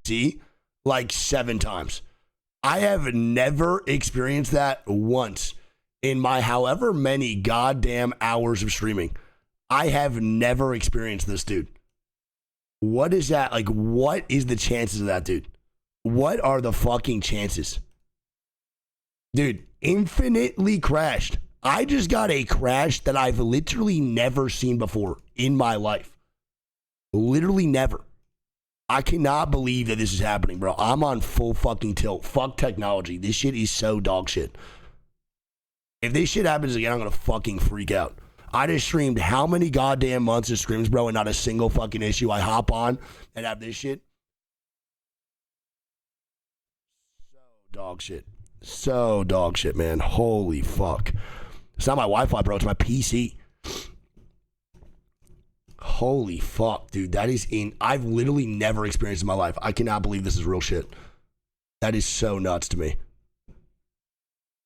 EWC like 7 times. I have never experienced that once in my however many goddamn hours of streaming. I have never experienced this, dude. What is that? Like, what is the chances of that, dude? What are the fucking chances? Dude, infinitely crashed. I just got a crash that I've literally never seen before in my life. Literally never. I cannot believe that this is happening, bro. I'm on full fucking tilt. Fuck technology. This shit is so dog shit. If this shit happens again, I'm gonna fucking freak out. I just streamed how many goddamn months of streams, bro, and not a single fucking issue. I hop on and have this shit. So dog shit. So dog shit, man. Holy fuck. It's not my Wi-Fi, bro. It's my PC. Holy fuck, dude. That is I've literally never experienced in my life. I cannot believe this is real shit. That is so nuts to me.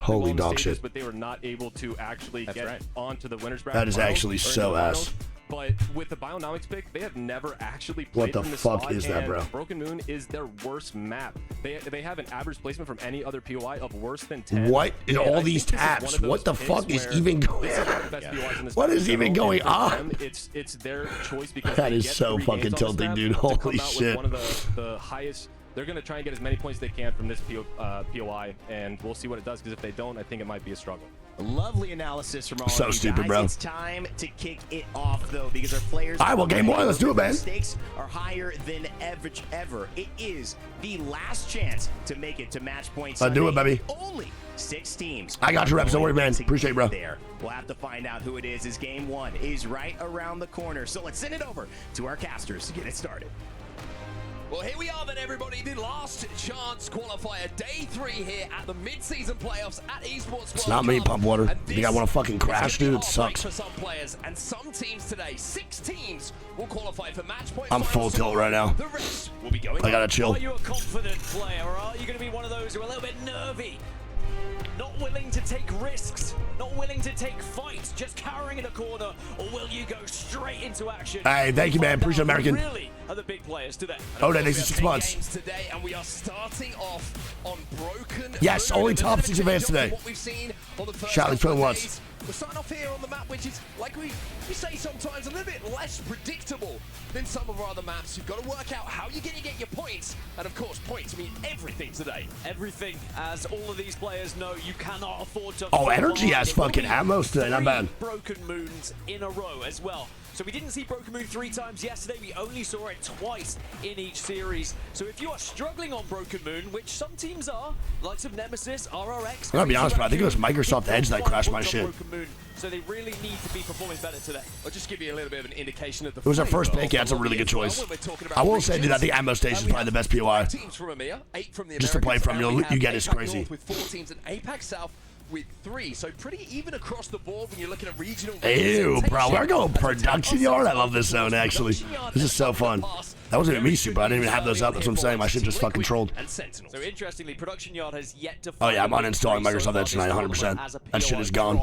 Holy dog shit. But they were not able to actually get onto the winners bracket. That is actually so ass. But with the Bionomics pick, they have never actually played what the fuck is that, bro? Broken Moon is their worst map. They have an average placement from any other POI of worse than 10. What is all these tabs? What the fuck is even going on? What is even going on? It's their choice because that is so fucking tilting, dude. Holy shit. One of the highest. They're going to try and get as many points as they can from this POI, and we'll see what it does, because if they don't, I think it might be a struggle. Lovely analysis from all so of you stupid, guys. bro. It's time to kick it off, though, because our players... I will game one. Let's do it, man. Stakes are higher than ever. It is the last chance to make it to match point Sunday. Do it, baby. Only 6 teams. I got your reps. Don't worry, man. Appreciate it, bro. There. We'll have to find out who it is, as game 1 is right around the corner. So let's send it over to our casters to get it started. Well, here we are then, everybody. The last chance qualifier, day 3 here at the mid-season playoffs at Esports. It's not me, Pump Water. You think I want to fucking crash, dude? It sucks. For some players and some teams today, 6 teams will qualify for match point. I'm full tilt right now. The rest will be going. I gotta chill. Are you a confident player, or are you going to be one of those who are a little bit nervy? Not willing to take risks, not willing to take fights, just cowering in a corner, or will you go straight into action? Hey, thank you, man. Appreciate American. Really are the big players today. Oh, that next 6 months. Today, and we are starting off on Broken. Yes, only top 6 advanced today. What we've seen on the first Charlie's playing once. We're starting off here on the map, which is, like we say sometimes, a little bit less predictable than some of our other maps. You've got to work out how you're going to get your points. And of course, points mean everything today. Everything, as all of these players know, you cannot afford to... Oh, Energy has fucking ammo today, not bad. Broken Moons in a row as well. So we didn't see Broken Moon 3 times yesterday, we only saw it twice in each series. So if you are struggling on Broken Moon, which some teams are, likes of Nemesis, RRX... I'm gonna be honest, bro, I think it was Microsoft Edge that crashed my shit. So they really need to be performing better today. I'll just give you a little bit of an indication of the... It was our first pick, yeah, it's a really good choice. I will say, dude, I think Ammo Station is probably the best POI. Just to play from, you get it's crazy. With 4 teams and Apex South with 3, so pretty even across the board when you're looking at regional. Ew, bro, we're going production yard. I love this zone, actually. This is so fun. That wasn't even me, super. I didn't even have those up. That's what I'm saying. My shit just fucking trolled. So interestingly, Production Yard has yet to... Oh yeah, I'm uninstalling Microsoft Edge tonight, 100%. That shit is gone.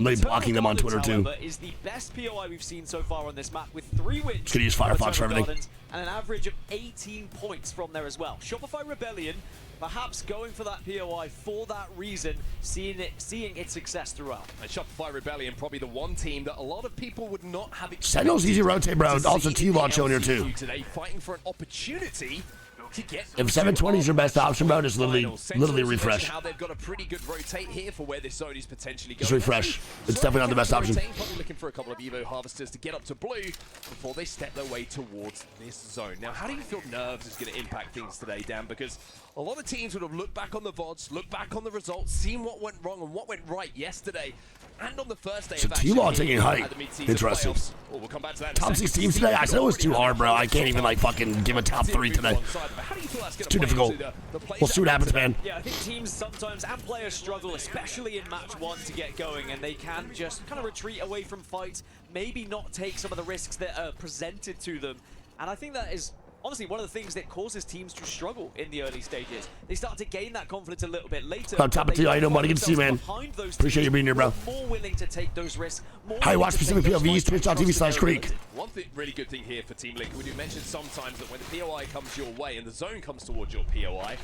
I'm literally blocking them on Twitter too. Is the best POI we've seen so far on this map, with 3 wins. Just gonna use Firefox for everything. And an average of 18 points from there as well. Shopify Rebellion, perhaps going for that POI for that reason, seeing its success throughout. And Shopify Rebellion, probably the one team that a lot of people would not have expected. Sentinel's easy rotate, bro. Also T-Launch on here too. Today, fighting for an opportunity. If 720 is your best option, bro, just literally refresh. How they've got a pretty good rotate here for where this zone is potentially going. Just refresh. It's definitely not the best option. Probably looking for a couple of Evo harvesters to get up to blue before they step their way towards this zone. Now, how do you feel nerves is going to impact things today, Dan? Because a lot of teams would have looked back on the VODs, looked back on the results, seen what went wrong and what went right yesterday. And on the first day so T-Law taking height. Interesting. We'll come back to that top 6 teams today? I said it was too hard, bro. I can't even like fucking give a top 3 today. It's too difficult. We'll see what happens, man. Yeah, I think teams sometimes and players struggle, especially in match 1, to get going, and they can just kind of retreat away from fights, maybe not take some of the risks that are presented to them. And I think that is honestly one of the things that causes teams to struggle in the early stages. They start to gain that confidence a little bit later. On top of you, I know money. Good to see you, man. Appreciate you being here, bro. More willing to take those risks. Hi, watch specific POVs, twitch.tv/Creek. One really good thing here for Team Liquid, you mentioned sometimes that when the POI comes your way and the zone comes towards your POI,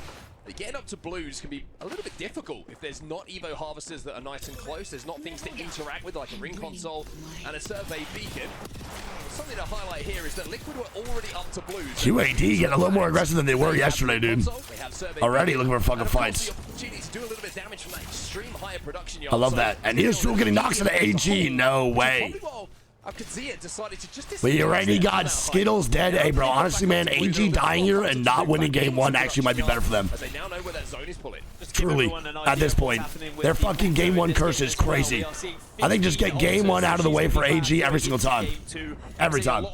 getting up to blues can be a little bit difficult if there's not Evo harvesters that are nice and close. There's not things to interact with like a ring console and a survey beacon. Something to highlight here is that Liquid were already up to blues. QAD getting a little more aggressive than they were yesterday, dude. Already looking for fucking fights. I love that. And here's Drew getting knocks into AG. No way. But you're right, he got Skittles dead. Hey, bro, honestly, man, AG dying here and not winning game one actually might be better for them. Truly, at this point, their fucking game one curse is crazy. I think just get game one out of the way for AG every single time. Every time.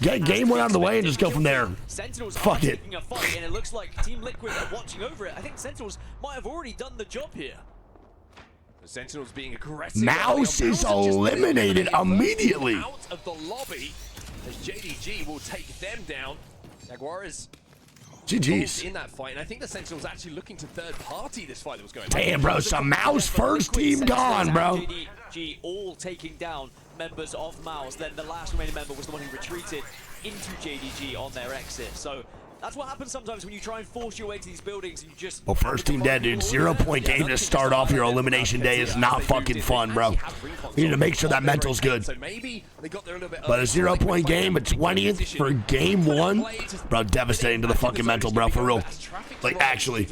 Get game one out of the way and just go from there. Fuck it. And it looks like Team Liquid are watching over it. I think Sentinels might have already done the job here. Sentinels being aggressive. Mouse is eliminated immediately. Out of the lobby as JDG will take them down. Jaguar is GG's in that fight, and I think the Sentinels actually looking to third party this fight that was going on. Damn, bro, so Mouse first team gone, bro. JDG all taking down members of Mouse. Then the last remaining member was the one who retreated into JDG on their exit. So that's what happens sometimes when you try and force your way to these buildings and you just... Well, first team dead, dude. 0-point game to start off your elimination day is not fucking fun, bro. You need to make sure that mental's good. But a 0-point game, a 20th for game one, bro, devastating to the fucking mental, bro, for real. Like, actually.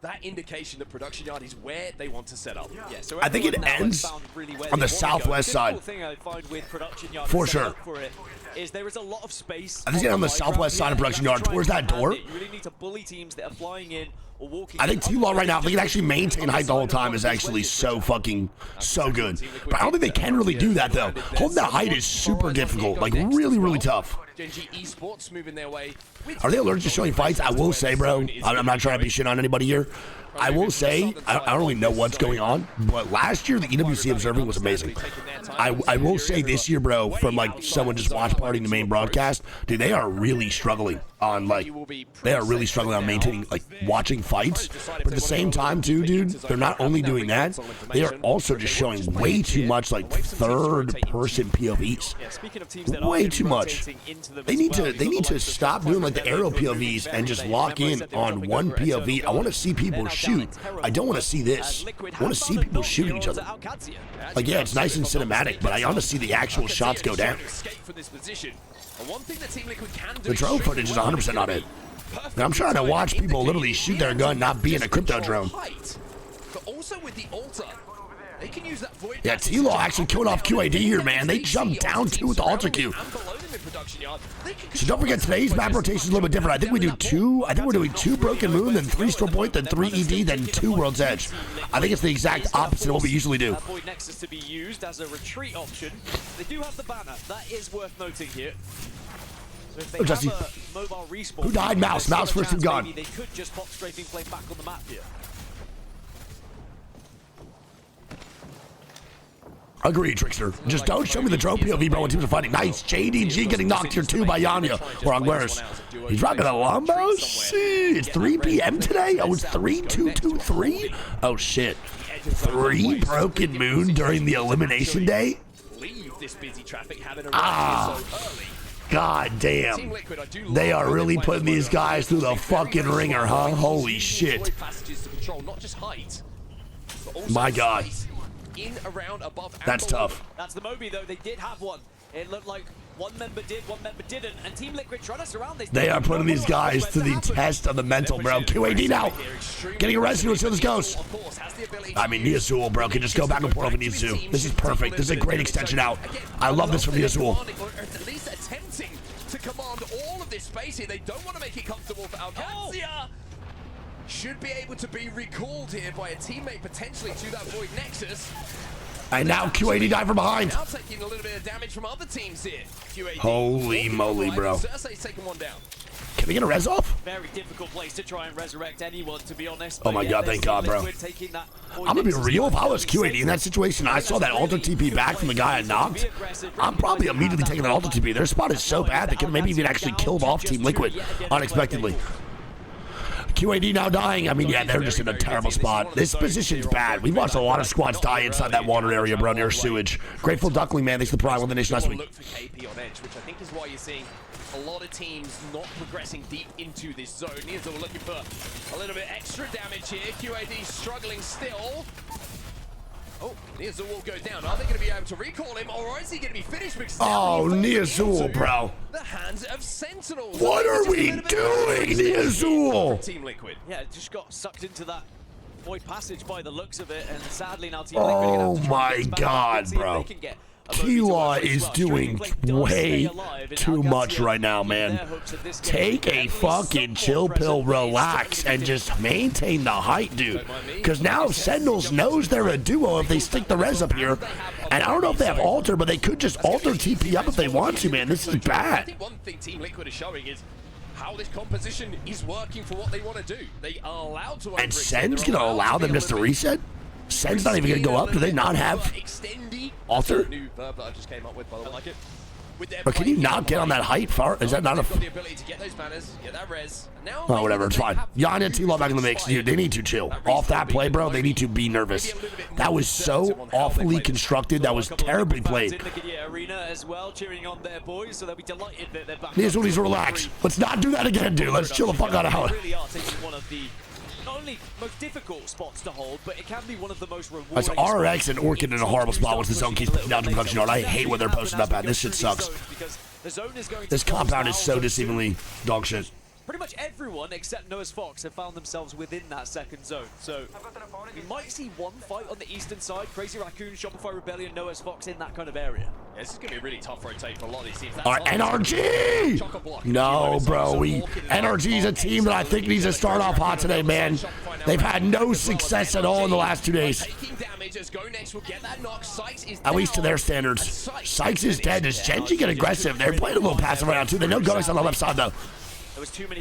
That indication that production yard is where they want to set up. Yeah, so I think it ends on the southwest side. For sure. Is there is a lot of space. I think it's on the southwest side of production yard towards that door. You really need to bully teams that are flying in or walking. I think T-Law right now, if they can actually maintain height the whole time, is actually so fucking so good. But I don't think they can really do that though. Holding that height is super difficult, like really, really tough. Are they allergic to showing fights? I will say, bro, I'm not trying to be shit on anybody here. I will say, I don't really know what's going on, but last year the EWC observing was amazing. I will say this year, bro, from like someone just watch partying the main broadcast, dude, they are really struggling on maintaining, like, watching fights. But at the same time, too, dude, they're not only doing that, they are also just showing way too much, like, third-person POVs. Way too much. They need to stop doing, like, the aerial POVs and just lock in on one POV. I want to see people shoot. I don't want to see this. I want to see people shooting each other. Like, yeah, it's nice and cinematic, but I want to see the actual shots go down. The drone footage is 100% not it. And I'm trying to watch people literally shoot their gun, not be in a crypto drone. Yeah, T-Law actually killed off QAD here, man. They jumped down too with the Ultra Q. So don't forget, today's map rotation is a little bit different. I think we do two. I think we're doing 2 Broken Moon, then 3 Storm Point, then 3 ED, then 2 World's Edge. I think it's the exact opposite of what we usually do. Void Nexus to be used as a retreat option. They do have the banner. That is worth noting here. So if they have a mobile respawn, who died? Mouse. Mouse first and gone. They could just pop Strafing Flame back on the map here. Agreed, Trickster. Just don't show me the drone POV, bro, when teams are fighting. Nice. JDG getting knocked here, too, by Yanya. Or Angueras. He's rocking a Lambo? Shit. It's 3 p.m. today? Oh, it's 3-2-2-3? Oh, shit. 3 Broken Moon during the elimination day? Ah. God damn. They are really putting these guys through the fucking ringer, huh? Holy shit. My God. That's tough. That's the Moby, though. They did have one. It looked like one member did, one member didn't. And Team Liquid trying to surround this. They are putting these guys to the test of the mental, bro. QAD now. Getting arrested until this goes. I mean, Niazul, bro, can just go back and forth with Niazul. This is perfect. This is a great extension out. I love this from Niazul. At least attempting to command all of this space here. They don't want to make it comfortable for ALGS. Should be able to be recalled here by a teammate potentially to that Void Nexus. And now QAD died from behind. Now taking a little bit of damage from other teams here. QAD Holy moly, bro. Cersei's taking one down. Can we get a res off? Very difficult place to try and resurrect anyone, to be honest. Oh my God, thank God, bro. I'm gonna be real. If I was QAD in that situation, I saw that alter TP back from the guy I knocked, I'm probably immediately taking that alter TP. Their spot is so bad they could maybe even actually killed off Team Liquid unexpectedly. QAD now dying. I mean, yeah, they're just in a terrible spot. This position's bad. We've watched a lot of squads die inside that water area, bro, near sewage. Grateful Duckling, man. Thanks for the prime with the nation last week. Look for KP on edge, which I think is why you're seeing a lot of teams not progressing deep into this zone. NiceWigg looking for a little bit extra damage here. QAD struggling still. Oh, NiceWigg will go down. Are they going to be able to recall him, or is he going to be finished? Oh, NiceWigg, bro. The hands of Sentinels. What are we doing, NiceWigg? Team Liquid. Yeah, just got sucked into that void passage by the looks of it, and sadly now Team Liquid are gonna have to try and get this back. God, bro. Kila is doing way too much right now, man. Take a fucking chill pill, relax, and just maintain the height, dude. Because now Sentinels knows they're a duo if they stick the res up here. And I don't know if they have alter, but they could just alter TP up if they want to, man. This is I bad. think one thing Team Liquid is showing is how this composition is working for what they want to do. They are allowed to. And Sen's going to allow them just to reset? Sen's not even going to go up? Do they not have alter? New verb that I just came up with, by the way. I like it. But can you not get on that height far? Is that not a... Got the ability to get those banners, get that res. Now Oh, whatever, it's fine. Yana and T-Law back in the mix. Dude, they need to chill. Off that play, bro, they need to be nervous. That was so awfully constructed. That was terribly played. NiceWigg, relax. Let's not do that again, dude. Let's chill the fuck out of Howard. Not only most difficult spots to hold, but it can be one of the most rewarding. That's RX and Orchid in a horrible spot once the zone keeps putting down to production yard. I hate when they're posted up at. This shit sucks. This compound is so deceivingly dog shit. Pretty much everyone except Noah's Fox have found themselves within that second zone. So we might see one fight on the eastern side. Crazy Raccoon, Shopify Rebellion, Noah's Fox in that kind of area. Yeah, this is going to be a really tough rotate for a lot of these teams. All right, NRG! No, bro. NRG's a team that I think needs to start off hot today, man. They've had no success at all in the last 2 days. At least to their standards. Sykes is dead. Does Genji get aggressive? They're playing a little passive right now, too. They know Gomez on the left side, though.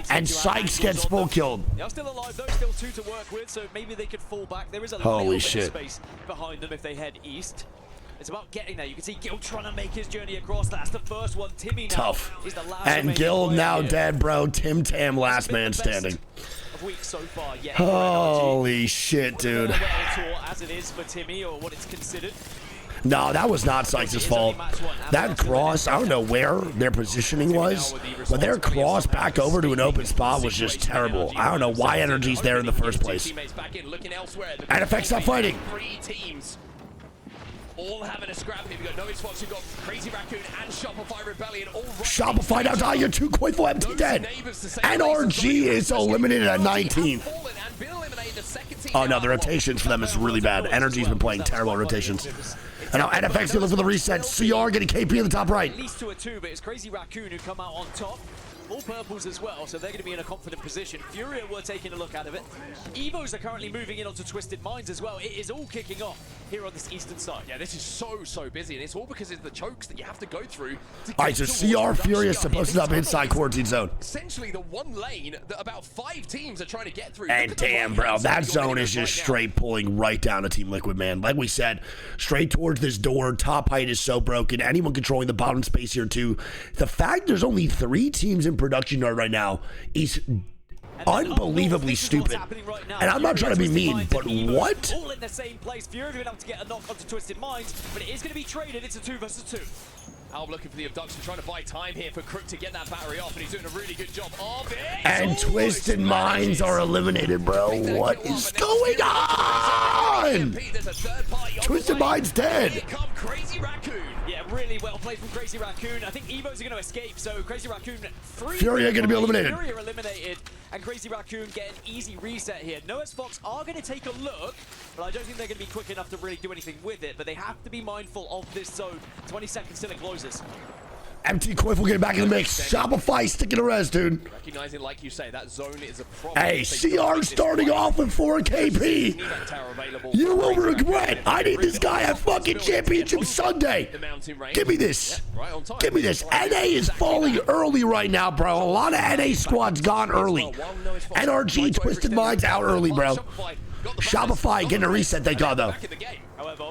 And Sykes gets full killed. They are still alive though, still 2 to work with, so maybe they could fall back. There is a Holy little shit. bit of space behind them if they head east. It's about getting there. You can see Gil trying to make his journey across. That's the first one. Timmy now Tough. is the last. And Gil now dead, bro. Tim Tam last man standing. So far, yeah, holy shit, dude. As it is for Timmy, or what it's considered. No, that was not Sykes' fault. That cross, I don't know where their positioning was, but their cross back over to an open spot was just terrible. I don't know why Energy's there in the first place. And effects not fighting. All having a scrap here. We've got Noah's Fox, we've got Crazy Raccoon and Shopify Rebellion. All Shopify now die, you're 2 Coinful empty dead. NRG is eliminated at 19th. Oh no, the rotations for them is really bad. Energy's been playing terrible rotations. And now NFX going for the reset. CR getting KP in the top right. At least 2 or 2, but it's Crazy Raccoon who come out on top. All purples as well, so they're going to be in a confident position. Furia were taking a look out of it. Evos are currently moving in onto Twisted Minds as well. It is all kicking off here on this eastern side. Yeah, this is so busy, and it's all because of the chokes that you have to go through. All right, so CR Furia is supposed to up inside quarantine zone. Essentially the one lane that about 5 teams are trying to get through. And damn, bro, that zone is just straight pulling right down to Team Liquid, man. Like we said, straight towards this door. Top height is so broken. Anyone controlling the bottom space here too. The fact there's only 3 teams in production yard right now is unbelievably stupid. Right and I'm not trying to be mean, but what? All in the same place. Fury been able to get a knock onto Twisted Minds, but it is going to be traded. It's a 2 versus 2. Alb looking for the abduction, trying to buy time here for Crook to get that battery off, and he's doing a really good job of it. And Twisted Minds are eliminated, bro. What is going on? Twisted Minds dead. Here come Crazy Raccoon. Yeah, really well played from Crazy Raccoon. I think Evos are going to escape, so Crazy Raccoon 3. Fury are going to be eliminated. Fury are eliminated, and Crazy Raccoon get an easy reset here. Noah's Fox are going to take a look, but I don't think they're going to be quick enough to really do anything with it. But they have to be mindful of this zone. 20 seconds till it closes. MT Coifel getting back in the mix. Shopify sticking to res, dude. Recognizing, like you say, that zone is a problem. Hey, CR starting off with 4 KP. You will regret. I need this guy at fucking Championship Sunday. Give me this. Give me this. NA is falling early right now, bro. A lot of NA squads gone early. NRG Twisted Minds out early, bro. Shopify getting a reset, thank God, though.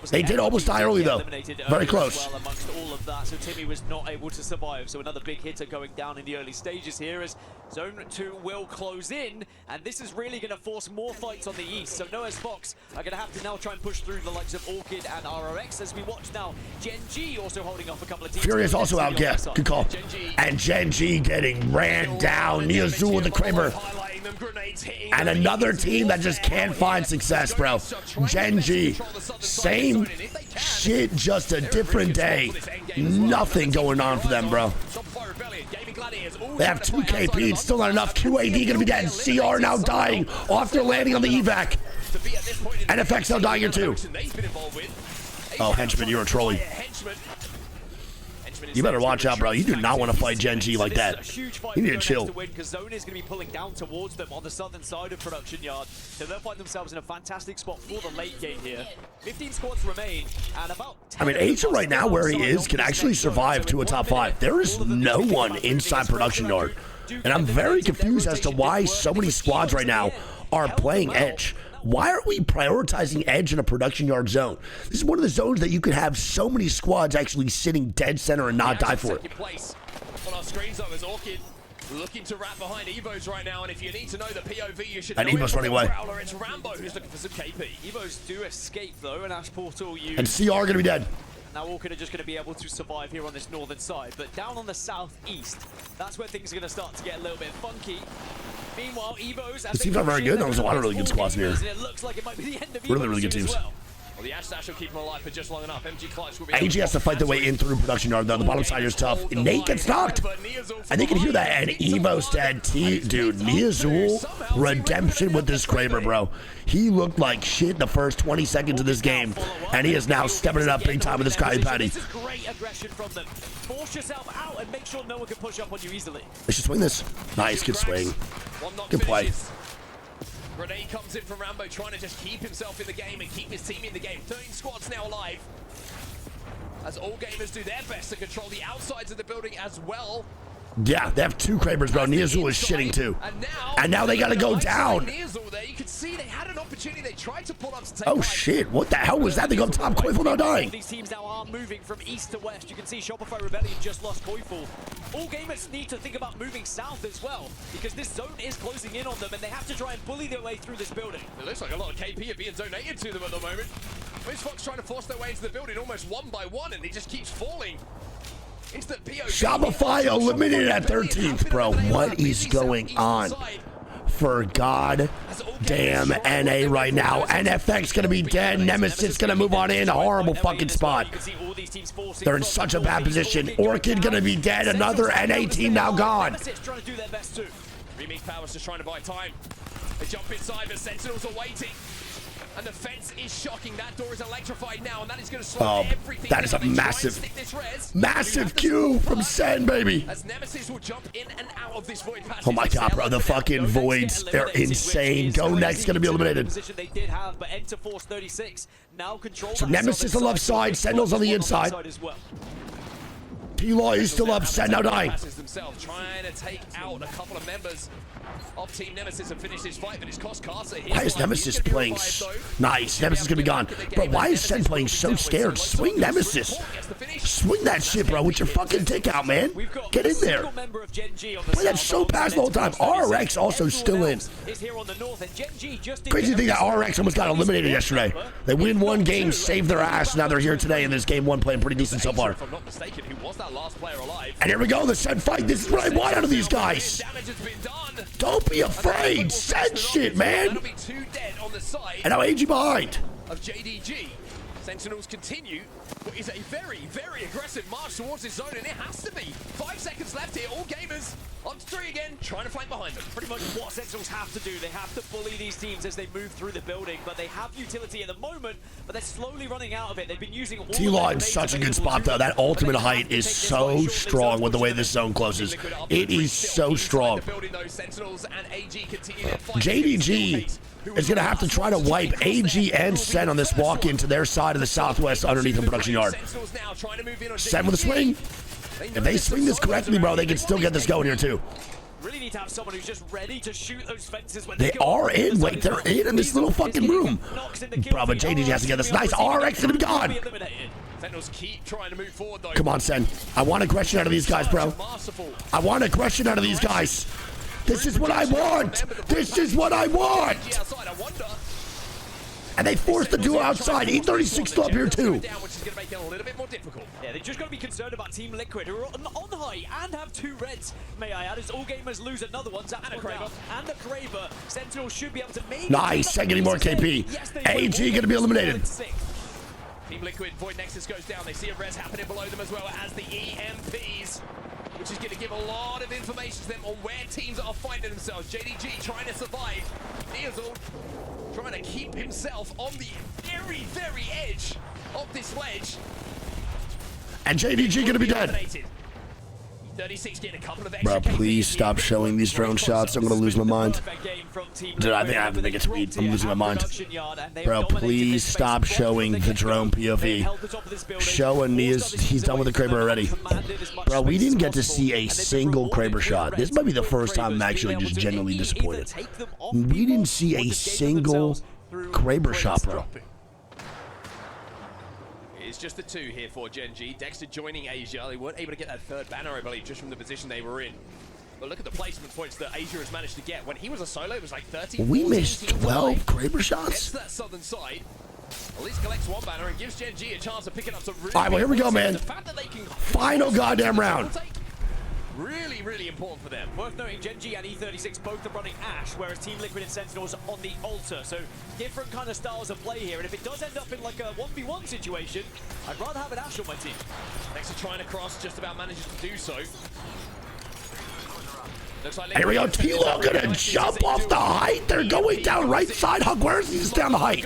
They did almost die early, though. Very close. Amongst all of that, so Timmy was not able to survive. So another big hitter going down in the early stages here as Zone 2 will close in, and this is really going to force more fights on the east. So Noah's Fox are going to have to now try and push through the likes of Orchid and RRX as we watch now Gen G also holding off a couple of teams. Furious also out, yeah, good call. And Gen G getting ran down. Niazul with the Kramer. And another team that just can't find success, bro. Gen G, same shit, just a different day. Nothing going on for them, bro. They have 2 KP, it's still not enough. QAD gonna be dead. CR now dying off their landing on the evac. NFX now dying here too. Oh, Henchman, you're a trolley. You better watch out, bro. You do not want to fight Gen G like that. You need to chill. Because Zone is going to be pulling down towards them on the southern side of Production Yard. So they'll find themselves in a fantastic spot for the late game here. 15 squads remain, and about 10 I mean, Asia right now, where he is, can actually survive to a top 5. There is no one inside Production Yard. And I'm very confused as to why so many squads right now are playing Edge. Why are we prioritizing Edge in a Production Yard zone? This is one of the zones that you could have so many squads actually sitting dead center and not die for it. On our screens, though, is Orchid looking to wrap behind Evos right now, and if you need to know the POV, you should know Evos running away. It's Rambo who's looking for some KP. Evos do escape, though, and Ash Portal used. And CR gonna be dead. Now Orchid are just going to be able to survive here on this northern side, but down on the southeast, that's where things are going to start to get a little bit funky. Meanwhile, Evos... It seems not very good. There's a lot of really good squads in here. It looks like it might be the end of really good teams. Well, the Ash Dash will keep him alive for just long enough. MG Clutch will be AG has to fight their way in through Production Yard, though. The bottom side is tough. Nate gets knocked. And they can hear that. And Evo's dead. Dude, Niazul, redemption with this Kraber, bro. He looked like shit the first 20 seconds of this game. And he is now stepping it up big time with this Krabby Patty. This is great aggression from them. Force yourself out and make sure no one can push up on you easily. They should swing this. Nice, good swing. Good play. Grenade comes in from Rambo, trying to just keep himself in the game and keep his team in the game. 13 squads now alive. As all gamers do their best to control the outsides of the building as well. Yeah, they have 2 Krabers, bro. Niazul is shitting too. And now they gotta go down. Niazul there, you can see they had an opportunity. They tried to pull up to take Oh shit, what the hell was that? They go up top. Coifel now dying. These teams now are moving from east to west. You can see Shopify Rebellion just lost Coifel. All gamers need to think about moving south as well, because this zone is closing in on them and they have to try and bully their way through this building. It looks like a lot of KP are being donated to them at the moment. Fox trying to force their way into the building almost one by one, and he just keeps falling. Shopify eliminated at 13th, bro. What is going on? For God damn NA right now. NFX gonna be dead. Nemesis gonna move on in. Horrible fucking spot. They're in such a bad position. Orchid gonna be dead. Another NA team now gone. Remix Powers just trying to buy time. They jump inside, but Sentinels are waiting. And the fence is shocking. That door is electrified now, and that is going to slow everything. That is a massive Q from Sen, baby. As Nemesis will jump in and out of this void passage. Oh my God, bro, the fucking voids, they're insane. Go Next gonna be eliminated. So Nemesis on the left side, Sentinels on the inside. T-Law is still up, Sen now dying. Trying to take out a couple of members of Team Nemesis and finish this fight, but it's cost Carter. Why is Nemesis playing? Nice, Nemesis is gonna be gone. Bro, why is Sen playing so scared? Swing Nemesis. Swing that shit, bro, with your fucking dick out, man. Get in there. Play that so past the whole time. RX also still in. Crazy thing that RX almost got eliminated yesterday. They win one game, save their ass. Now they're here today in this game 1 playing pretty decent so far. And here we go, the Sen fight. This is what I want out of these guys. Don't be afraid. Sen shit, man. And now AG behind. Of JDG. Sentinels continue what is a very, very aggressive march towards this zone, and it has to be. 5 seconds left here. All gamers on to 3 again, trying to flank behind them. Pretty much what Sentinels have to do. They have to bully these teams as they move through the building, but they have utility at the moment, but they're slowly running out of it. They've been using all T-Law in such a good spot, though. That ultimate height is so strong with the way this zone closes. It is so strong. JDG is going to have to try to wipe AG and Sen on this walk into their side of the southwest underneath the production yard. Sen with a swing. If they swing this correctly, bro, they can still get this going here, too. Really need to have someone who's just ready to shoot those fences when they are in. Wait, they're in this little fucking room. Bro, but JDG has to get this nice RX and gone. Sentinels keep trying to move forward, though. Come on, Sen. I want aggression out of these guys, bro. I want aggression out of these guys. This is what I want. This is what I want. And they forced the duo outside. E36 still up here, too. Yeah, they just got to be concerned about Team Liquid, who are on high and have 2 reds, may I add, as all gamers lose another one. And a Kraber. And a Kraber. Sentinels should be able to maybe... Nice. Sen getting more KP. Yes, AG going to be eliminated. Team Liquid, Void Nexus goes down. They see a res happening below them as well as the EMPs, which is going to give a lot of information to them on where teams are finding themselves. JDG trying to survive. Neazul trying to keep himself on the very, very edge of this ledge. And JDG going to be dead. 36 getting a couple of Bro, please stop showing these drone shots. I'm going to lose my mind. Dude, I think I have to make it speed. I'm losing my mind. Bro, please stop showing the drone POV. Show Aeneas, he's done with the Kraber already. Bro, we didn't get to see a single Kraber shot. This might be the first time I'm actually just genuinely disappointed. We didn't see a single Kraber shot, bro. It's just the 2 here for Gen G. Dexter joining Asia. They weren't able to get that 3rd banner, I believe, just from the position they were in. But look at the placement points that Asia has managed to get. When he was a solo, it was like 30. We missed 12 Kraber shots. Gets to that southern side. At least collects 1 banner and gives Gen G a chance to pick it up. All right, well, here we go, man. Final goddamn round. Really, really important for them. Worth noting, Gen G and E36 both are running Ash, whereas Team Liquid and Sentinels are on the altar. So different kind of styles of play here. And if it does end up in like a 1v1 situation, I'd rather have an Ash on my team. Next to trying to cross, just about manages to do so. Like here we go. T-Law gonna jump off the height. They're going down right side. Hug, where's he down the height?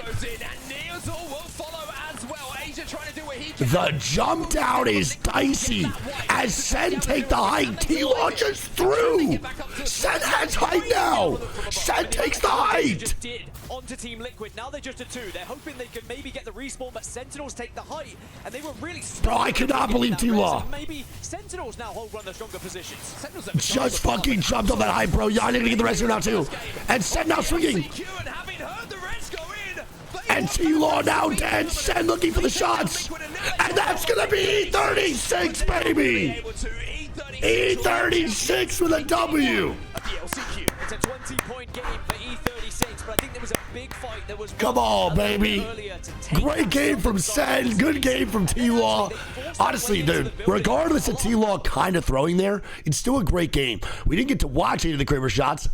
The jump down is dicey as Sen take the height. T-Law just threw. Sen has height now. Sen takes the height. Onto Team Liquid. Now they're just a 2. They're hoping they can maybe get the respawn, but Sentinels take the height, and they were really Bro, I cannot believe T-Law. Maybe Sentinels now hold one of the stronger positions. Just fucking jumped on that height, bro. Yeah, I need to get the rest here now too. And Sen now swinging. And T-Law now dead. Sen looking for the shots. And that's going to be E36, baby. E36 with a W. It's a 20-point game for E36, but I think there was a big fight. There was come on, baby. Great game from Sen. Good game from T-Law. Honestly, dude, regardless of T-Law kind of throwing there, it's still a great game. We didn't get to watch any of the Kraber shots,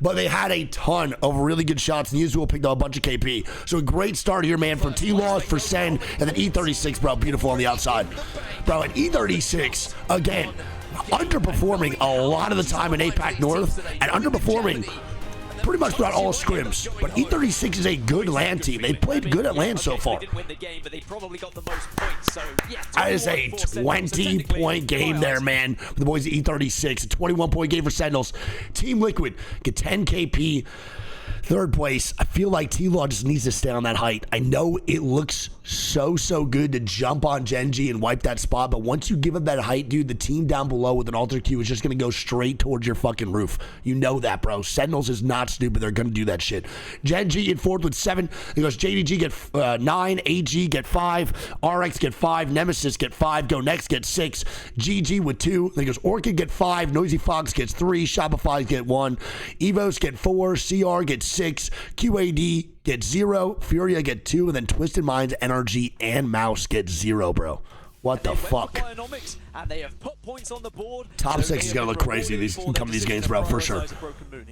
but they had a ton of really good shots. NiceWigg picked up a bunch of KP. So a great start here, man, for T-Law, for Sen, and then E36, bro, beautiful on the outside. Bro, and E36, again, underperforming a lot of the time in APAC North, and underperforming pretty much throughout all scrims. But E36 is a good LAN team. They played good at LAN so far. That is a 20-point game there, man, for the boys at E36. A 21-point game for Sentinels. Team Liquid get 10 KP. 3rd place. I feel like T-Law just needs to stay on that height. I know it looks so good to jump on Gen G and wipe that spot, but once you give up that height, dude, the team down below with an alter Q is just going to go straight towards your fucking roof. You know that, bro. Sentinels is not stupid. They're going to do that shit. Gen G in 4th with 7. It goes JDG get 9, AG get 5, RX get 5, Nemesis get 5, Go Next get 6, GG with 2. Then it goes Orchid get 5, Noisy Fox gets 3, Shopify get 1, Evos get 4, CR get 6, QAD get 0, Furia get 2, and then Twisted Minds, NRG, and Mouse get 0, bro. What the fuck? And they have put points on the board. Top 6 is going to look crazy these coming these games, bro, for sure.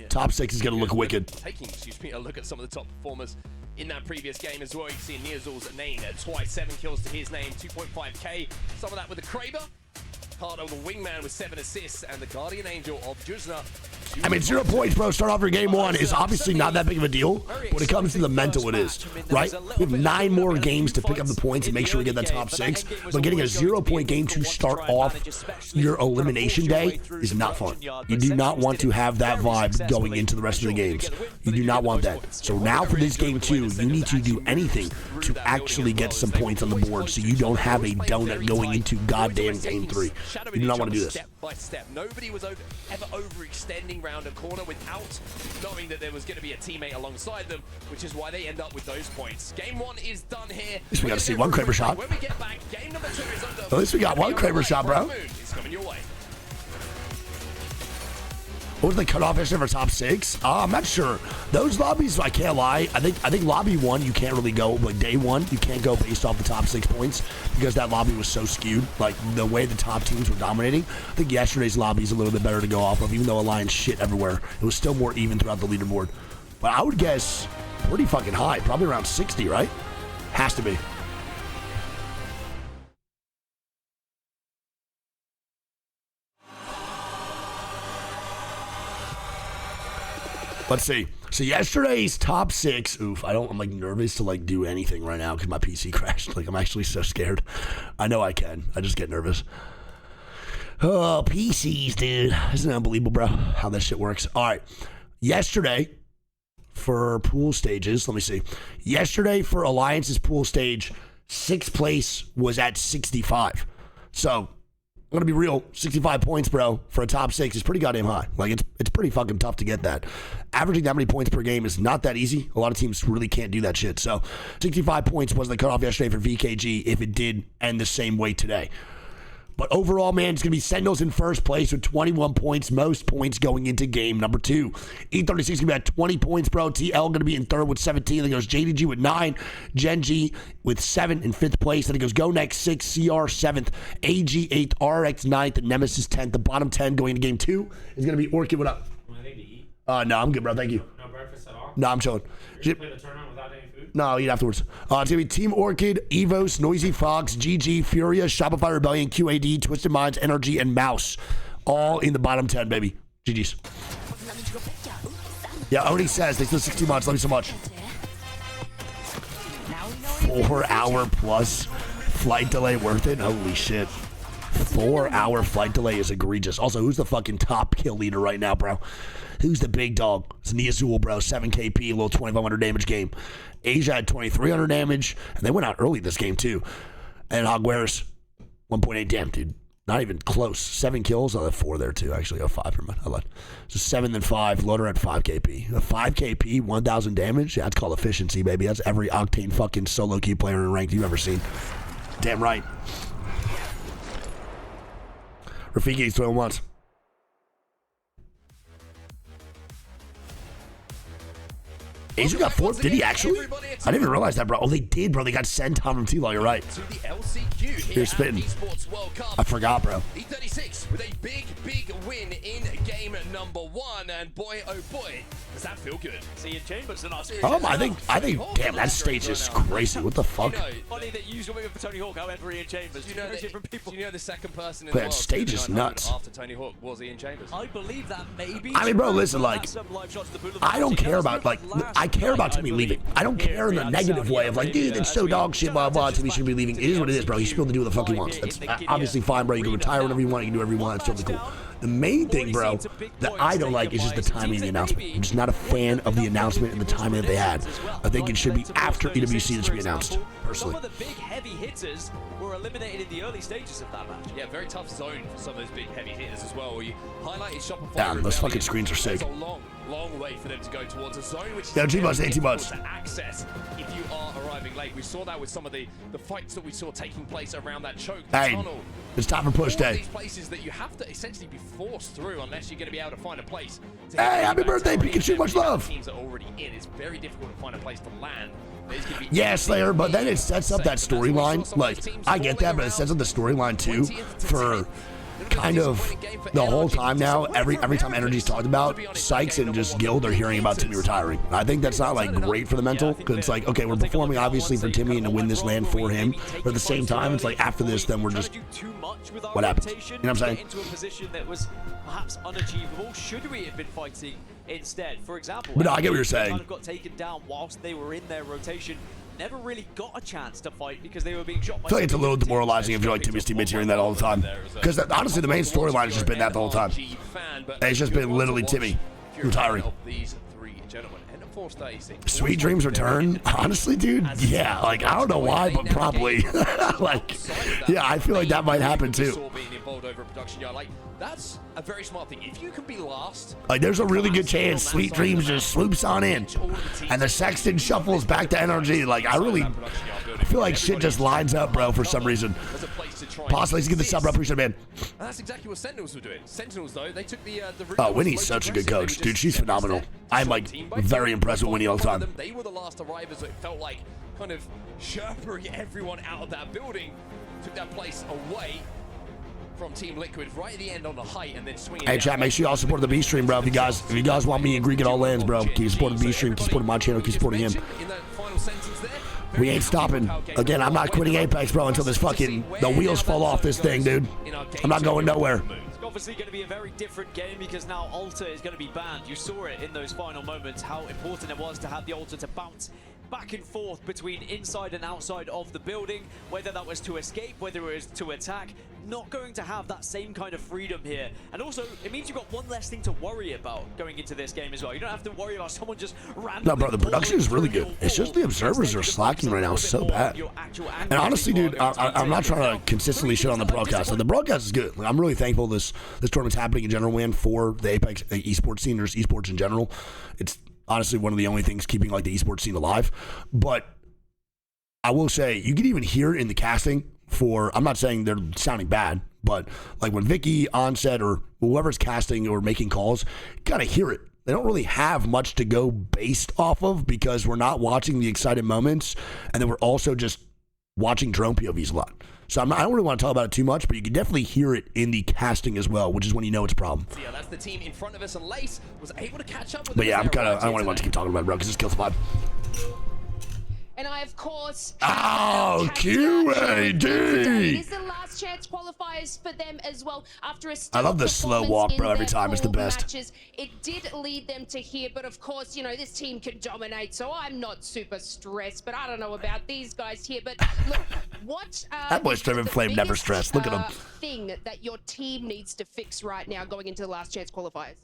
Top 6 is going to look wicked. Taking, a look at some of the top performers in that previous game as well. You can see NiceWigg's name twice, 7 kills to his name, 2.5k. Some of that with the Kraber. Cardo, the wingman with 7 assists, and the Guardian Angel of Juzna. I mean, 0 points, bro. Start off your game 1 is obviously not that big of a deal. When it comes to the mental, it is, right? We have 9 more games to pick up the points and make sure we get that top 6. But getting a 0-point game to start off your elimination day is not fun. You do not want to have that vibe going into the rest of the games. You do not want that. So now for this game 2, you need to do anything to actually get some points on the board so you don't have a donut going into goddamn game 3. You do not want to do this. Step by step. Nobody was ever overextending round a corner without knowing that there was going to be a teammate alongside them, which is why they end up with those points. Game 1 is done here. At least we got to see one Kraber shot. When we get back, game number 2 is under. At least we got one Kraber shot, bro. It's coming your way. What was the cutoff yesterday for top 6? I'm not sure. Those lobbies, I can't lie. I think lobby 1, you can't really go. Like day 1, you can't go based off the top 6 points because that lobby was so skewed. Like the way the top teams were dominating. I think yesterday's lobby is a little bit better to go off of, even though Alliance shit everywhere. It was still more even throughout the leaderboard. But I would guess pretty fucking high, probably around 60, right? Has to be. Let's see. So yesterday's top 6. Oof, I'm like nervous to like do anything right now because my PC crashed. Like I'm actually so scared. I know I can. I just get nervous. Oh, PCs, dude. Isn't it unbelievable, bro? How that shit works. All right. Yesterday for pool stages, let me see. Yesterday for Alliance's pool stage, 6th place was at 65. So I'm going to be real, 65 points, bro, for a top 6 is pretty goddamn high. Like, it's pretty fucking tough to get that. Averaging that many points per game is not that easy. A lot of teams really can't do that shit. So 65 points was the cutoff yesterday for VKG if it did end the same way today. But overall, man, it's going to be Sentinels in first place with 21 points, most points going into game number 2. E36 going to be at 20 points, bro. TL going to be in third with 17. Then goes JDG with 9. Gen G with 7 in 5th place. Then it goes Go Next 6, CR 7th, AG 8th, RX 9th, Nemesis 10th. The bottom 10 going into game 2 is going to be Orchid. What up? Anything to eat? No, I'm good, bro. Thank you. No breakfast at all? No, I'm chilling. You're gonna play the tournament without any food? No, I'll eat afterwards. It's going to be Team Orchid, Evos, Noisy Fox, GG, Furia, Shopify Rebellion, QAD, Twisted Minds, Energy, and Mouse. All in the bottom 10, baby. GG's. Yeah, Oni says they still 60 months. Love you so much. 4-hour plus flight delay worth it? Holy shit. 4-hour flight delay is egregious. Also, who's the fucking top kill leader right now, bro? Who's the big dog? It's Niazul, bro. 7 KP, a little 2,500 damage game. Asia had 2,300 damage, and they went out early this game, too. And Hogwares, 1.8. Damn, dude. Not even close. 7 kills. I'll have 4 there, too, actually. Oh, 5. Never mind. I lied. So 7 then 5. Loader at 5 KP. A 5 KP, 1,000 damage? Yeah, that's called efficiency, baby. That's every Octane fucking solo queue player in ranked you've ever seen. Damn right. Rafiki's throwing once. Asia got 4. Did he actually? I didn't even realize that, bro. Oh, they did, bro. They got sent on from T-Law. You're right. To the LCQ You're spitting. I forgot, bro. E36 with a big win in game number 1, and boy, oh boy, does that feel good. Seeing Chambers and us. I think, damn, that stage is crazy. What the fuck? Funny that you got me for Tony Hawk, however, Ian Chambers. Do you know different people. Do you know the second person in That the world stage is nuts. after Tony Hawk was Ian Chambers? I believe that maybe. I mean, bro, listen, like, I don't care about, like, I care about Timmy leaving. I don't care in the negative way of, like, dude, it's so dog shit, blah, blah, Timmy should be leaving. It is what it is, bro. He's supposed to do what the fuck he wants. That's obviously fine, bro. You can retire whenever you want. You can do whatever you want. It's totally cool. The main thing, bro, that I don't like is just the timing of the announcement. I'm just not a fan of the announcement and the timing that they had. I think it should be after EWC that should be announced, personally. Some of the big heavy hitters were eliminated in the early stages of that match. Yeah, very tough zone for some of those big heavy hitters as well. You highlighted Shopify. Damn, those fucking screens are sick. There's a long long way for them to go towards a zone, which is Yeah, very T-Bus, difficult T-Bus. to access if you are arriving late. We saw that with some of the fights that we saw taking place around that choke Hey, tunnel. it's time for push All of day. these places that you have to essentially be forced through unless you're going to be able to find a place. To Hey, hit happy that birthday, tower. Pikachu, much Even if love. Teams are already in. It's very difficult to find a place to land. There's gonna be Yeah, Slayer, but then it sets up that storyline. Like, I get that, but it sets up the storyline too for kind of the whole time now. Every time Energy's talked about, Sykes and just Guild are hearing about Timmy retiring. I think that's not like great for the mental, because it's like, okay, we're performing obviously for Timmy and to win this land for him, but at the same time, it's like after this, then we're just what happens. You know what I'm saying? Into a position that was perhaps unachievable. Should we have been fighting instead? For example, But no, I get what you're saying. Kind of got taken down whilst they were in their rotation. Never really got a chance to fight because they were being shot by. I feel like it's a little demoralizing if you're like Timmy's teammates hearing that all the time. Because honestly, the main storyline has just been that the whole time. It's just been literally Timmy retiring. Sweet Dreams return? Honestly, dude, yeah. Like, I don't know why, but probably. Like, yeah, I feel like that might happen too. That's a very smart thing. If you can be last, Like, there's a really good chance Sweet Dreams just swoops on in, and the Sexton shuffles back to NRG. Like, I feel like shit just lines up, bro, for some reason. Possibly, let's get the sub, bro. Appreciate it, man. And that's exactly what Sentinels were doing. Sentinels, though, they took the Oh, Winnie's such a good coach, dude. She's phenomenal. I'm like very impressed with Winnie all the time. They were the last arrivals, so it felt like kind of sherpering everyone out of that building. Took that place away from Team Liquid right at the end on the height, and then swinging. Hey, chat, make sure y'all support the B stream, bro. If you guys want me and Greek at all lands, bro, keep supporting the B stream, keep supporting my channel, keep supporting him. We ain't stopping. Again, I'm not quitting Apex, bro, until the wheels fall off this thing, dude. I'm not going nowhere. It's obviously going to be a very different game because now Alter is going to be banned. You saw it in those final moments, how important it was to have the Alter to bounce back and forth between inside and outside of the building, whether that was to escape, whether it was to attack. Not going to have that same kind of freedom here. And also, it means you've got one less thing to worry about going into this game as well. You don't have to worry about someone just randomly. No, bro, the production is really good. It's just the observers are slacking right now so bad. And honestly, dude, I'm not trying to consistently shit on the broadcast. Like, the broadcast is good. Like, I'm really thankful this tournament's happening in general, man, for the Apex esports scene or esports in general. It's honestly one of the only things keeping like the esports scene alive. But I will say, you can even hear it in the casting for, I'm not saying they're sounding bad, but like when Vicky, Onset, or whoever's casting or making calls, you gotta hear it. They don't really have much to go based off of because we're not watching the excited moments, and then we're also just watching drone POVs a lot. So I don't really want to talk about it too much, but you can definitely hear it in the casting as well, which is when you know it's a problem. So yeah, that's the team in front of us, and Lace was able to catch up with But yeah, I don't want to keep talking about it, bro, because this kills the vibe. And I, of course... Oh, QAD! It is the last chance qualifiers for them as well. After a I love the slow walk, bro, every time. It's the best. Matches, it did lead them to here, but of course, you know, this team can dominate, so I'm not super stressed, but I don't know about these guys here. But look, what... that boy's Driven Flame never stressed. Look at him. Thing that your team needs to fix right now going into the last chance qualifiers?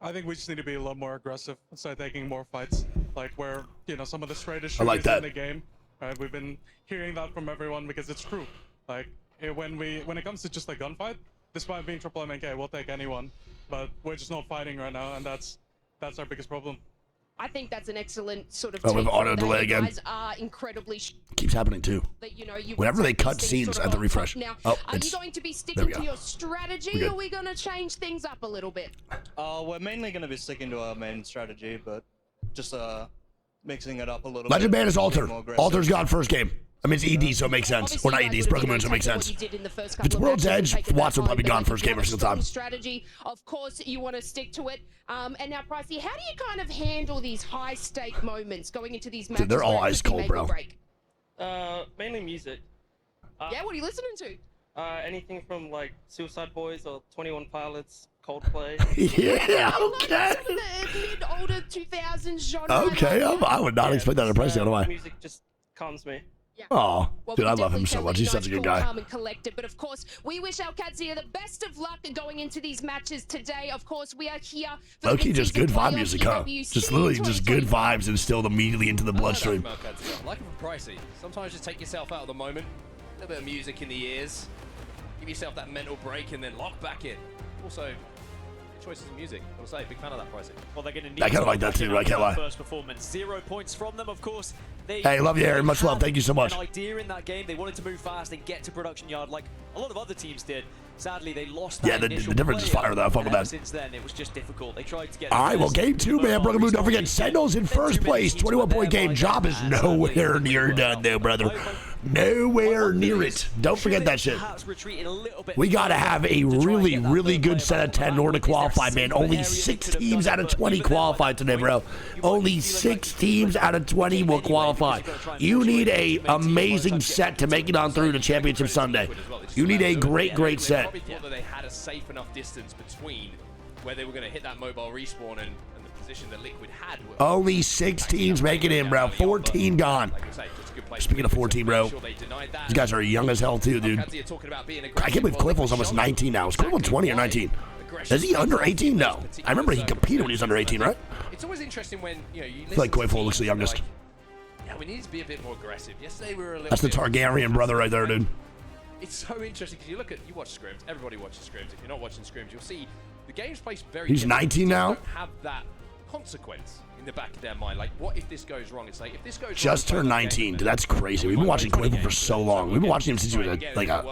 I think we just need to be a lot more aggressive and start taking more fights, like where, you know, some of the straightest I like shooters that. in the game. Right? We've been hearing that from everyone because it's true. Like when it comes to just a gunfight, despite being triple MNK, we'll take anyone, but we're just not fighting right now, and that's our biggest problem. I think that's an excellent sort of. Oh, with auto delay again. Guys are incredibly Keeps happening too. that, you know, you Whenever they would take cut these things scenes sort at of the on refresh. top. Now, Oh, are you it's- going to be there sticking we to go. your strategy, We're or good. are we going to change things up a little bit? We're mainly going to be sticking to our main strategy, but just mixing it up a little Legend bit. ban is Alter. More aggressive. Alter's gone first game. I mean, it's ED, so it makes sense. Obviously, Or not you ED, guys it's would, Broken you know, Moon, so it makes take what sense. you did in the first If it's couple of World's matches and Edge, take it that Watson will time, probably but gone if first you game have every a single time. strong strategy, of course, you want to stick to it. And now, Pricey, how do you kind of handle these high-stake moments going into these matches? they're all where it ice could be cold, make or bro. break? Mainly music. Yeah, what are you listening to? Anything from like Suicide Boys or 21 Pilots, Coldplay. Yeah, okay. Some of the mid-older 2000s genre. Okay, I would not expect that to price the other way. Music just calms me. Oh, Well, dude, we I love him definitely so sound much. like He's you such a guys good cool, guy. calm and collected. But of course, we wish our Kadzia the best of luck going into these matches today. Of course, we are here. For Low-key, just good vibe music, huh? EWC Just literally just good 2025. vibes instilled immediately into the bloodstream. I like it from Pricey. Sometimes just take yourself out of the moment, a little bit of music in the ears, give yourself that mental break, and then lock back in. Also, choices in music. I will say, big fan of that pricing. Well, they're going to need I kind of like that too. I can't lie. First performance, 0 points from them, of course. Hey, love you, Aaron. Much love. Thank you so much. An idea in that game. They wanted to move fast and get to production yard like a lot of other teams did. Sadly, they lost that. Yeah, the difference is fire, though. I fuck with that. Since then, it was just difficult. They tried to get. All right, well, game 2, man. Broken Moon, don't forget, Sentinels in first place. 21-point game. Job is nowhere near done, though, brother. Nowhere near it. Don't forget that shit. We got to have a really, really good set of 10 in order to qualify, man. Only 6 teams out of 20 qualified today, bro. Only 6 teams out of 20 will qualify. You need a amazing set to make it on through to Championship Sunday. You need a great, great set. Probably thought that they had a safe enough distance between where they were going to hit that mobile respawn and the position that Liquid had. Only 6 teams make it in, bro. 14 gone. Speaking of 14, bro, these guys are young as hell, too, dude. I can't believe Cliffle's almost 19 now. Is Cliffle 20 or 19? Is he under 18? No. I remember he competed when he was under 18, right? It's always interesting when, you know, you I feel like Cliffle looks the youngest. Yeah, we need to be a bit more aggressive. Yesterday we were a little That's the Targaryen brother right there, dude. It's so interesting because you watch scrims. Everybody watches scrims. If you're not watching scrims, you'll see the game's placed very. He's 19 now. Don't have that consequence in the back of their mind. Like, what if this goes wrong? It's like if this goes just wrong, turned 19. Dude, that's crazy. We've been watching Cliffle for so long. We've been watching him since he was like a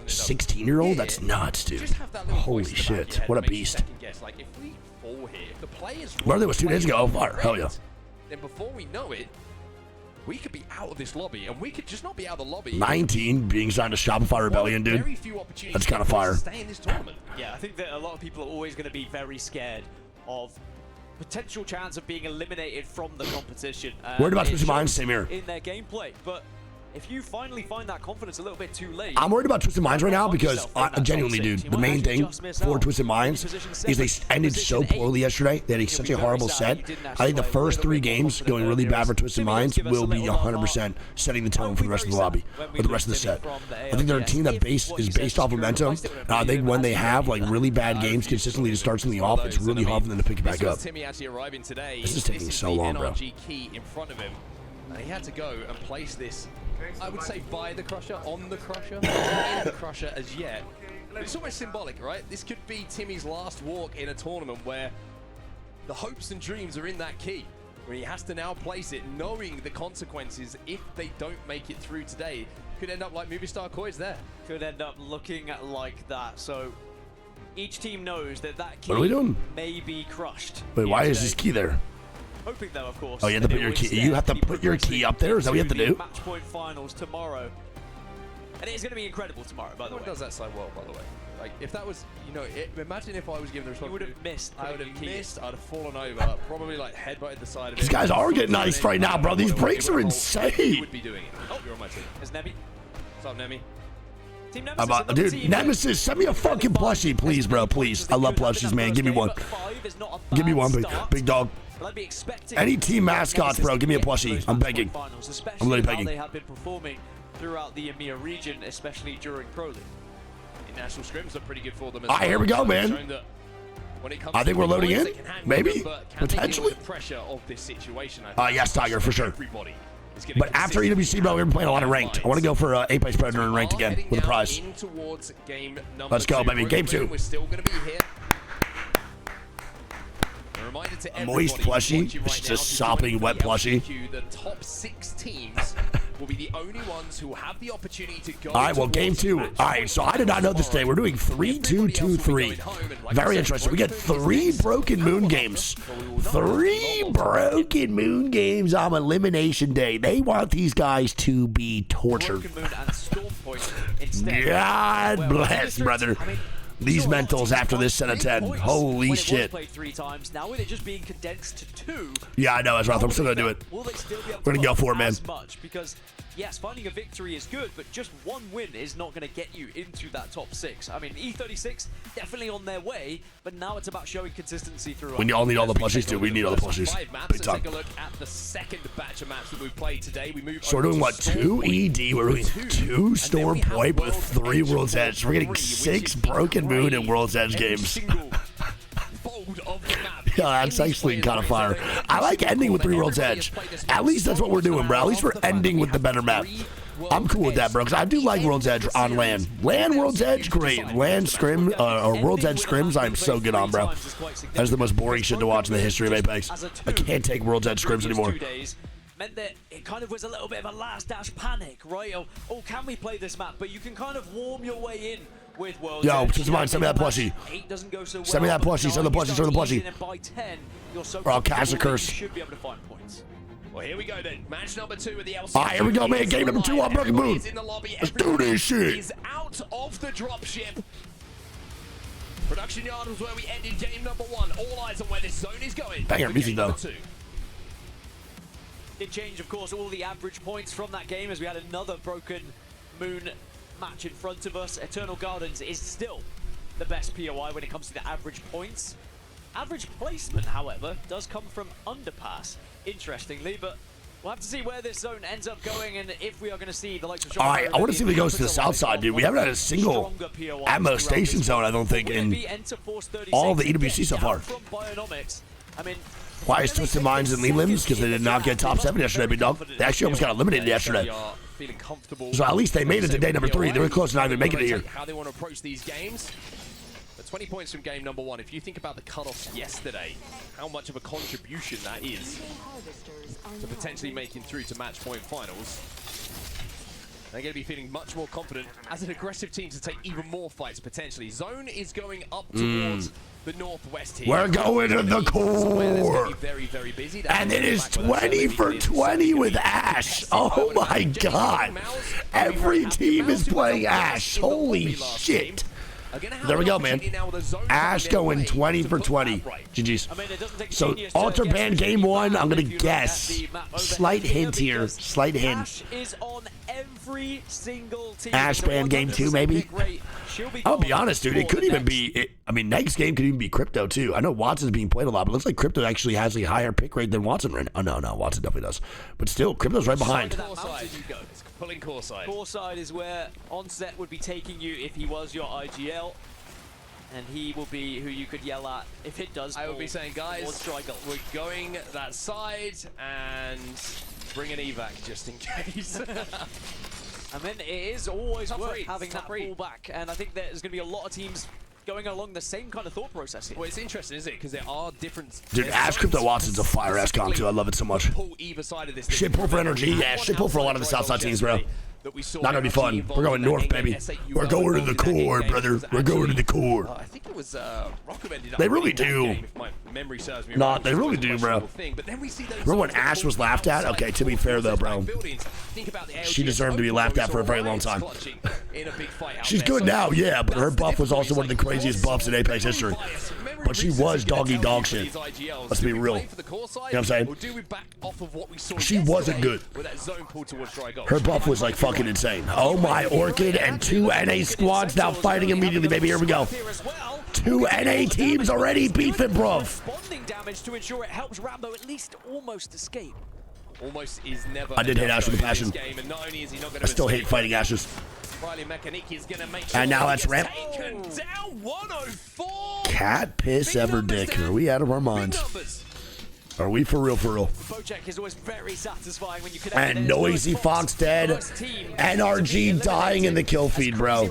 16-year-old. That's nuts, dude. Holy shit! What a beast. Like, if we fall here, if the players. Brother, was 2 days ago. Oh, fire! Hell yeah. Then before we know it, we could be out of this lobby, and we could just not be out of the lobby. 19 being signed to Shopify Rebellion, dude. That's kind of fire. Stay in this tournament. Yeah, I think that a lot of people are always going to be very scared of potential chance of being eliminated from the competition. Worried about Twisted Minds, same here. In their gameplay, but if you finally find that confidence a little bit too late. I'm worried about Twisted Minds right now because, genuinely, dude, the main thing for Twisted Minds is they ended so poorly yesterday. They had such a horrible set. I think the first 3 games going really bad for Twisted Minds will be 100% setting the tone for the rest of the lobby or the rest of the set. I think they're a team that is based off momentum. I think when they have like really bad games consistently to start something off, it's really hard for them to pick it back up. This is taking so long, bro. And he had to go and place this, I would say, by the Crusher, on the Crusher, not in the Crusher as yet. But it's almost symbolic, right? This could be Timmy's last walk in a tournament where the hopes and dreams are in that key, where he has to now place it, knowing the consequences if they don't make it through today. Could end up like Movie Star Koi's there. Could end up looking like that. So each team knows that key What are we doing? may be crushed. Wait, why is this key there? Hoping though, of course. Oh, you have to put your key. You have to put your key up there. Is that what you have to do? Match point finals tomorrow, and it's going to be incredible tomorrow. By the way, does that so well, by the way. Like, if that was, you know, imagine if I was given the responsibility. You would have missed. I would have missed. I'd have fallen over. Probably like headbutted the side of it. These guys are getting iced right now, bro. These breaks are insane. You would be doing it. Oh, you're on my team. Is Nemi? What's up, Nemi? Team Nemesis, dude, Nemesis, send me a fucking plushie, please, bro, please. I love plushies, man. Give me one. Give me one, big dog. Any team mascots, bro, give me a plushie. I'm begging. I'm literally begging. They have been performing throughout the EMEA region, especially during Pro League. The national scrims are pretty good for them. All right, here we go, man. I think we're loading in. Maybe, potentially. Pressure of this situation. Yes, Tiger, for sure. But after EWC, bro, we're playing a lot of ranked. I want to go for Apex Predator and ranked again with a prize. Let's go, baby. Game 2. We're still going to be here. A moist plushie, just a sopping wet plushie. The top 6 teams will be the only ones who will have the opportunity to go. All right, well, game 2. All right, so I did not know this today. We're doing 3-2-2-3. Very interesting. We get 3 Broken Moon games. 3 Broken Moon games on Elimination Day. They want these guys to be tortured. God bless, brother. These mentals after this set of 10. Holy shit. Now with it just being condensed to 2. Yeah, I know, Ezra. I'm still going to do it. We're going to go for it, man. Because, yes, finding a victory is good, but just one win is not going to get you into that top 6. I mean, E36 definitely on their way, but now it's about showing consistency throughout. We all need all the plushies, dude. We need all the plushies. Big time. Take a look at the second batch of maps that we've played today. We move so we're doing, what, 2 ED? We're doing 2 Storm Point with 3 World's Edge. We're getting 6 Broken Moon and World's Edge games. Yeah, that's actually kind of fire. I like ending with 3 World's Edge. At least that's what we're doing, bro. At least we're ending with the better map. I'm cool with that, bro, because I do like World's Edge on land. Land World's Edge, great. Land scrim, or World's Edge scrims, I'm so good on, bro. That's the most boring shit to watch in the history of Apex. I can't take World's Edge scrims anymore. Meant that it kind of was a little bit of a last dash panic, right? Oh, can we play this map? But you can kind of warm your way in with World's Yo, Edge. just mind, send me that plushie. 8 doesn't go so well. Send me that plushie, send the plushie, send the plushie. By 10, you're so Or I'll cast a curse. you should be able to find points. Well, here we go then. Match number 2 with the LCS. Alright, here we go, man. Game number 2 on Broken Moon. Let's do this shit. Is out of the dropship. Production yard was where we ended game number 1. All eyes on where this zone is going. Banger music, though. Did change, of course, all the average points from that game as we had another Broken Moon match in front of us. Eternal Gardens is still the best POI when it comes to the average points. Average placement, however, does come from Underpass, interestingly, but we'll have to see where this zone ends up going and if we are going to see the likes of... Alright, I want to see if he goes to the south side, dude. We haven't had a single ammo station zone, I don't think, in all the EWC so far. I mean, why is Twisted Minds and Lee Limbs? Because they did not get top 7 yesterday, big dog. They actually almost got eliminated yesterday. So at least they made it to day number 3. They were close to not even making it here. How they want to approach these games. But 20 points from game number 1. If you think about the cutoffs yesterday, how much of a contribution that is to potentially making through to match point finals. They're going to be feeling much more confident as an aggressive team to take even more fights potentially. Zone is going up towards the northwest here. We're going to the core. Very, very busy. And it is 20 for 20 with Ash. Oh my god. Every team is playing Ash. Holy shit. There we go, man. Ash going 20 for 20. GG's. So, Alter Band game 1, I'm going to guess. Slight hint here. Slight hint. Ash is on every single team. Ash Band game 2, maybe? I'll be honest, dude. It could even be... I mean, next game could even be Crypto, too. I know Watson's being played a lot, but it looks like Crypto actually has a higher pick rate than Watson right now. Oh, no, Watson definitely does. But still, Crypto's right behind. Pulling core side. Core side is where Onset would be taking you if he was your IGL. And he will be who you could yell at if it does. I would be saying, guys, we're going that side and bring an evac just in case. I mean, it is always worth having that pullback. And I think there's going to be a lot of teams going along the same kind of thought process here. Well, it's interesting, isn't it? Because there are different... Dude, Ash Crypto Watson's a fire-ass comp, too. I love it so much. Pull either side of this. Shit pull for energy. Yeah, shit pull for a lot of the Southside teams, bro. Not gonna be fun. We're going north, baby. We're going to the core, brother. We're going to the core. I think it was They really do. Nah, they really do, bro. Remember when Ash was laughed at? Okay, to be fair, though, bro. She deserved to be laughed at for a very long time. She's good now, yeah, but her buff was also one of the craziest buffs in Apex history. But she was doggy dog shit. Let's be real. You know what I'm saying? She wasn't good. Her buff was like fucking insane. Oh my, Orchid and 2 NA squads now fighting immediately, baby. Here we go. 2 NA teams already beefing, bruv. Responding damage to ensure it helps Rambo at least almost escape. Almost is never. I did hate Ash with a passion. I still hate fighting Ashes. And now that's Ramp. Cat piss ever dick. Are we out of our minds? Are we for real, for real? Is always very satisfying when you and Noisy Fox dead. NRG dying in the kill feed, bro.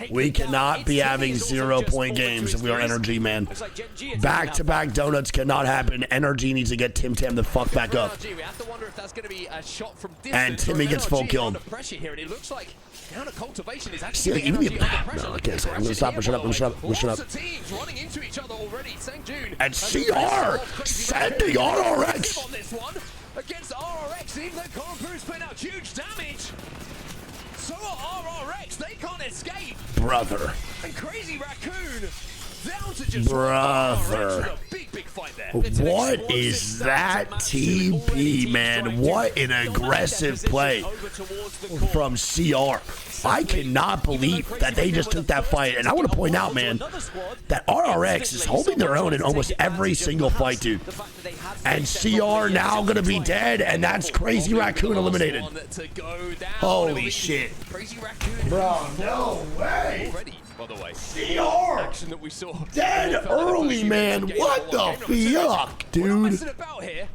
We cannot be having 0-point games if we are NRG, man. Back-to-back donuts cannot happen. NRG needs to get Tim Tam the fuck back up. And Timmy gets full killed. Counter cultivation is See, like, even the, no, I can't say. I'm gonna stop. I'm gonna shut up. I'm gonna shut up. And CR sending RRX on this one against RRX. Even though Cornpoo's putting out huge damage, so are RRX. They can't escape. Brother. And Crazy Raccoon down to just brother. Big fight there. What is that TP, man? What an aggressive play from CR. I cannot believe that they just took that fight. And I want to point out, man, that RRX is holding their own in almost every single fight, dude. And CR now going to be dead, and that's Crazy Raccoon eliminated. Holy shit. Bro, no way. By the way, CR action that we saw dead early, man. What the fuck, dude? About here.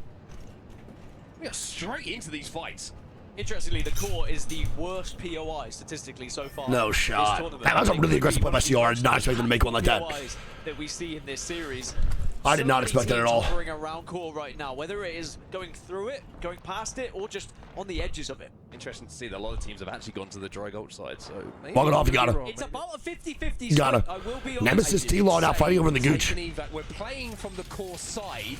We are straight into these fights. Interestingly, the core is the worst POI statistically so far. No shot. That was a really aggressive play by CR. I did not expect them to make one like that. That we see in this series. I did not expect that at all. Hovering around core right now, whether it is going through it, going past it, or just on the edges of it. Interesting to see that a lot of teams have actually gone to the dry gulch side. So walk it off, you got it. It's about a 50-50. You got it. Nemesis T-Law now fighting over in the gooch. We're playing from the core side.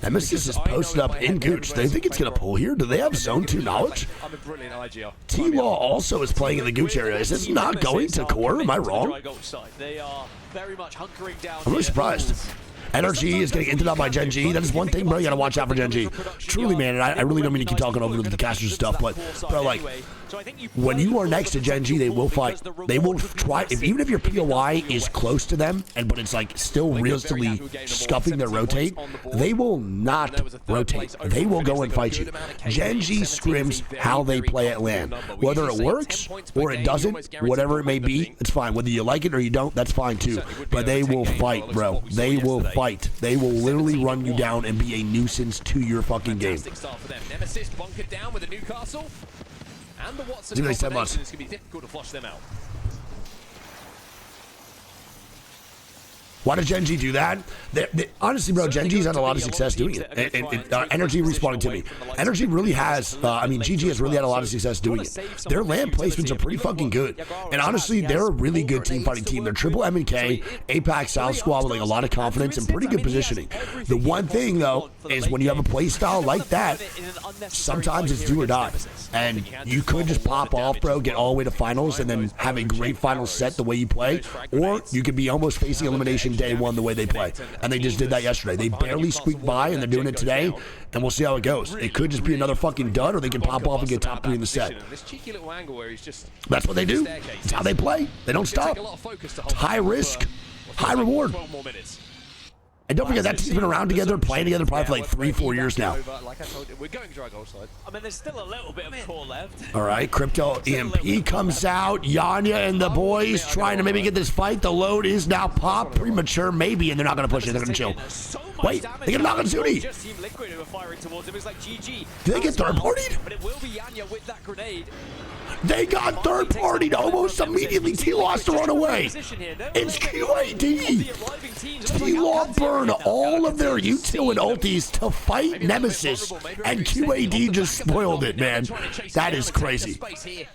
Nemesis is posted up in gooch. They think it's going to pull here. Do they have zone 2 knowledge? I'm a brilliant IGL. T-Law also is playing in the gooch area. Is this not going to core? Am I wrong? They are very much hunkering down. I'm really surprised. NRG is getting into that by Gen G. That is one thing, bro. You gotta watch out for Gen G. Truly, man. And I really don't mean to keep talking over the casters and stuff, but bro, like, when you are next to Gen G, they will fight. They will try. Even if your POI is close to them, but it's like still realistically scuffing their rotate, they will not rotate. They will go and fight you. Gen G scrims how they play at LAN. Whether it works or it doesn't, whatever it may be, it's fine. Whether you like it or you don't, that's fine too. But they will fight, bro. They will fight. They will literally run you down and be a nuisance to your fucking game. Nemesis bunkered down with a Newcastle. And the Watson It's combination is going to be difficult to flush them out. Why did Gen G do that? Honestly, bro, Gen G's had a lot of success doing it. And Energy responding to me. Energy really has, GG has really had a lot of success doing it. Their land placements are pretty fucking good. And honestly, they're a really good team fighting team. They're triple M&K, APAC South squad with like a lot of confidence and pretty good positioning. The one thing, though, is when you have a play style like that, sometimes it's do or die. And you could just pop off, bro, get all the way to finals, and then have a great final set the way you play. Or you could be almost facing elimination day one the way they play. And they just did that yesterday. They barely squeaked by, and they're doing it today, and we'll see how it goes. It could just be another fucking dud, or they can pop off and get top 3 in the set. That's what they do. It's how they play. They don't stop. It's high risk, high reward. And don't forget, that team's been around together, playing together probably for like 3-4 years now. Like I told you, we're going dry goal side. I mean, there's still a little bit of core left. All right, Crypto EMP comes out. Yanya and the boys trying to maybe get this fight. The load is now popped. Premature, maybe, and they're not going to push it. They're going to chill. Wait, they get a knock on Zuni. Did they get third-partied? But it will be Yanya with that grenade. They got third-partied almost immediately. T-Law has to run away. It's QAD. T-Law burned all of their util and ultis to fight Nemesis, and QAD just spoiled it, man. That is crazy. It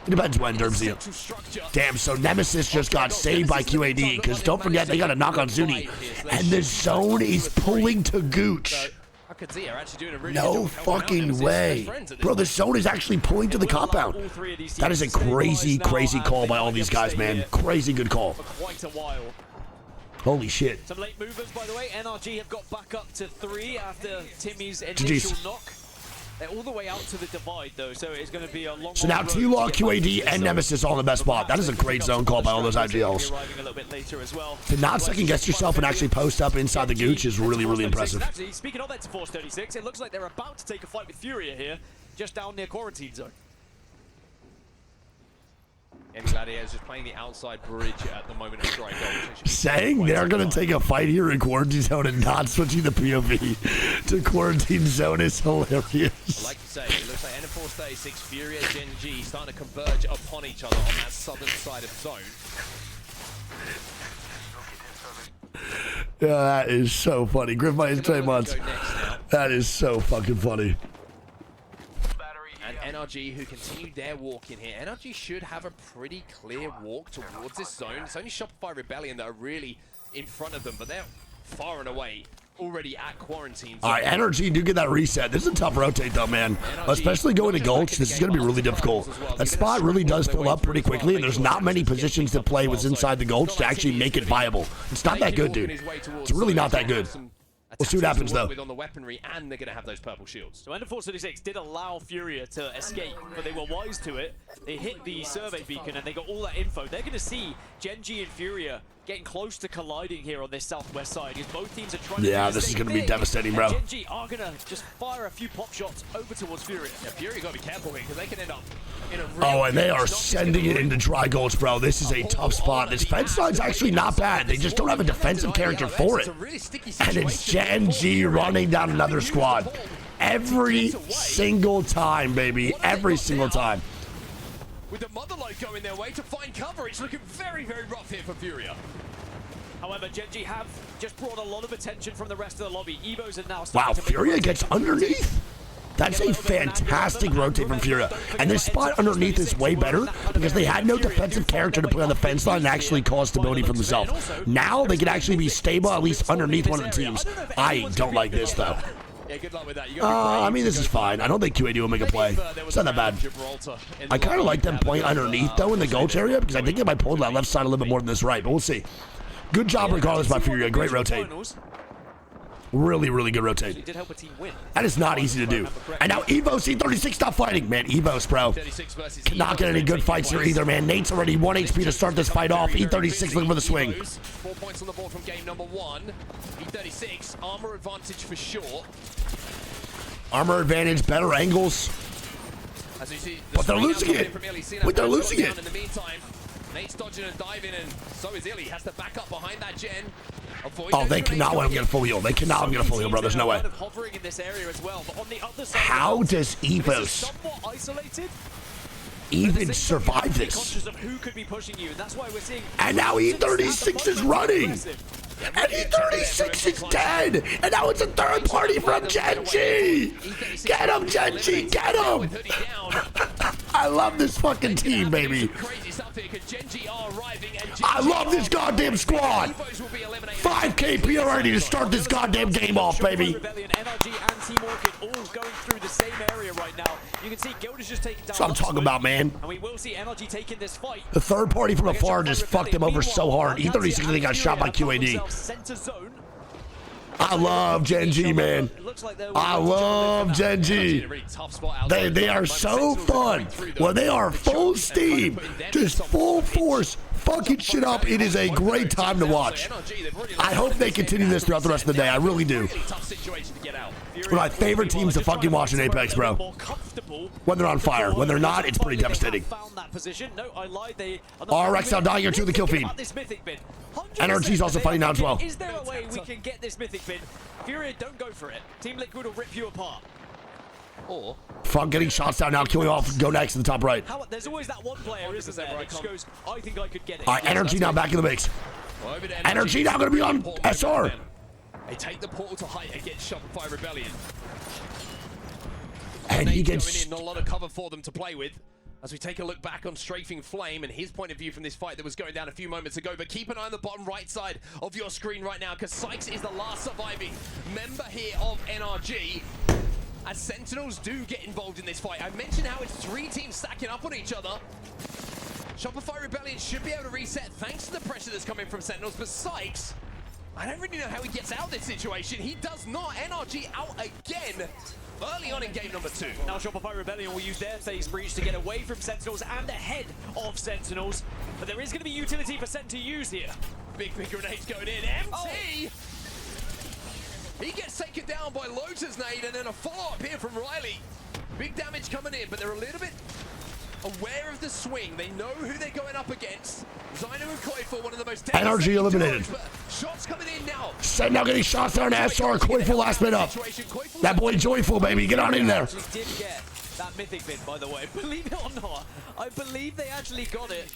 depends when, Dermzio. Damn, so Nemesis just got saved by QAD, because don't forget, they got a knock on Zuni, and the zone is pulling to Gooch. No fucking way. Bro, the zone is actually pulling to the compound. That is a crazy, crazy call by all these guys, man. Crazy good call. Holy shit. Some late movers, by the way. NRG have got back up to 3 after Timmy's initial knock. They're all the way out to the divide, though, so it's going to be a long. So now T-Law, QAD, and Nemesis all in the best spot. That is a great zone call by all those IGLs. To not second-guess yourself and actually post up inside the gooch is really, really impressive. Actually, speaking of that 436, it looks like they're about to take a fight with Furia here, just down near quarantine zone. And Gladiator's just playing the outside bridge at the moment of strike. Saying they're going to take a fight here in quarantine zone and not switching the POV to quarantine zone is hilarious. Like you say, it looks like NF436, Furia, Gen G starting to converge upon each other on that southern side of zone. Yeah, that is so funny. Griff Money is 20 months. That is so fucking funny. And NRG, who continued their walk in here. NRG should have a pretty clear walk towards this zone. It's only Shopify Rebellion that are really in front of them, but they're far and away already at quarantine. All right, NRG do get that reset. This is a tough rotate, though, man. Especially going to Gulch, this is going to be really difficult. That spot really does fill up pretty quickly, and there's not many positions to play what's inside the Gulch to actually make it viable. It's not that good, dude. It's really not that good. We'll see what happens, though. On the weaponry, and they're going to have those purple shields. So NF436 did allow Furia to escape, but they were wise to it. They hit the survey beacon, and they got all that info. They're going to see Gen G and Furia getting close to colliding here on this southwest side, because both teams are trying to do this is going to be devastating, bro. Gen G are going to just fire a few pop shots over towards Furia. Yeah, Furia got to be careful here, because they can end up in a real and they are sending it into Dry Gulch, bro. This is a tough spot. This fence line's actually not bad. They just don't have a defensive character for it. And it's Gen G running down another squad. every single time, baby. Every single time. With the Motherlode going their way to find cover, it's looking very, very rough here for Furia. However, Genji have just brought a lot of attention from the rest of the lobby. Evos are now Wow, starting to make Furia gets underneath. That's a fantastic rotate from Furia. And this spot underneath is way better because they had no defensive character to play on the fence line and actually cause stability for themselves. Now they can actually be stable at least underneath one of the teams. I don't like this, though. Yeah, good luck with that. I mean, this is fine. I don't think QAD will make a play. It's not that bad. I kind of like them playing underneath, though, in the Gulch area because I think they might pull that left side a little bit more than this right, but we'll see. Good job regardless by Furia. Great rotate. Really, really good rotate. That is not easy to do. And now Evos, E36 stop fighting. Man, Evos, bro. Cannot get any good fights here either, man. Nate's already 1 HP to start this fight off. E36 looking for the swing. 4 points on the board from game number 1. E36, armor advantage for sure. Armor advantage, better angles. As you see, But they're losing it. But they're losing it. In the meantime, Nate's dodging and diving, and so is Illy. Has to back up behind that gen. Oh, they cannot let him get a full heal. They cannot let him get a full heal, bro. There's no way. How does Evos even survive this? And now E36 is running. And E36 is dead. And now it's a third party from Genji. Get him, Genji. Get him. I love this fucking team, baby. I love this goddamn squad. 5 KP already to start this goddamn game off, baby. That's what I'm talking about, man. The third party from afar just fucked them over so hard. E36 they got shot by QAD. I love Genji, man. I love Genji. They are so fun. Well, they are full steam, just full force, fucking shit up. It is a great time to watch. I hope they continue this throughout the rest of the day. I really do. One of my favorite teams to fucking watch in Apex, bro. When they're on fire. When they're not, it's pretty devastating. RX now dying here to the kill feed. NRG's also fighting now as well. Is there a way we can get this mythic bin? Furia, don't go for it. Team Liquid will rip you apart. Or Front getting shots down now, killing off. Go next to the top right. There's always that one player, isn't there, that just goes, I think I could get it. All right, Energy now back in the mix. Energy now going to be on SR. They take the portal to height against Shopify Rebellion. And he gets not a lot of cover for them to play with. As we take a look back on Strafing Flame and his point of view from this fight that was going down a few moments ago. But keep an eye on the bottom right side of your screen right now, because Sykes is the last surviving member here of NRG. As Sentinels do get involved in this fight. I mentioned how it's 3 teams stacking up on each other. Shopify Rebellion should be able to reset thanks to the pressure that's coming from Sentinels. But Sykes, I don't really know how he gets out of this situation. He does not. NRG out again. Early on in game number 2. Now Shopify Rebellion will use their phase breach to get away from Sentinels and ahead of Sentinels. But there is going to be utility for Sen to use here. Big grenades going in. MT! He gets taken down by Lotus nade and then a follow-up here from Riley. Big damage coming in, but they're a little bit aware of the swing. They know who they're going up against. Zyno and Koiful, one of the most NRG eliminated. Shots coming in now. Sen now getting shots down to SR. Koiful last bit up. That boy Joyful, baby. Get on in there. Did get that mythic bin, by the way. Believe it or not, I believe they actually got it.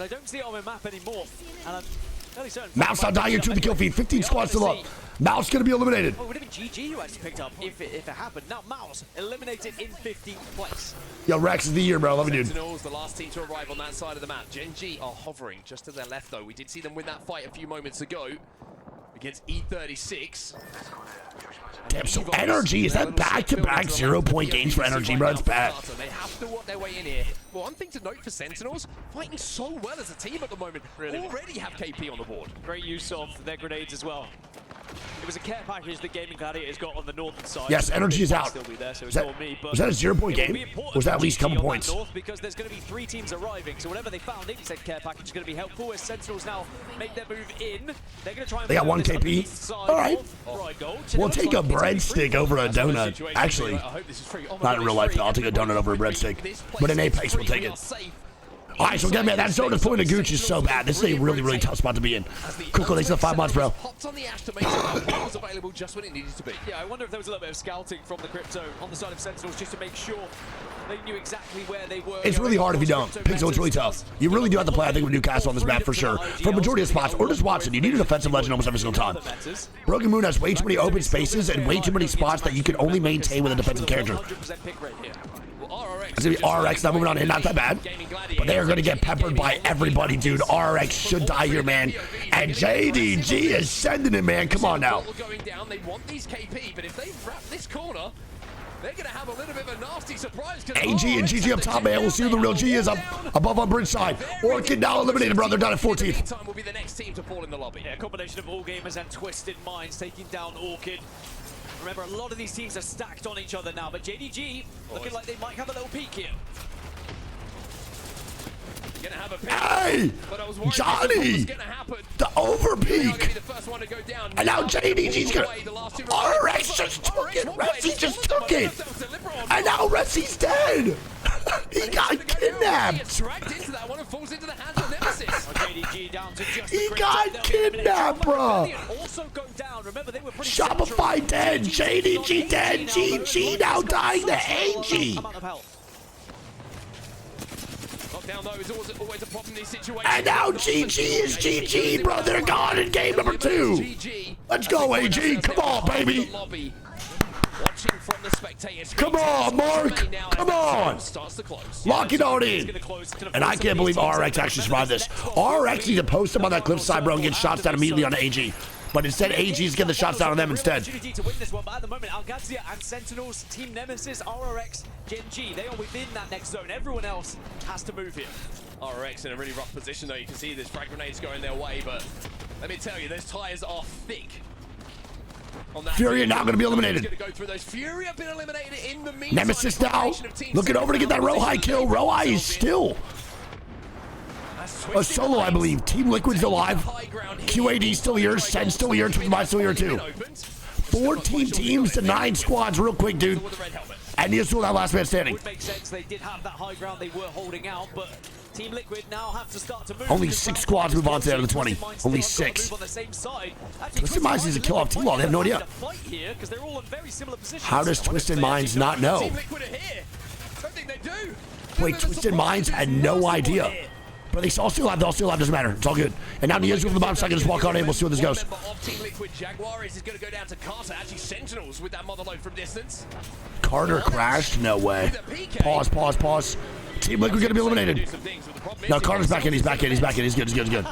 I don't see it on my map anymore. And I'm fairly certain. Mouse now dying to the kill feed. 15 squads still up. Mouse going to be eliminated. Oh, it would have been GG who actually picked up if it happened. Now Mouse eliminated in 15th place. Yo, Rex is the year, bro. Love you, dude. Sentinels, the last team to arrive on that side of the map. Genji are hovering just to their left, though. We did see them win that fight a few moments ago against E36. Damn, so NRG, is that back-to-back 0-point games for NRG, bro? It's bad. They have to work their way in here. Well, one thing to note for Sentinels, fighting so well as a team at the moment. Already have KP on the board. Great use of their grenades as well. It was a care package that Gaming Gladiators got on the northern side. Yes, Energy is out. There, so was that a 0-point game? Or was that at least a couple points? Because there's going to be 3 teams arriving, so whatever they found in said care package is going to be helpful. As Sentinels now make their move in, they're going to try and. They got 1 KP. All right. We'll take a breadstick over a donut. Actually, not in real life though. I'll take a donut over a breadstick. But in Apex, we'll take it. All right, so again, man, that zone is pulling the Gucci is so bad. This is a really, really tough spot to be in. Cool, thanks for the 5 months, bro. Hopped on the Ash to make sure that was available just when it needed to be. Yeah, I wonder if there was a little bit of scouting from the Crypto on the side of Sentinels just to make sure they knew exactly where they were. It's really hard if you don't. Pink zone's really tough. You really do have to play, I think, with Newcastle on this map for sure. For a majority of spots, or just Watson, you need an offensive legend almost every single time. Broken Moon has way too many open spaces and way too many spots that you can only maintain with a defensive character. It's going to be RX not moving on in, not that bad. But they are going to get peppered by everybody, dude. RX should die here, man. And JDG is sending it, man. Come on now. They want these KP, but if they wrap this corner, they're going to have a little bit of a nasty surprise. AG and GG up top, man. We'll see who the real G is up above on bridge side. Orchid now eliminated, brother. Down at 14th. Will be the next team to fall in the lobby. Yeah, a combination of All Gamers and Twisted Minds taking down Orchid. Remember, a lot of these teams are stacked on each other now, but JDG looking like they might have a little peek here. Gonna have a pick, hey, Johnny, the overpeak. And now JDG's gonna. RX just took it. Ressi just took it. And now Ressi's dead. He got kidnapped. He got kidnapped, bro. Shopify dead. JDG dead. GG now dying to AG. And now GG is GG, bro. They're gone in game number 2. Let's go, AG. Come on, baby. Come on, Mark. Come on. Lock it on in. And I can't believe RX actually survived this. RX needs to post him on that cliffside, bro, and get shots down immediately on AG. But instead, AG is getting the shots down on them instead. To win this one, but at the moment, ALGS and Sentinels, Team Nemesis, RRX, Gen G, they are within that next zone. Everyone else has to move here. RRX in a really rough position, though. You can see there's frag grenades going their way, but let me tell you, those tires are thick. Fury now going to be eliminated. Fury have been eliminated in the meantime. Nemesis now looking over to get that Rohai kill. Rohai is still a solo, I believe. Team Liquid's alive. QAD still here. Sen still here. Twitchmine still here too. 14 teams to 9 squads real quick, dude. And he's still that last man standing. Would make sense. They did have that high ground they were holding out, but Team Liquid now have to start to move. Only 6 squads move on to out of the 20. Only 6. Twisted Minds needs to kill off T-Law. They have no idea. How does Twisted Minds not know? Wait, Twisted Minds had no idea. But they all still alive. They're all still alive. Doesn't matter. It's all good. And now Nia's from the bottom side. Just walk on in. We'll see where this goes. Carter crashed? No way. Pause, pause, pause. Team Liquid gonna be eliminated. No, Carter's back in. He's back in. He's back in. He's good. He's good. He's good.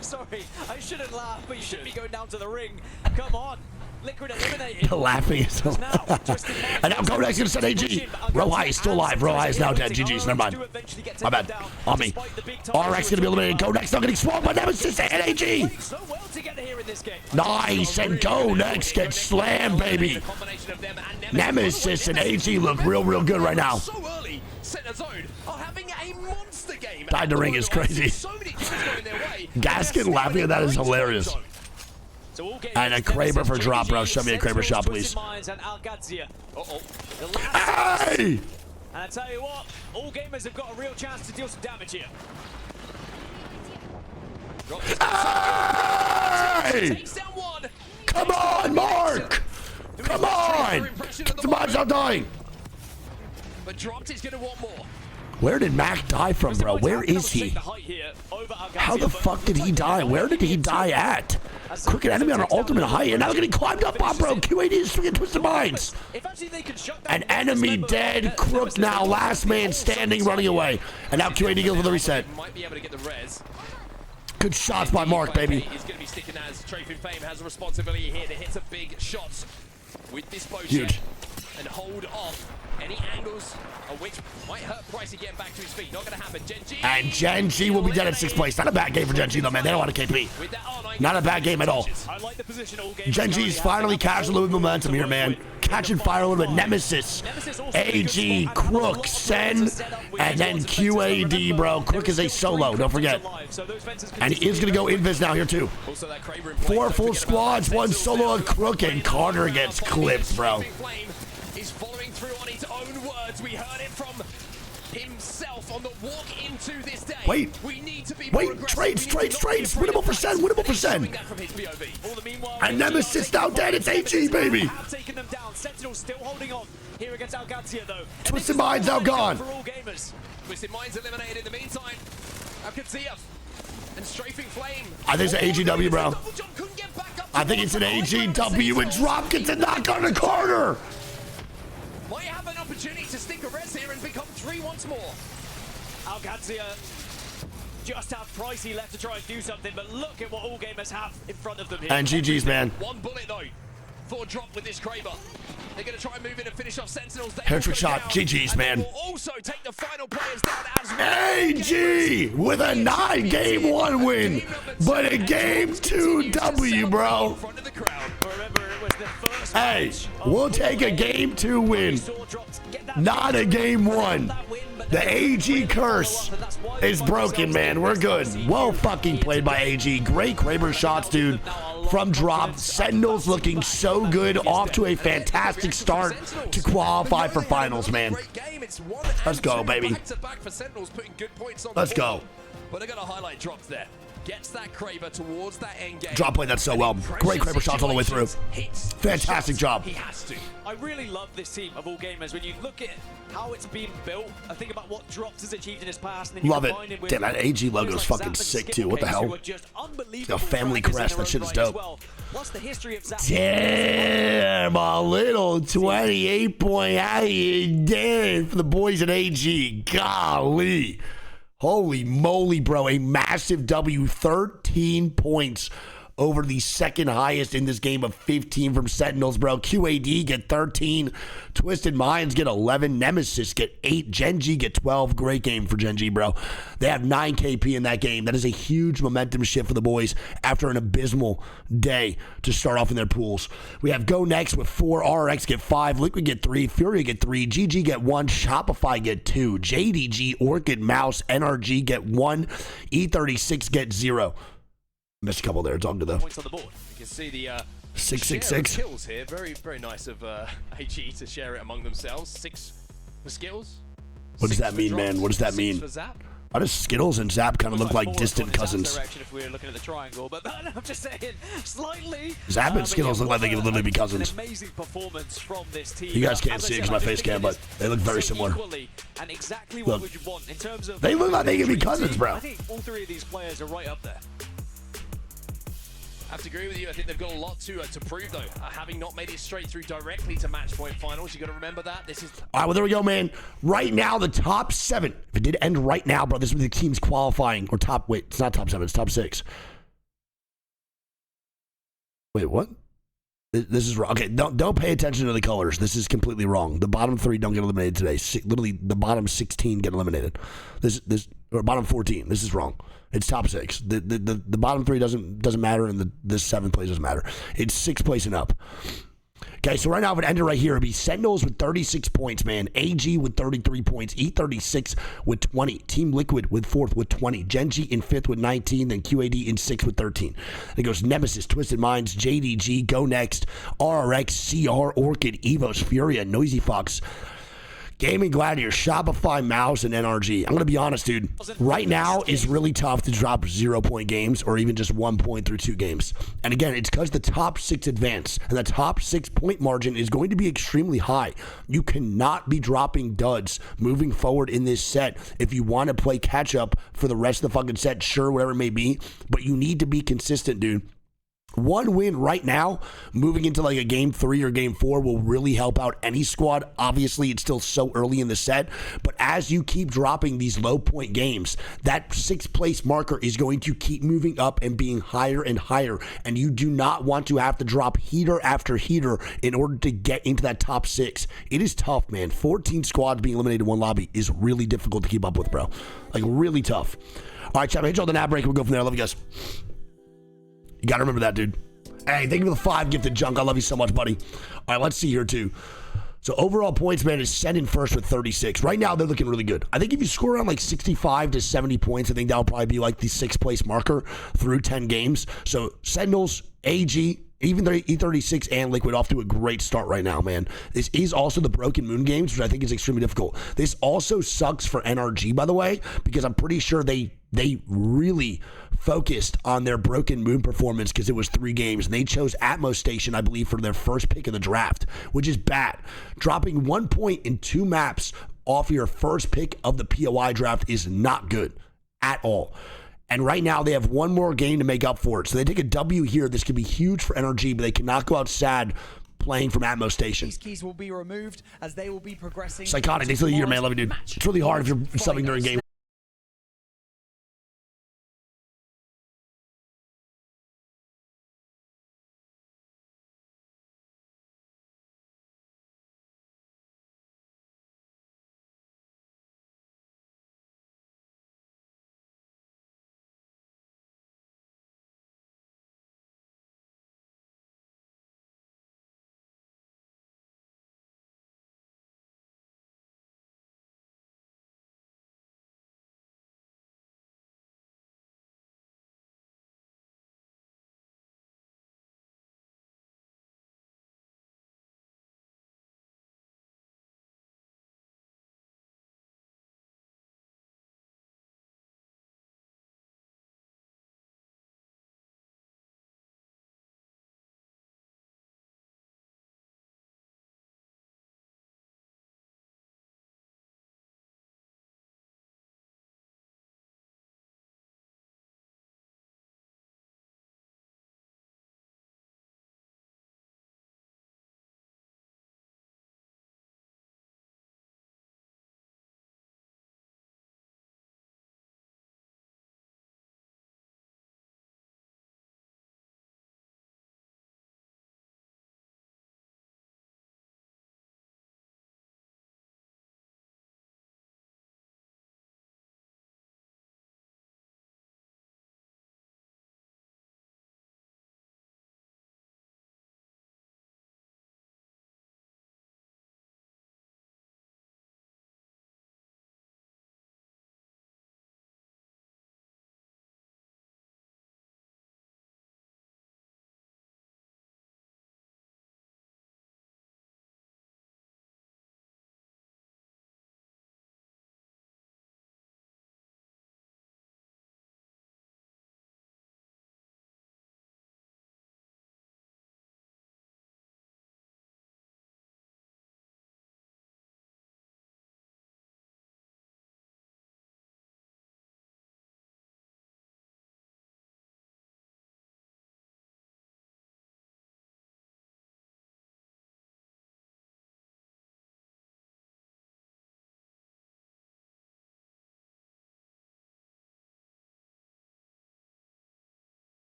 Sorry, I shouldn't laugh, but you shouldn't be going down to the ring. Come on. Liquid eliminated. The laughing is so and now Kodak's gonna send AG. Rohai is still alive. Rohai is now dead. GG's. Never mind. My bad. On me. RX gonna be eliminated. Kodak's not getting swung by Nemesis and AG. Nice. And Kodak gets slammed, baby. Nemesis and AG look real, real good right now. Died the ring is crazy. Gaskin laughing at that is hilarious. And a Kraber for drop, bro. Show me a Kraber shot, please. Hey! And I tell you what, all gamers have got a real chance to deal some damage here. Hey! Come on, Mark! Come on! The mod's not dying. But dropped is going to want more. Where did Mac die from, bro? Where is he? How the fuck did he die? Where did he die at? Crooked enemy on an ultimate height, and now they're getting climbed up on, bro. QAD is swinging Twisted Minds. An enemy dead. Crook now, last man standing, running away. And now QAD goes for the reset. Good shots by Mark, baby. He's going to be sticking as Trafin Fame has a responsibility here to hit some big shots with this potion. Huge. And hold off any angles which might hurt Pricey getting back to his feet. Not going to happen. Gen G. And Gen G will be dead at 6th place. Not a bad game for Gen G, though, man. They don't want a KP. Not a bad game at all. Gen G's finally catching a little bit of momentum here, man. Catching fire a little bit. Nemesis, AG, Crook, Sen, and then QAD, bro. Crook is a solo, don't forget. And he is going to go invis now here, too. 4 full squads, 1 solo on Crook, and Carter gets clipped, bro. He's following through on his own words. We heard it from himself on the walk into this day. Wait. We need to be Wait, trades. Winnable percent. And Nemesis now dead. It's AG, baby. Have taken them down. Sentinel still holding on here against ALGS though. Twisted Mind's now gone. For all gamers. Twisted Mind's eliminated in the meantime. ALGS and Strafing Flame. I think it's an AGW, bro. I think it's an AGW and drop gets a knock on the corner. Might have an opportunity to stick a res here and become 3 once more. ALGS just have Pricey left to try and do something, but look at what all gamers have in front of them here. And GG's, man. One bullet though for a drop with this Kraber. They're going to try and move in and finish off Sentinels. Hair-trick shot. GG's, man. Also take the final players down as well. AG with a 9-game 1 win, but a game 2 W, bro. Hey, we'll take a game 2 win, not a game 1. The AG curse is broken, man. We're good. Well fucking played by AG. Great Kraber shots, dude. From drop, Sentinels looking so good, off to a fantastic start to qualify for finals, man. Let's go, baby. Let's go. But I got a highlight drops there. Gets that Kraber towards that end game. Drop played that so well. Great Kraber shots all the way through. Fantastic job. He has to. I really love this team of all gamers. When you look at how it's been built, I think about what Drops has achieved in his past. And then Love it. Damn, that AG logo is fucking sick too. What the hell? A family crest. That shit is dope. What's the history of Zap? Damn, a little 28-point out of you. Damn, for the boys at AG. Golly. Holy moly, bro. A massive W, 13 points over the second highest in this game of 15 from Sentinels, bro. QAD get 13. Twisted Minds get 11. Nemesis get 8. Gen.G get 12. Great game for Gen.G, bro. They have 9 KP in that game. That is a huge momentum shift for the boys after an abysmal day to start off in their pools. We have Go Next with 4. RX get 5. Liquid get 3. Fury get 3. GG get 1. Shopify get 2. JDG, Orchid, Mouse, NRG get 1. E36 get 0. Missed a couple there. It's all good though. Points on the board. You can see the 666 kills here. Very, very nice of AG to share it among themselves. 6 for skills. What does that mean, man? What does that mean? Why does Skittles and Zap kind of look like distant cousins? If we're looking at the triangle, but I'm just saying, slightly. Zap and Skittles look like they could literally be cousins. An amazing performance from this team. You guys can't see it because my face cam, but they look very similar. And exactly what would you want in terms of? They look like they could be cousins, bro. I think all 3 of these players are right up there. I have to agree with you. I think they've got a lot to prove, though. Having not made it straight through directly to match point finals, you got to remember that. This is. All right, well, there we go, man. Right now, the top 7. If it did end right now, bro, this would be the teams qualifying. Or top, wait, it's not top 7, it's top 6. Wait, what? This is wrong. Okay, don't pay attention to the colors. This is completely wrong. The bottom 3 don't get eliminated today. Literally, the bottom 16 get eliminated. Or bottom 14. This is wrong. It's top 6. The bottom 3 doesn't matter, and the 7th place doesn't matter. It's 6th place and up. Okay, so right now, if it ended right here, it'd be Sentinels with 36 points, man. AG with 33 points. E36 with 20. Team Liquid with 4th with 20. Gen.G in 5th with 19. Then QAD in 6th with 13. Then it goes Nemesis, Twisted Minds, JDG, Go Next, RRX, CR, Orchid, Evos, Furia, Noisy Fox, Gaming Gladiator, Shopify, Mouse, and NRG. I'm going to be honest, dude. Right now is really tough to drop 0-point games or even just 1 point through 2 games. And again, it's because the top 6 advance, and the top 6-point margin is going to be extremely high. You cannot be dropping duds moving forward in this set if you want to play catch up for the rest of the fucking set, sure, whatever it may be. But you need to be consistent, dude. 1 win right now, moving into like a game 3 or game 4 will really help out any squad. Obviously, it's still so early in the set, but as you keep dropping these low point games, that 6th place marker is going to keep moving up and being higher and higher, and you do not want to have to drop heater after heater in order to get into that top 6. It is tough, man. 14 squads being eliminated in 1 lobby is really difficult to keep up with, bro. Like, really tough. All right, chat, hit you on the nap break. We'll go from there. Love you guys. You got to remember that, dude. Hey, thank you for the 5 gifted junk. I love you so much, buddy. All right, let's see here, too. So overall points, man, is Sen in first with 36. Right now, they're looking really good. I think if you score around like 65 to 70 points, I think that'll probably be like the 6th place marker through 10 games. So Sentinels, AG, Even though E36 and Liquid off to a great start right now, man. This is also the Broken Moon games, which I think is extremely difficult. This also sucks for NRG, by the way, because I'm pretty sure they really focused on their Broken Moon performance because it was 3 games, and they chose Atmos Station, I believe, for their first pick of the draft, which is bad. Dropping 1 point in 2 maps off your first pick of the POI draft is not good at all. And right now, they have 1 more game to make up for it. So they take a W here. This could be huge for NRG, but they cannot go out sad playing from Atmos Station. These keys will be removed as they will be progressing. Psychotic. Thanks for the year, man. Love you, dude. It's really hard if you're subbing during game.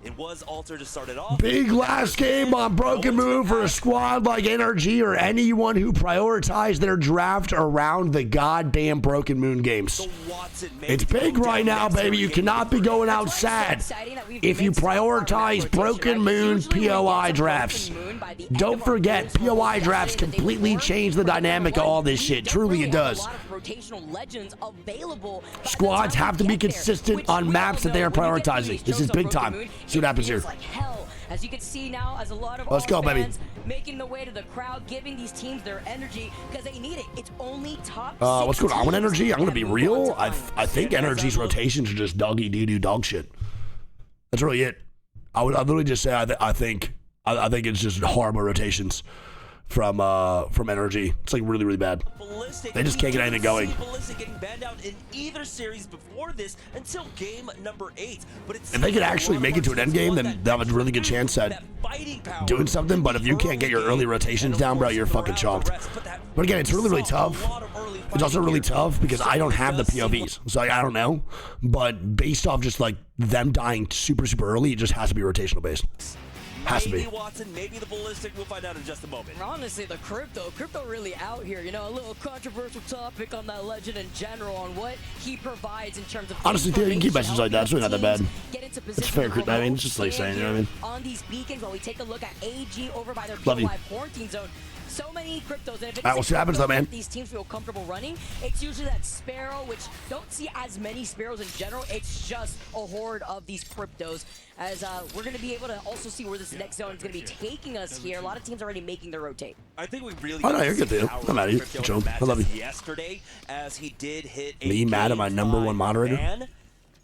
It was altered to start it off. Big last game on Broken Moon for a squad like NRG or anyone who prioritized their draft around the goddamn Broken Moon games. It's big right now, baby. You cannot be going out sad if you prioritize Broken Moon POI drafts. Don't forget, POI drafts completely change the dynamic of all this shit. Truly, it does. Squads have to be consistent on maps that they are prioritizing. This is big time. See what happens here. As you can see now, as a lot of Let's go, baby. Making the way to the crowd, giving these teams their energy because they need it. It's only top. What's going on with NRG? I'm gonna be real. I think NRG's rotations are just doggy doo dog shit. That's really it. I'd literally just say I think it's just horrible rotations. from NRG. It's like really, really bad. Ballistic. They just can't get anything going. Ballistic getting banned out in either series before this until game number 8. But it's If they could actually make it to an end game, then they have a really good chance at doing something. But if you can't get your early rotations down, bro, you're fucking chalked. But again, it's really, really tough. It's also really tough because I don't have the POVs, so I don't know. But based off just like them dying super, super early, it just has to be rotational based. Has to be. Maybe Watson, maybe the Ballistic. We'll find out in just a moment. Honestly, the crypto really out here. You know, a little controversial topic on that legend in general on what he provides in terms of. Honestly, you can keep messages like that. It's really not that bad. It's fair. I mean, it's just like saying, you know what I mean? On these beacons, while we take a look at AG over by their Love you. POI quarantine zone. So many cryptos, and if All right, we'll see what happens though, man. These teams feel comfortable running. It's usually that Sparrow, which don't see as many Sparrows in general. It's just a horde of these cryptos. As we're going to be able to also see where this next zone is going to be taking us here. A lot of teams already making their rotate. I think we really. Oh no, you're good, dude. I'm mad at you. Joe, I love you. Yesterday, as he did hit Me mad at my #1 moderator?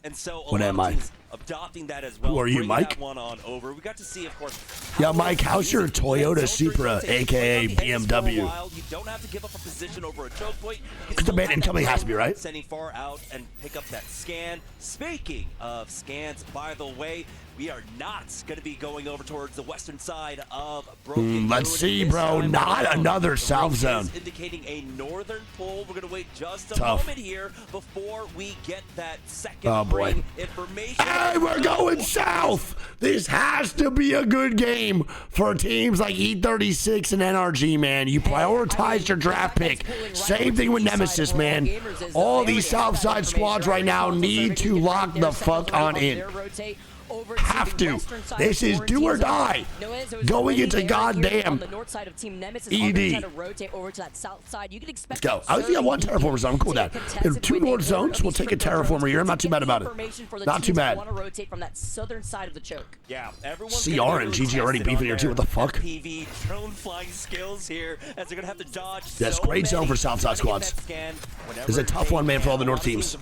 And so What am I? adopting that as well. Who are you, Bring Mike? that one on over. We got to see, of course. Yeah, Mike, how's your Toyota Supra, aka BMW? You don't have to give up a position over a choke point. It's the man incoming has to be, right? Sending far out and pick up that scan. Speaking of scans, by the way, we are not going to be going over towards the western side of Broken. Let's see, bro. Not another south zone. Indicating a northern pull. We're going to wait just a Tough. moment here before we get that second ring information. Hey, we're going south. This has to be a good game for teams like E36 and NRG, man. You prioritize your draft pick. Same thing with Nemesis, man. All these south side squads right now need to lock the fuck on in. Have to. This is do or die. Going into goddamn ED. Let's go. I think I want Terraformer zone. I'm cool with that. If 2 north zones, we'll take a Terraformer here. I'm not too mad about it. Not too bad. Yeah, CR and GG already beefing here too. What the fuck? PV drone flying skills here as they're gonna have to dodge. That's great zone for south side squads. It's a tough one, man, for all the north teams.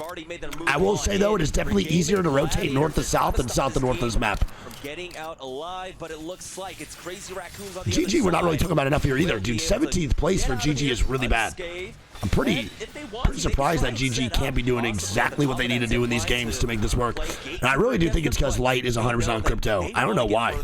I will say though, it is definitely easier to rotate north to south than south to north of this map. Getting out alive, but it looks like it's Crazy Raccoons on the GG, we're not really talking about enough here either, dude. 17th place for GG is really bad. I'm pretty surprised that GG can't be doing exactly what they need to do in these games to make this work. And I really do think it's because Light is 100% on crypto. I don't know why.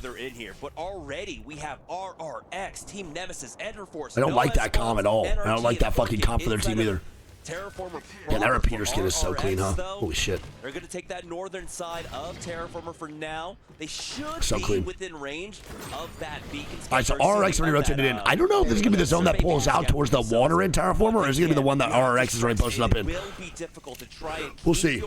But already we have RRX, Team Nemesis, Enderforce. I don't like that comp at all. I don't like that fucking comp for their team either. Yeah, that repeater skin is so clean, huh? Holy shit. They're going to take that northern side of Terraformer for now. They should so be clean. within range of that beacon. All right, so RRX already rotated in. I don't know if this is going to be the zone that pulls out towards the water in Terraformer, or is it going to be the one that RRX is already posted up in? We'll see.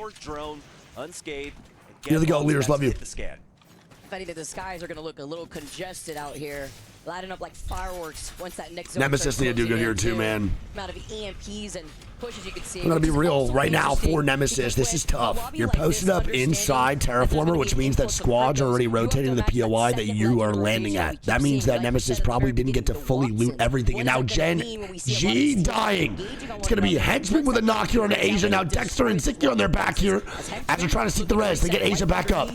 Here they go, leaders. Love you. I think that the skies are going to look a little congested out here. Lighting up like fireworks once that next zone Nemesis need to do good here too, man. Amount of EMPs and pushes you can see. I'm gonna be real right now for Nemesis. This is tough. You're posted up inside Terraformer, which means that squads are already rotating to the POI that you are landing at. That means that Nemesis probably didn't get to fully loot everything. And now Gen G dying. It's gonna be Henchman with a knock here on Asia. Now Dexter and Zikir on their back here as they're trying to seek the res. They get Asia back up.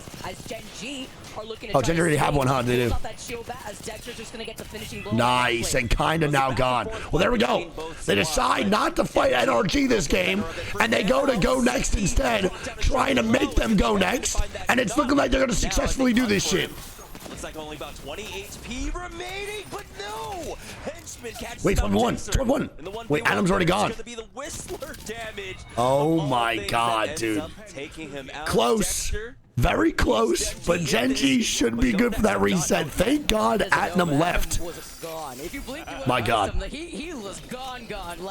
Oh, Gen G already have one, huh? They do. Nice, and kinda now gone. Well, there we go. They decide not to fight NRG this game, and they go next instead, trying to make them go next, and it's looking like they're gonna successfully do this shit. Looks like only about 20 HP remaining, but no! Henchman catches Wait, 12-1. Wait, Adam's already gone. Oh my god, dude. Close. Very close, but Gen G should be good for that reset. Thank God Atnam left. My God.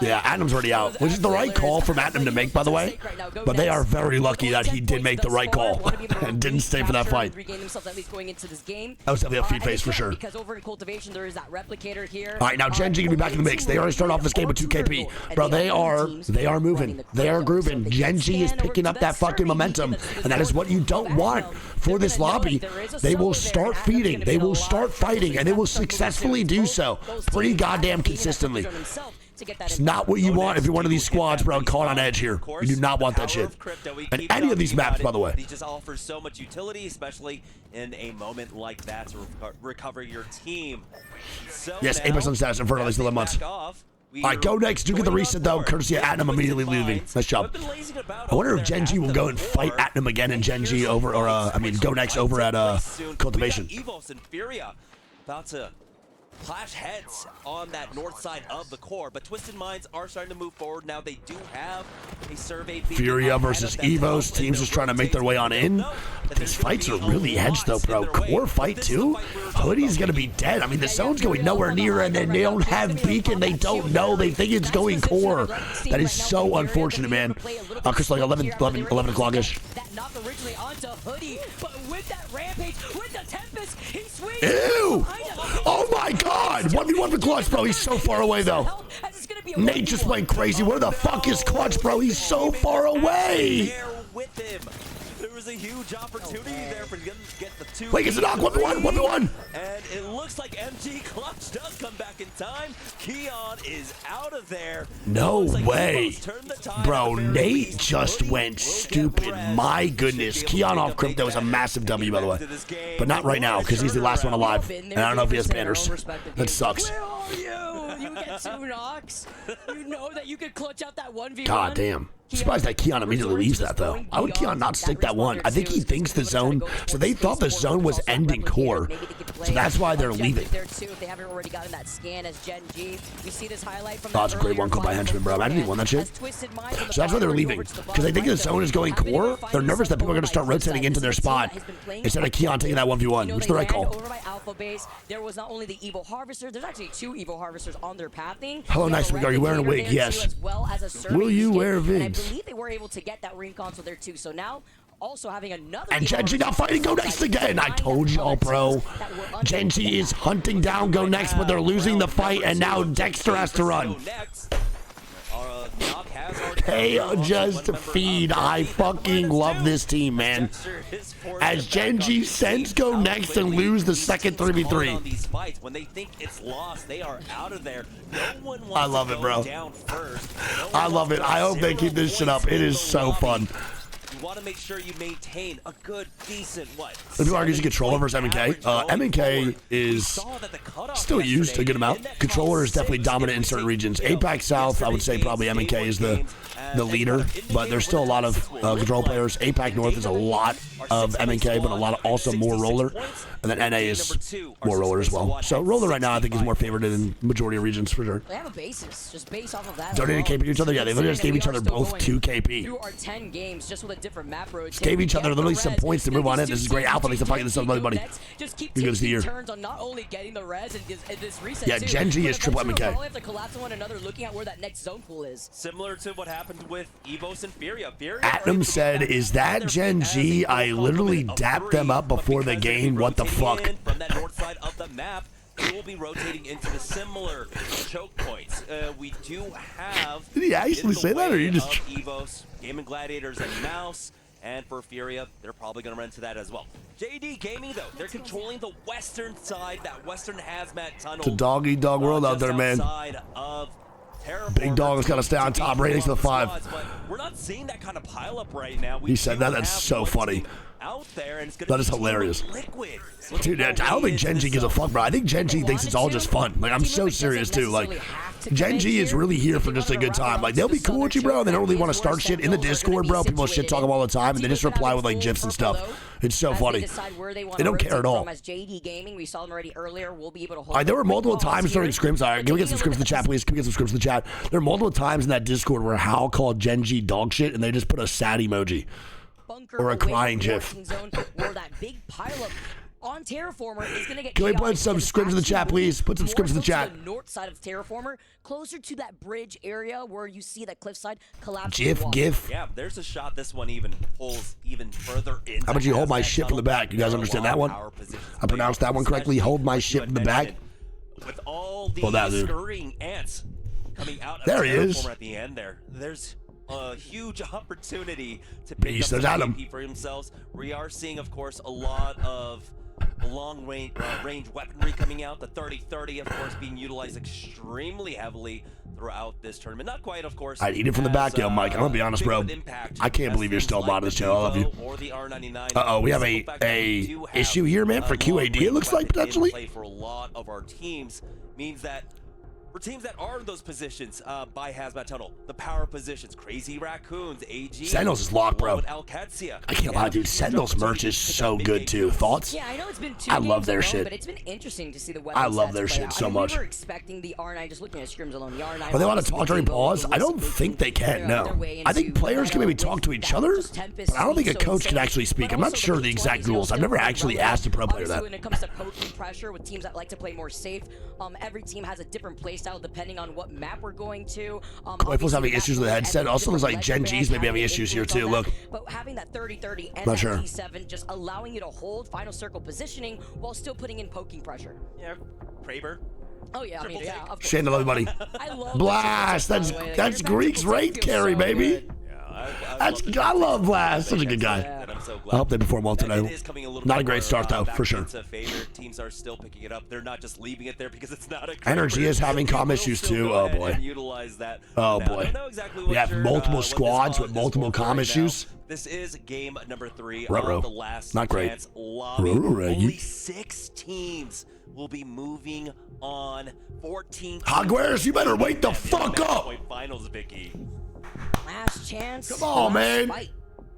Yeah, Adam's already out, which is the right call from Atnam to make, by the way. But they are very lucky that he did make the right call and didn't stay for that fight. That was definitely a feed face for sure. All right, now Gen G can be back in the mix. They already started off this game with 2 KP. Bro, they are moving. They are grooving. Gen G is picking up that fucking momentum, and that is what you don't want for this lobby. They will start feeding, they will start fighting, and they will successfully do so pretty goddamn consistently. to get that. It's not what you want if you're one of these squads, bro. Caught on edge here. You do not want that shit. And any of these maps, by the way. He just offers so much utility, especially in a moment like that to recover your team. So yes, Apex on status. Inferno is still in months. All right, go next. Do get the reset, though, courtesy of Atnam immediately leaving. Nice job. I wonder if Gen G will go and fight Atnam again and Gen G over, or, I mean, go next over at Cultivation. EWC and Furia about to clash heads on that north side of the core, but Twisted Minds are starting to move forward. Now they do have a survey. Furia versus EVOS. Teams just trying to make their way on in. These fights are really edged, though, bro. Core fight, too? Hoodie's going to be dead. I mean, the zone's going nowhere near, and then they don't have beacon. They don't know. They think it's going core. That is so unfortunate, man. Chris, like 11 o'clock-ish. That knocked originally onto Hoodie, but with that rampage, with the Tempest, he swings. Ew! Oh my God! 1v1 for Clutch, bro. He's so far away, though. Nate just went crazy. Where the fuck is Clutch, bro? He's so far away. With him. There was a huge opportunity there for him to get the two. Wait, it's a knock. 1v1. 1v1. And it looks like MG Clutch does come back in time. Keon is out of there. No way. Bro, Nate just went stupid. My goodness. Keon off Crypto is a massive W, by the way. But not right now, because he's the last one alive. And I don't know if he has banners. That sucks. Where are you? You get 2 knocks. You know that you could clutch out that 1v1. God damn. I'm surprised that Keon immediately leaves that, though. Why would Keon not stick that one? I think he thinks the zone, so they thought the zone was ending core. So that's why they're leaving. There too, if they haven't already gotten that scan as Gen G. We see this highlight from that's a great one called by Henchman, bro. Imagine he won that shit. So that's why they're leaving. Because they think the zone is going core. They're nervous that people are going to start rotating into their spot instead of Keon taking that 1v1, which is the right call. Over by Alpha Base, there was not only the Evo Harvester, there's actually 2 Evo Harvesters on their pathing. Hello, NiceWigg. Are you wearing a wig? Yes. Will you wear wigs? I believe they were able to get that ring console there too. So now also having another. And Gen G not fighting Go Next again. I told y'all, bro. Gen G is hunting down Go Next, but they're losing the fight, and now Dexter has to run. They just feed. I fucking love this team, man. As Gen G sends Go Next and lose the second 3v3. When they think it's lost, they are out of there. I love it, bro. I love it. I hope they keep this shit up. It is so fun. You want to make sure you maintain a good, decent, what? If you are using controller versus MNK, MNK is still used a good amount. Controller is definitely dominant in certain regions. APAC South, I would say probably MNK is the leader, but there's still a lot of control players. APAC North is a lot of MNK, but a lot of also more roller. And then NA is more roller as well. So roller right now I think is more favored in majority of regions for sure. They have a basis, just based off of that. Donated KP to each other? Yeah, they literally just gave each other both 2 KP. Through our 10 games, just with a different map road. Gave each other literally some points to move on in. This is great alpha. Thanks for fighting this up, buddy. Just keep taking turns on not only getting the res and this reset. Yeah, Gen G is triple MNK. Probably have to collapse on one another, looking at where that next zone pool is. Similar to what happened with EVOS and Furia. Atnam said, "Is that Gen G? I literally dapped them up before the game. What the fuck?" From that north side of the map, we will be rotating into the similar choke points. We do have. Did he actually say that, or you just? EVOS, Gaming Gladiators, and Mouse. And for Furia, they're probably going to run into that as well. JD Gaming, though, they're controlling the western side, that western hazmat tunnel. It's a dog-eat-dog world out there, man. Big Dog has got to stay on top, right next to the 5. But we're not seeing that kind of pileup right now. He said that. That's so funny. Out there, and it's that is hilarious. Dude, I don't think Gen G gives a fuck, bro. I think Gen G thinks it's all just fun. Like, I'm so serious, too. Like, Gen G is really here for just a good time. Like, they'll be cool with you, bro. They don't really want to start shit in the Discord, bro. People shit talk them all the time, and they just reply with, like, GIFs and stuff. It's so funny. They don't care at all. There were multiple times during scrims. All right, can we get some scrims in the chat, please? Can we get some scrims in the chat? There were multiple times in that Discord where Hal called Gen G dog shit, and they just put a sad emoji. Or a crying gif. On Terraformer is going to get. Can we put some scrims in the chat, please? Put some scrims in the chat. The north side of Terraformer, closer to that bridge area where you see that cliffside collapse. GIF. Yeah, there's a shot. This one even pulls even further in. How about you hold my shit from the back? You guys understand that one? I pronounced that one correctly. Hold my shit from the back. With all the scurrying ants coming out of Terraformer at the end there's a huge opportunity to pick up the KP for themselves. We are seeing, of course, a lot of long range weaponry coming out. The 30-30, of course, being utilized extremely heavily throughout this tournament. Not quite, of course. I'd eat it from the back, yo, Mike. I'm gonna be honest, bro. I can't believe you're still a mod of this channel. I love you. Uh-oh, we have a issue here, man, for QAD, it looks like, potentially. Play for a lot of our teams means that for teams that are in those positions by Hazmat Tunnel, the power positions, Crazy Raccoons, AG, Sentinels is locked, bro. I can't lie, dude. Sentinels merch is so good, too. Thoughts? Yeah, I know it's been 2 I love games their alone, shit. but it's been interesting to see the weapon I love stats their play shit out. so I mean, much. We were expecting the R9, just looking at scrims alone, the R9. Are they allowed to talk during pause? I don't think they can, no. I think players can maybe talk to each other, but I don't think a coach can actually speak. I'm not sure of the exact rules. I've never actually asked a pro player that. When it comes to poking pressure with teams that like to play more safe, every team has a different playstyle depending on what map we're going to. Rifle's having issues with the headset. Also, there's like Gen G's maybe having issues here too. Look. But having that 30-30 and Not that sure. T7 just allowing you to hold final circle positioning while still putting in poking pressure. Yeah, Kraber. Oh yeah, I mean, yeah, of course. Shane, I love you, buddy. I love Blast. That's Greek's raid carry, baby. I love Blast. Such a good guy. I hope they perform well today. Not a great start though, for sure. Teams are still picking it up. They're not just leaving it there because it's not a Energy is having comm issues too. Oh boy. Oh boy. We have multiple squads with multiple comm issues. This is game number 3 Ruh-roh. of the last Not great. chance lobby. Ruh-roh, Only 6 teams will be moving on. 14 Hogwares, you better wake the fuck up. Finals, Vicky. Last chance. Come on, man. Fight.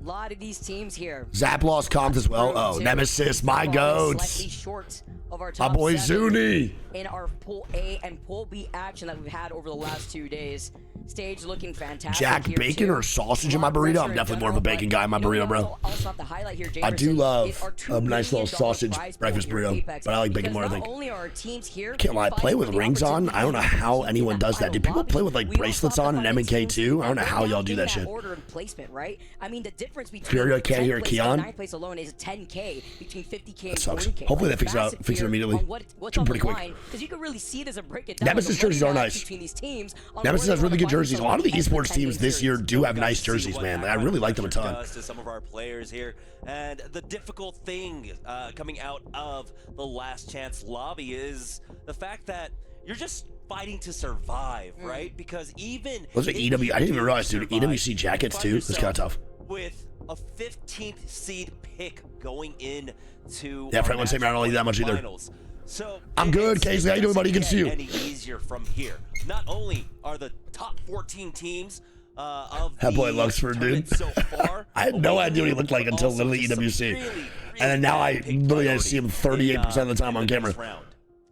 A lot of these teams here. Zap lost comms as well. Oh, Nemesis, my goats. Slightly short of our My top boy 7 Zuni. in our Pool A and Pool B action that we've had over the last 2 days. Stage looking fantastic. Jack here bacon too. or sausage in my burrito? I'm definitely more of a bacon guy in my burrito, bro. Also have to highlight here, I do Jamerson, love is our a nice little $2 million sausage prize pool breakfast here at burrito, Apex, but I like bacon because more, I not think. only are our teams here Can't lie, play with rings on? I don't know how anyone does that. Do people play with like bracelets on in M&K too? I don't know how y'all do that shit. Order and placement, right? I mean, the difference between Furio can't hear 10th place Keon? and 9th place alone is 10K between 50K That and sucks. 40K. Hopefully they fix it out, Massive fix it here immediately. on what's Should on be pretty the quick. line, because you can really see this and break it down. Nemesis jerseys are nice. Between these teams on Nemesis where has they really good wanna find jerseys. A lot of the themselves esports in the teams this year do have nice jerseys, man. I really like them a ton. To some of our players here, and the difficult thing coming out of the last chance lobby is the fact that you're just fighting to survive, right? Because even Those are EW. I didn't even realize, dude. EWC jackets too. That's kind of tough. With a 15th seed pick going in to Yeah, Franklin St. Maryland don't eat that much either. finals. So I'm good, Casey. How you doing, buddy? Good to see you. Any easier from here? Not only are the top 14 teams of That boy the Luxford, dude. tournament so far, I had no idea what he looked like until also literally just some EWC. really, And then now I literally see him 38% of the time on camera.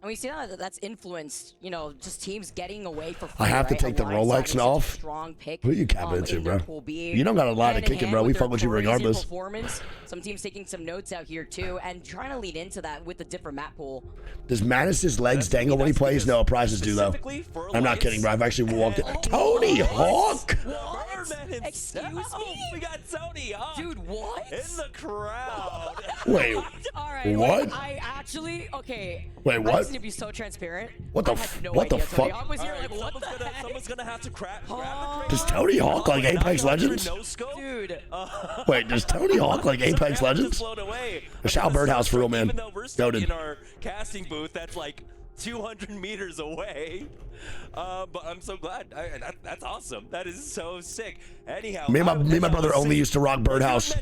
And we see that that's influenced, you know, just teams getting away for free, I have to right? take the Alliance Rolex having such a off. strong pick, Who you capping into, in their bro? Pool B. You don't got a lot Hand of in kicking, hand bro. We with fuck their with you crazy regardless. performance. Some teams taking some notes out here too, and trying to lead into that with the different map pool. Does Mattis's legs dangle when he plays? No, prizes do though. I'm not kidding, bro. I've actually walked it. Tony Hawk! Excuse me? We got Tony Hawk. Dude, what? In the crowd. Wait, All right, what? I actually, okay. Wait, I what? just need to be so transparent. What the I had no what the idea Tony fuck? Hawk was here, All right, like, what the heck? someone's gonna have to grab the Does Tony Hawk like Apex Legends? Dude. Wait, does Tony Hawk like Apex Legends? Away. Shout Birdhouse for real, man. Even though we're sitting Noted. in our casting booth, that's like 200 meters away. But I'm so glad. That's awesome. That is so sick. Anyhow, Me and my brother only used to rock Birdhouse.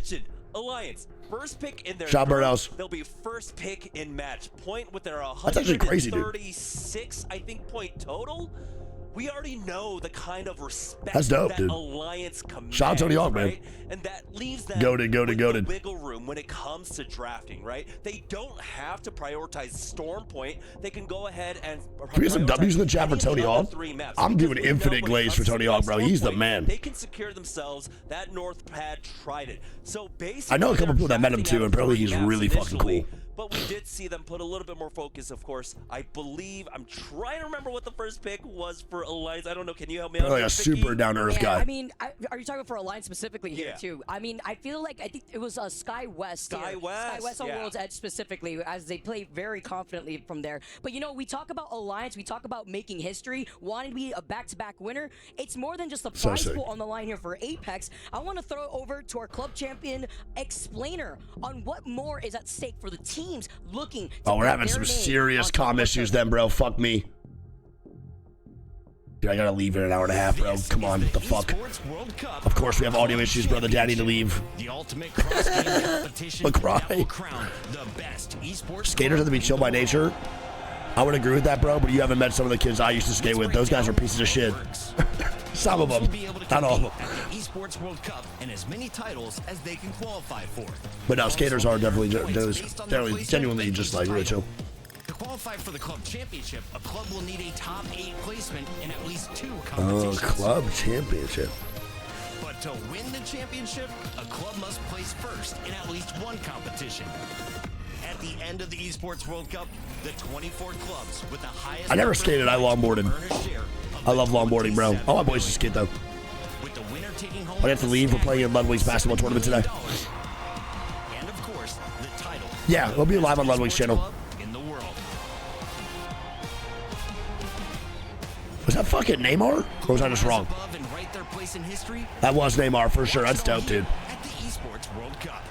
Alliance. First pick in their Shout group, Birdhouse. They'll be first pick in match point with their That's actually crazy, dude. 136, I think, point total. We already know the kind of respect That's dope, that dude. Alliance commands, Shout out Tony Hawk, man. right? And that leaves them Goated. with the wiggle room when it comes to drafting, right? They don't have to prioritize Storm Point. They can go ahead and Can we get some W's in the chat for any Tony of the Hawk? 3 maps. I'm Because doing we know infinite when it glaze comes for to Tony that Hawk, bro. Storm He's the Point, man. They can secure themselves that North pad Trident. So basically, I know a couple people that met him drafting too, out and apparently 3 he's maps really fucking initially, cool. But we did see them put a little bit more focus, of course. I believe, I'm trying to remember what the first pick was for Alliance. I don't know. Can you help me out? Probably here, a Vicky? super down-to-earth Yeah, guy. I mean, are you talking for Alliance specifically here Yeah. too? I mean, I feel like I think it was Sky West. Sky here. West, Sky West on yeah. World's Edge specifically, as they play very confidently from there. But you know, we talk about Alliance, we talk about making history, wanting to be a back-to-back winner. It's more than just a So prize sick. pool on the line here for Apex. I want to throw it over to our club champion explainer on what more is at stake for the team teams looking to Oh, we're put having their some name serious on top comm of issues the- then, bro. Fuck me. Dude, I gotta leave in an hour and a half, bro. Come on, what the fuck? Of course we have audio issues, brother. Daddy to leave. The ultimate cross-game competition Look, that will right. crown the best esports. Skaters have to be chill by nature. I would agree with that, bro, but you haven't met some of the kids I used to skate with. Those guys are pieces of shit. Some of them. Not all of them. At the Esports World Cup and as many titles as they can qualify for. But no, skaters are definitely genuinely just like really chill. To qualify for the club championship, a club will need a top 8 placement in at least 2 Oh, competitions. club championship. But to win the championship, a club must place first in at least 1 competition. At the end of the Esports World Cup, the 24 clubs with the highest... I never skated, I longboarded. I love longboarding, bro. All my boys just skate, though. With the winner taking home I have to leave. We're playing in Ludwig's basketball tournament today. And of course, the title. Yeah, we'll be live on Ludwig's channel. In the world. Was that fucking Neymar? Or was I just wrong? Above and right their place in history That was Neymar for sure. That's dope, dude. at the Esports World Cup.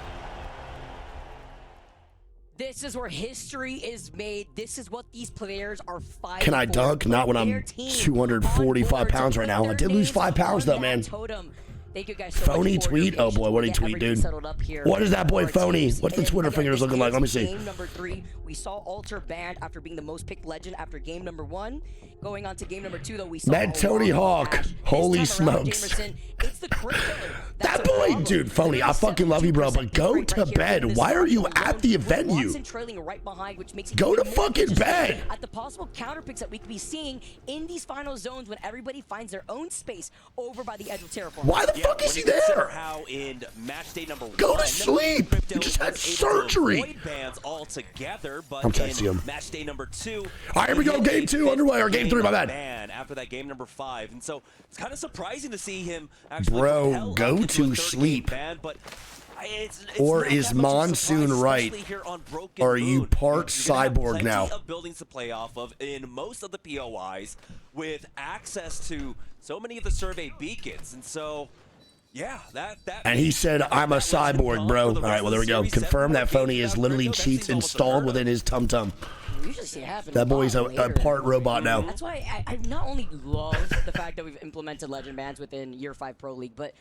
This is where history is made. This is what these players are fighting Can I for. dunk? Not when Their I'm team 245 on board pounds to right put now. I their did lose names 5 pounds on though, man. that totem. Thank you guys so Phony much for your tweet? Oh boy, what did he patience. tweet, Get dude? everything settled up here What is that boy for our Phony? teams. What's the And Twitter again, fingers this looking like? is Let me see. Game number 3. We saw Alter banned after being the most picked legend after game number 1. Going on to game number 2, though, we saw Mad Tony Hawk. Ash. This Holy time around, smokes. Jamerson, it's the crypto. That boy, dude, Phony, I fucking love you, bro, but go to bed. Why are you at the venue? Right behind, which makes it Go to even more fucking interesting bed. at the possible counter picks that we could be seeing in these final zones when everybody finds their own space over by the edge of Terraform. Why the fuck is he there? How in match day number Go 1, to sleep. Crypto You just had was able to surgery. avoid bans altogether, but I'm texting in him. match day number 2, All right, here we go. Game 2 underway, or game 3, my bad. ban after that game number 5, and so it's kind of surprising to see him actually Bro, propel go up into a to 3rd game sleep. ban, but it's Or not is that much of a Monsoon surprise, right? especially here on Broken Or are you Moon. part You're gonna have cyborg plenty now? of buildings to play off of in most of the POIs with access to so many of the survey beacons, and so yeah, that And he said, I'm a cyborg, bro. All right, well, there we go. Confirm that Phony is literally cheats installed within his tum-tum. We usually see it happen That boy's a later. part robot now. That's why I not only love the fact that we've implemented legend bans within Year 5 Pro League, but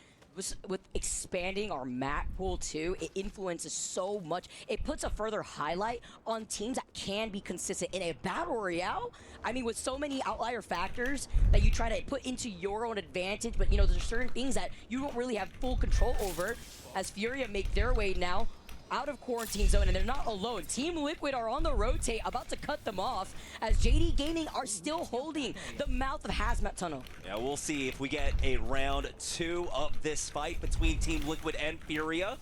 with expanding our map pool too, it influences so much. It puts a further highlight on teams that can be consistent in a battle royale. I mean, with so many outlier factors that you try to put into your own advantage, but you know, there's certain things that you don't really have full control over. As Furia make their way now out of quarantine zone, and they're not alone. Team Liquid are on the rotate, about to cut them off, as JD Gaming are still holding the mouth of Hazmat Tunnel. Yeah, we'll see if we get a round 2 of this fight between Team Liquid and Furia.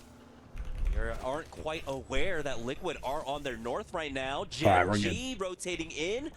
You aren't quite aware that Liquid are on their north right now. right, we're JG rotating in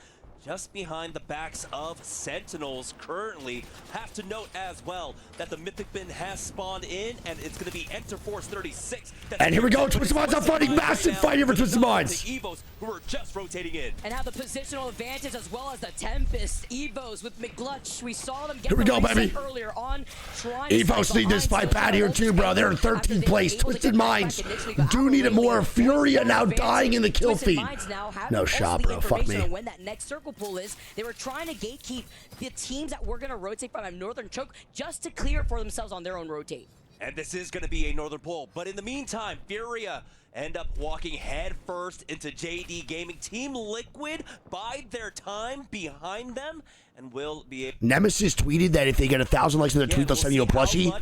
just behind the backs of Sentinels currently. Have to note as well that the Mythic Bin has spawned in, and it's going to be Enter Force 36. And here we go. Twisted Minds are fighting. Massive fight here for Twisted Minds. The Evos who are just rotating in. And have the positional advantage as well as the Tempest Evos with McGlutch. We saw them get Here we go, the reset baby. earlier on. trying to Evos stay need this behind, fight bad here too, bro. They're in 13th place. Twisted Minds do need it more. Furia now dying in the kill Twisted feed. Minds now have No also shot, the bro. Fuck information me. on when that next circle pull is. They were trying to gatekeep the teams that were going to rotate from a Northern Choke just to clear it for themselves on their own rotate. And this is going to be a Northern pull. But in the meantime, Furia end up walking head first into JD Gaming. Team Liquid bide their time behind them and will be able... Nemesis tweeted that if they get 1,000 likes in their tweet, they'll send you a plushie.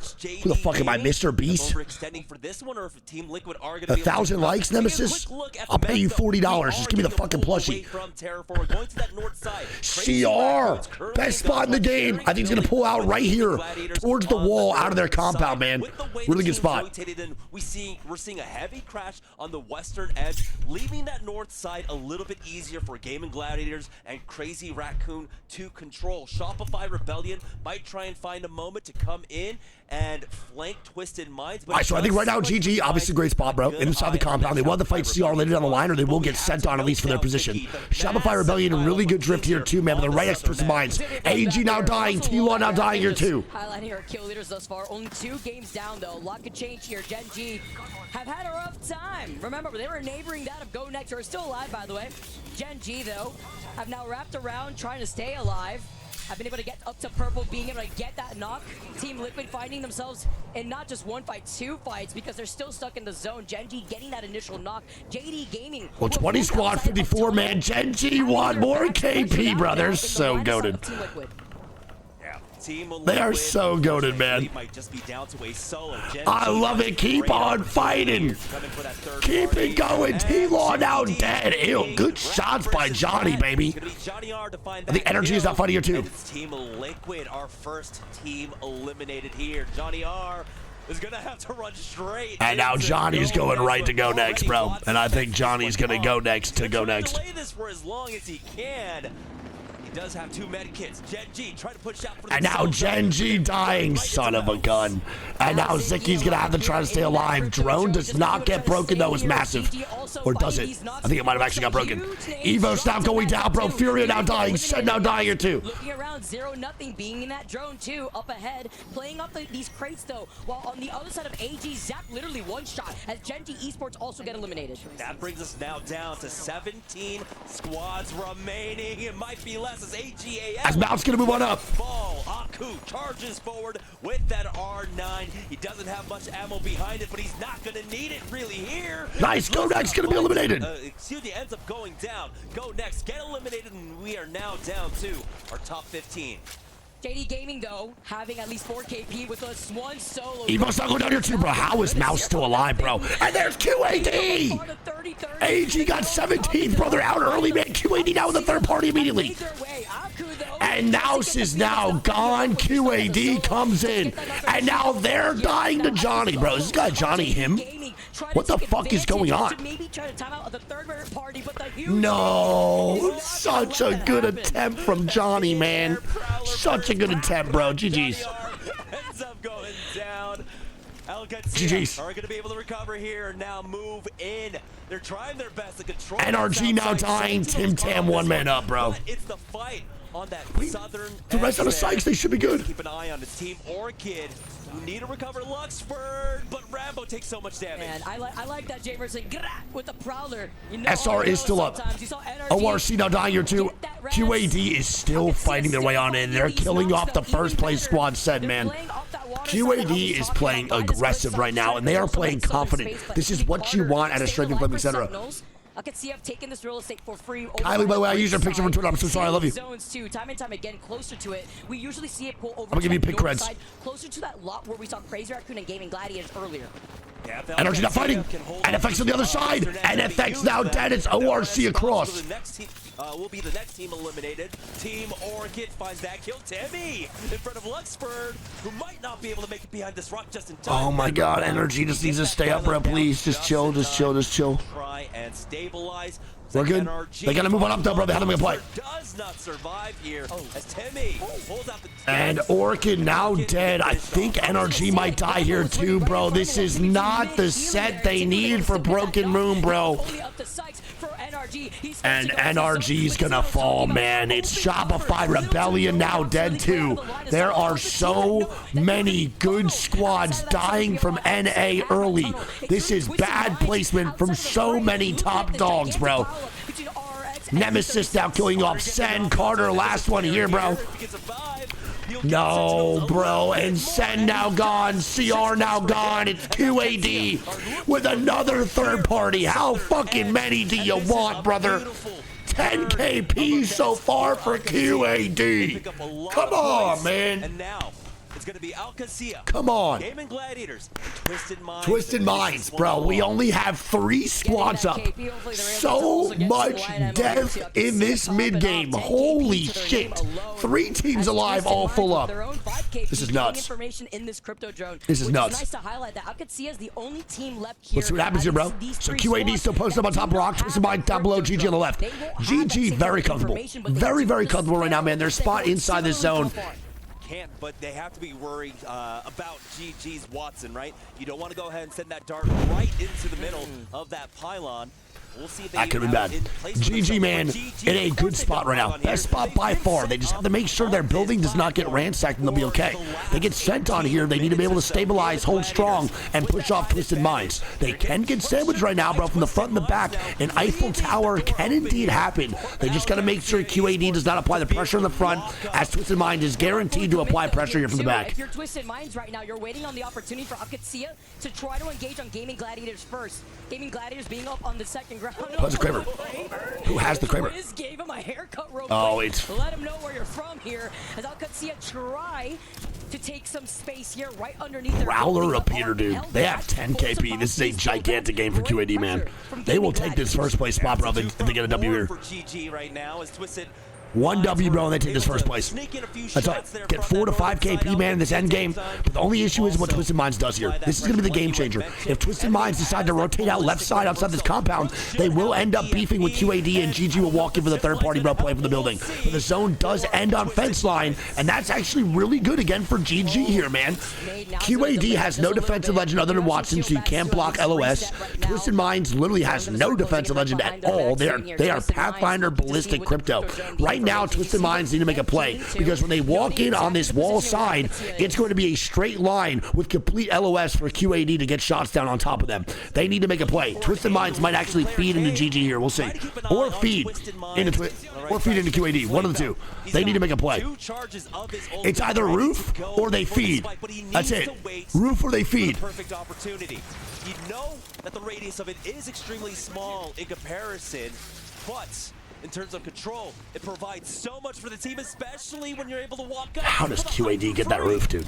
Who the fuck am I, Mr. Beast? Overextending for this one, or if Team Liquid are going to be 1,000 likes, Nemesis? I'll pay you $40. Just give me the fucking plushie. From Terraform, going to that north side. CR, best spot in the game. I think he's gonna pull out right here, towards the wall, out of their compound, man. Really good spot. We're seeing a heavy crash on the western edge, leaving that north side a little bit easier for Gaming Gladiators and Crazy Raccoon to control. Shopify Rebellion might try and find a moment to come in and flank Twisted Minds. All right, so I think right now, GG, obviously great spot, bro. Inside the compound. They want to fight CR later down the line, or they will get sent on at least for their position. Shopify Rebellion, really good drift here too, man, but they're right next to Twisted Minds. AG now dying, T-Law now dying here too. Highlighting our kill leaders thus far. Only 2 games down, though. A lot could change here. Gen G have had a rough time. Remember, they were neighboring that of Go Next, who are still alive, by the way. Gen G, though, have now wrapped around trying to stay alive. Have been able to get up to purple, being able to get that knock. Team Liquid finding themselves in not just 1 fight, 2 fights, because they're still stuck in the zone. Gen G getting that initial knock. JD Gaming. Well, 20 squad, 54 man. Gen G want more KP, brothers. So goated. They are so goated, man. I love it. Keep on fighting. Keep it going. T-Law now dead. Ew, good shots by Johnny, baby. I think Energy is not fighting here, too. Team Liquid, our first team eliminated here. Johnny R is going to have to run straight. And now Johnny's going right to go next, bro. And I think Johnny's going to go next to go next. Delay this for as long as he can. He does have 2 med kits. Gen G trying to push out for the And now Gen G dying, son of a gun. And now Zicky's gonna have to try to stay alive. Drone does not get broken though, it's massive. Or does it? I think it might have actually got broken. Evo's now going down, bro. Furia now dying. Shed now dying here too. Looking around, 0-0, being in that drone too, up ahead. Playing up these crates though, while on the other side of AG, Zap literally 1-shot as Gen G Esports also get eliminated. That brings us now down to 17 squads remaining. It might be less as AGAS. As Mount's gonna move on up. Ball, Aku charges forward with that R9. He doesn't have much ammo behind it, but he's not gonna need it really here. Nice, Go Next gonna be eliminated. Excuse me, ends up going down. Go Next, get eliminated, and we are now down to our top 15. JD Gaming, though, having at least 4 KP with us 1 solo. Evo's not going down here too, bro. How is Mouse still alive, bro? And there's QAD! AG got 17th, bro. They're out early, man. QAD now in the 3rd party immediately. And Mouse is now gone. QAD comes in. And now they're dying to Johnny, bro. Is this guy Johnny him? What the fuck is going on? No, such a good attempt from Johnny, man. Such a good attempt, bro. GG's. Ends up going down. GG's. Are going to be able to recover here. Now move in. They're trying their best to control. NRG now dying. Tim Tam 1 man up, bro. It's the fight on that southern. The rest of the Sykes, they should be good. Keep an eye on the Team Orchid. We need to recover Luxford, but Rambo takes so much damage. Man, I like that Jamerson with the Prowler. You know, SR is still up. ORC now dying here too. QAD is still fighting their way on in. They're killing off the first place squad said, man. QAD is playing aggressive right now, and they are playing confident. This is what you want at a strength and flipping, etc. I could see I've taken this real estate for free. Kylie, by the way, I used your picture from Twitter. I'm so sorry. I love you. Zones too, time and time again, closer to it. We usually see it pull over. I'm gonna give you pick creds. Closer to that lot where we saw Crazy Raccoon and Gaming Gladiators earlier. Energy not fighting. NFX on the other side. NFX now dead. It's ORC across. Will be the next team eliminated. Team Orchid finds that kill. Timmy in front of Luxford, who might not be able to make it behind this rock just in time. Oh my God, Energy just needs to stay up, bro. Please, just chill, just chill, just chill. Try and stabilize. We're good. They gotta move on up though, bro. They have to make a play. Does not survive here as Timmy pulls out the. And Orchid now dead. I think NRG might die here too, bro. This is not the set they need for Broken Moon, bro. And NRG's gonna fall, man. It's Shopify Rebellion now dead too. There are so many good squads dying from NA early. This is bad placement from so many top dogs, bro. Nemesis now killing off Sen. Carter, last one here, bro. No, bro. And Sen now gone. CR now gone. It's QAD with another 3rd party. How fucking many do you want, brother? 10 KP so far for QAD. Come on, man. And now it's going to be Alcacia. Come on. Gaming Gladiators. Twisted Minds, bro. We only have 3 squads up. So much death in this mid-game. Holy shit. 3 teams alive, all full up. This is nuts. This is nuts. Nice to highlight that Alcacia is the only team left here. Let's see what happens here, bro. So QAD still posted up on top rock. Twisted Mind down below. GG on the left. GG very comfortable. Very, very comfortable right now, man. Their spot inside this zone can't, but they have to be worried about GG's Watson, right? You don't want to go ahead and send that dart right into the middle of that pylon. We'll see if they that could have been bad. GG, man, in a good spot right now. Best spot by far. They just have to make sure their building does not get ransacked and they'll be okay. They get sent on here. They need to be able to stabilize, hold strong, and push off Twisted Minds. They can get sandwiched right now, bro, from the front and the back. An Eiffel Tower can indeed happen. They just got to make sure QAD does not apply the pressure in the front, as Twisted Minds is guaranteed to apply pressure here from the back. If you're Twisted Minds right now, you're waiting on the opportunity for Akatsuya to try to engage on Gaming Gladiators first. Gaming Gladiators being up on the second ground. Who's the Kramer? Who has the Kramer? Wiz gave him a haircut real quick. It's... Let him know where you're from here. As Akatsuya try to take some space here right underneath their Growler up here, dude. They have 10 KP. This is a gigantic game for QAD, man. They will take this first place spot, bro, if they get a W here. For GG right now is Twisted. 1 W, bro, and they take this first place. That's right. Get 4 to 5 KP, man, in this end game. But the only issue is what Twisted Minds does here. This is going to be the game changer. If Twisted Minds decide to rotate out left side outside this compound, they will end up beefing with QAD, and GG will walk in for the third party, bro, play for the building. But the zone does end on fence line, and that's actually really good again for GG here, man. QAD has no defensive legend other than Watson, so you can't block LOS. Twisted Minds literally has no defensive legend at all. They are Pathfinder Ballistic Crypto. Right now, Twisted Minds need to make a play, because when they walk in on this wall side, it's going to be a straight line with complete LOS for QAD to get shots down on top of them. They need to make a play. Twisted Minds might actually feed into GG here. We'll see. Or feed into QAD. One of the two. They need to make a play. It's either roof or they feed. That's it. Roof or they feed. Perfect opportunity. You know that the radius of it is extremely small in comparison, but in terms of control, it provides so much for the team, especially when you're able to walk up. How does QAD get that roof, dude?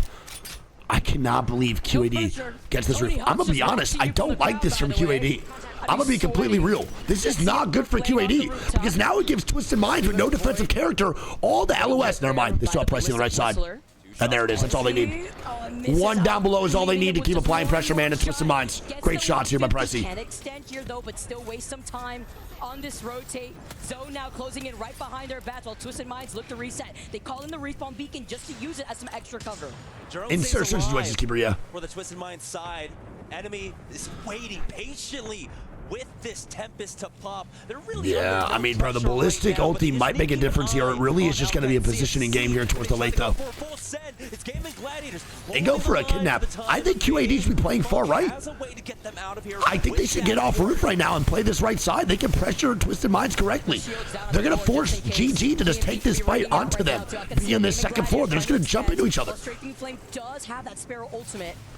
I cannot believe QAD gets this roof. I'm going to be honest, I don't like this from QAD. I'm going to be completely real. This is not good for QAD, because now it gives Twisted Minds with no defensive character all the LOS. Never mind, they still have pricing on the right side. And there it is. That's all they need. 1 down below is all they need to keep applying pressure, man. It's Twisted Minds. Great shots here by Pricey. Can extend here though, but still waste some time on this rotate. Zone now closing in right behind their bats while Twisted Minds look to reset. They call in the respawn beacon just to use it as some extra cover. In certain situations, keeper, yeah. For the Twisted Minds side, enemy is waiting patiently with this Tempest to pop. They're really I mean, bro, the ballistic ulti might make a difference here. It really is just going to be a positioning game here towards the late, though. They go for a kidnap. I think QAD should be playing far right. I think they should get off roof right now and play this right side. They can pressure Twisted Minds correctly. They're going to force GG to just take this fight onto them. Be in this second floor. They're just going to jump into each other.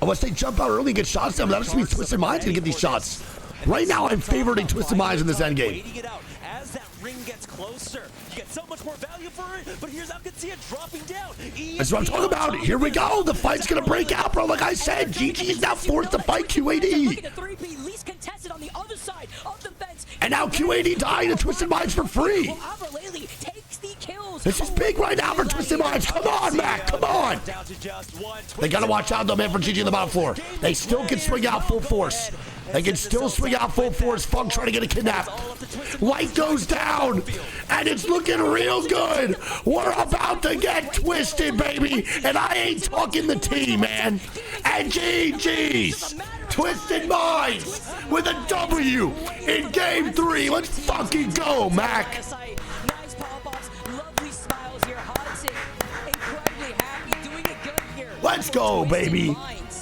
Unless they jump out early and get shots down, that just means Twisted Minds going to get these shots. Right now, I'm favoring Twisted Minds in this endgame. As that ring gets closer, you get so much more value for it, but here's Akatsuya dropping down. That's what I'm talking about. Here we go. The fight's going to break out, bro. Like I said, GG is now forced to fight QAD. And now QAD dying to Twisted Minds for free. This is big right now for Twisted Minds. Come on, Mac. Come on. They got to watch out, though, man, for GG on the bottom floor. They still can swing out full force. They can still swing out full force. Funk trying to get a kidnap. Light goes down, and it's looking real good. We're about to get twisted, baby. And I ain't talking the T, man. And GG's Twisted Minds with a W in Game 3. Let's fucking go, Mac. Let's go, baby.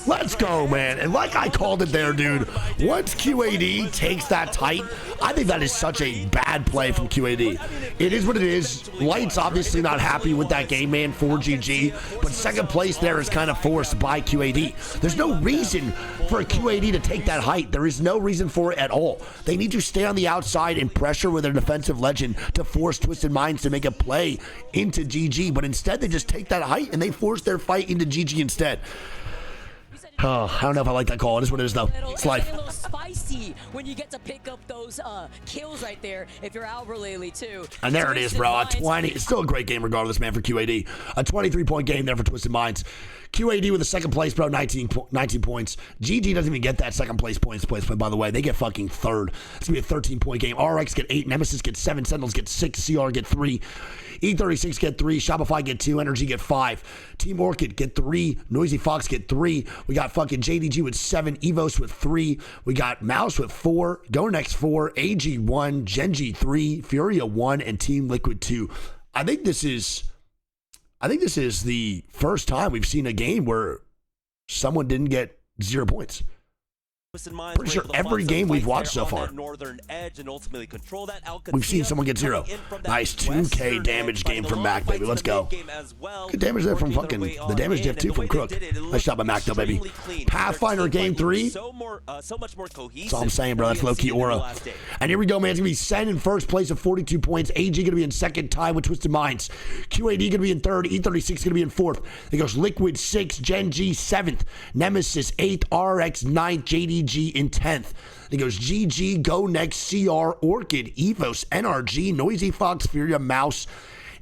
Let's go, man. And like I called it there, dude, once QAD takes that tight, I think that is such a bad play from QAD. It is what it is. Light's obviously not happy with that game, man, for GG, but second place there is kind of forced by QAD. There's no reason for QAD to take that height. There is no reason for it at all. They need to stay on the outside and pressure with their defensive legend to force Twisted Minds to make a play into GG, but instead they just take that height and they force their fight into GG instead. Oh, I don't know if I like that call. It is what it is, though. It's life. A little spicy when you get to pick up those kills right there if you're Albert lately, too. And there it is, bro. A 20. It's still a great game regardless, man, for QAD. A 23-point game there for Twisted Minds. QAD with the second place, bro, 19 points. GG doesn't even get that second place points, by the way. They get fucking third. It's going to be a 13-point game. RX get 8. Nemesis get 7. Sentinels get 6. CR get 3. E36 get 3. Shopify get 2. Energy get 5. Team Orchid get 3. Noisy Fox get 3. We got fucking JDG with 7. Evos with 3. We got Mouse with 4. Go Next 4. AG 1. Genji 3. Furia 1. And Team Liquid 2. I think this is the first time we've seen a game where someone didn't get 0 points. Pretty sure every game we've watched so far, we've seen someone get 0. Nice 2K damage game from Mac, baby. Let's go. Good damage there from fucking the damage diff too from Crook. Nice shot by Mac though, baby. Pathfinder game 3. That's all I'm saying, bro. That's low-key aura. And here we go, man. It's going to be Sen in first place of 42 points. AG going to be in second, tied with Twisted Minds. QAD going to be in third. E36 going to be in fourth. Then goes Liquid 6, Gen G 7th, Nemesis 8th, RX 9th, JDG in 10th. Then goes GG, Go Next, CR, Orchid, Evos, NRG, Noisy Fox, Furia, Mouse,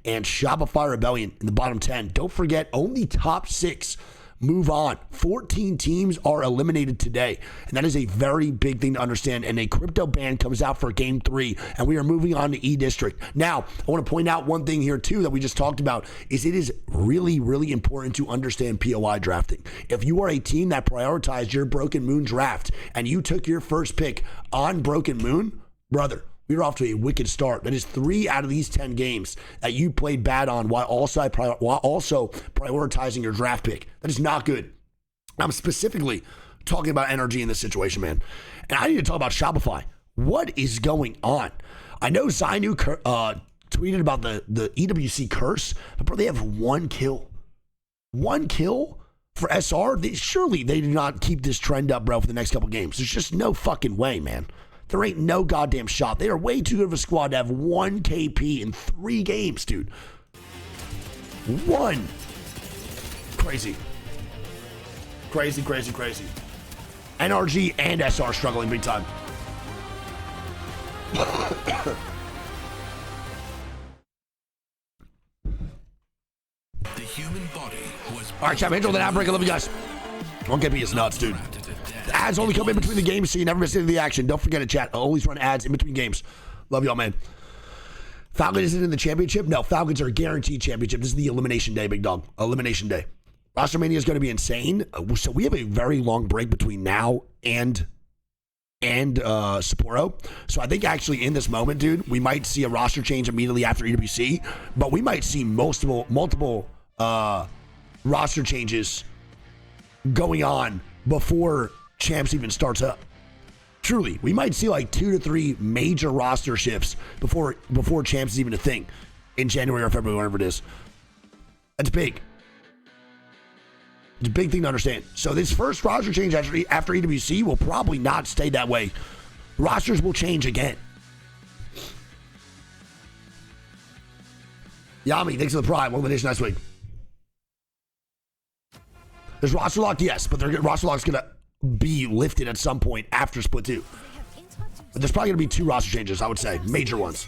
and Shopify Rebellion in the bottom 10. Don't forget, only top 6 move on. 14 teams are eliminated today, and that is a very big thing to understand. And a crypto ban comes out for game 3, and we are moving on to E District. Now, I want to point out one thing here too that we just talked about is it is really, really important to understand POI drafting. If you are a team that prioritized your Broken Moon draft and you took your first pick on Broken Moon, brother, we're off to a wicked start. That is 3 out of these 10 games that you played bad on while also prioritizing your draft pick. That is not good. I'm specifically talking about energy in this situation, man. And I need to talk about Shopify. What is going on? I know Zainu tweeted about the EWC curse, but bro, they have 1 kill. 1 kill for SR? Surely they do not keep this trend up, bro, for the next couple games. There's just no fucking way, man. There ain't no goddamn shot. They are way too good of a squad to have 1 KP in 3 games, dude. 1. Crazy. Crazy, crazy, crazy. NRG and SR struggling big time. The human body was. All right, chat, intro that outbreak. I love you guys. 1 KP is nuts, dude. Ads only come in between the games, so you never miss any of the action. Don't forget it, chat. I'll always run ads in between games. Love y'all, man. Falcon isn't in the championship? No, Falcons are a guaranteed championship. This is the elimination day, big dog. Elimination day. Roster Mania is going to be insane. So we have a very long break between now and Sapporo. So I think actually in this moment, dude, we might see a roster change immediately after EWC, but we might see multiple roster changes going on before Champs even starts up. Truly, we might see like 2 to 3 major roster shifts before Champs is even a thing in January or February, whatever it is. That's big. It's a big thing to understand. So this first roster change after EWC will probably not stay that way. Rosters will change again. Yami, thanks for the prime. Elimination NiceWigg. There's roster lock, yes, but roster lock's gonna be lifted at some point after Split 2. But there's probably gonna be 2 roster changes, I would say, major ones.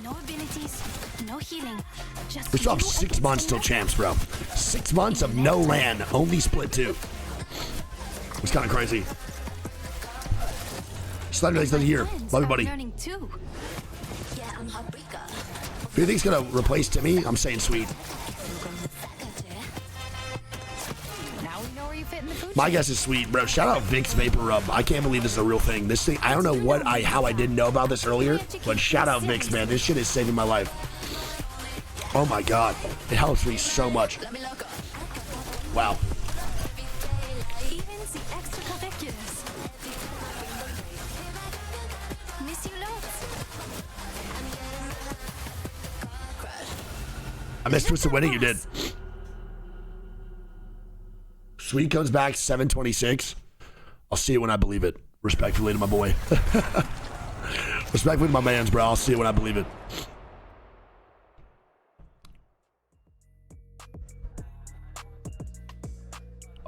No abilities, no healing. We still have 6 months till Champs, bro. 6 months of no LAN, only Split 2. It's kind of crazy. Slenderleg's not here. Love you, buddy. Who do you think's gonna replace Timmy? I'm saying Sweet. My guess is Sweet, bro. Shout out Vic's Vapor Rub. I can't believe this is a real thing. This thing, I don't know how I didn't know about this earlier, but shout out Vic's, man. This shit is saving my life. Oh my God. It helps me so much. Wow. I missed Twisted Winning, you did. Sweet comes back 726. I'll see it when I believe it. Respectfully to my boy. Respectfully to my mans, bro. I'll see it when I believe it.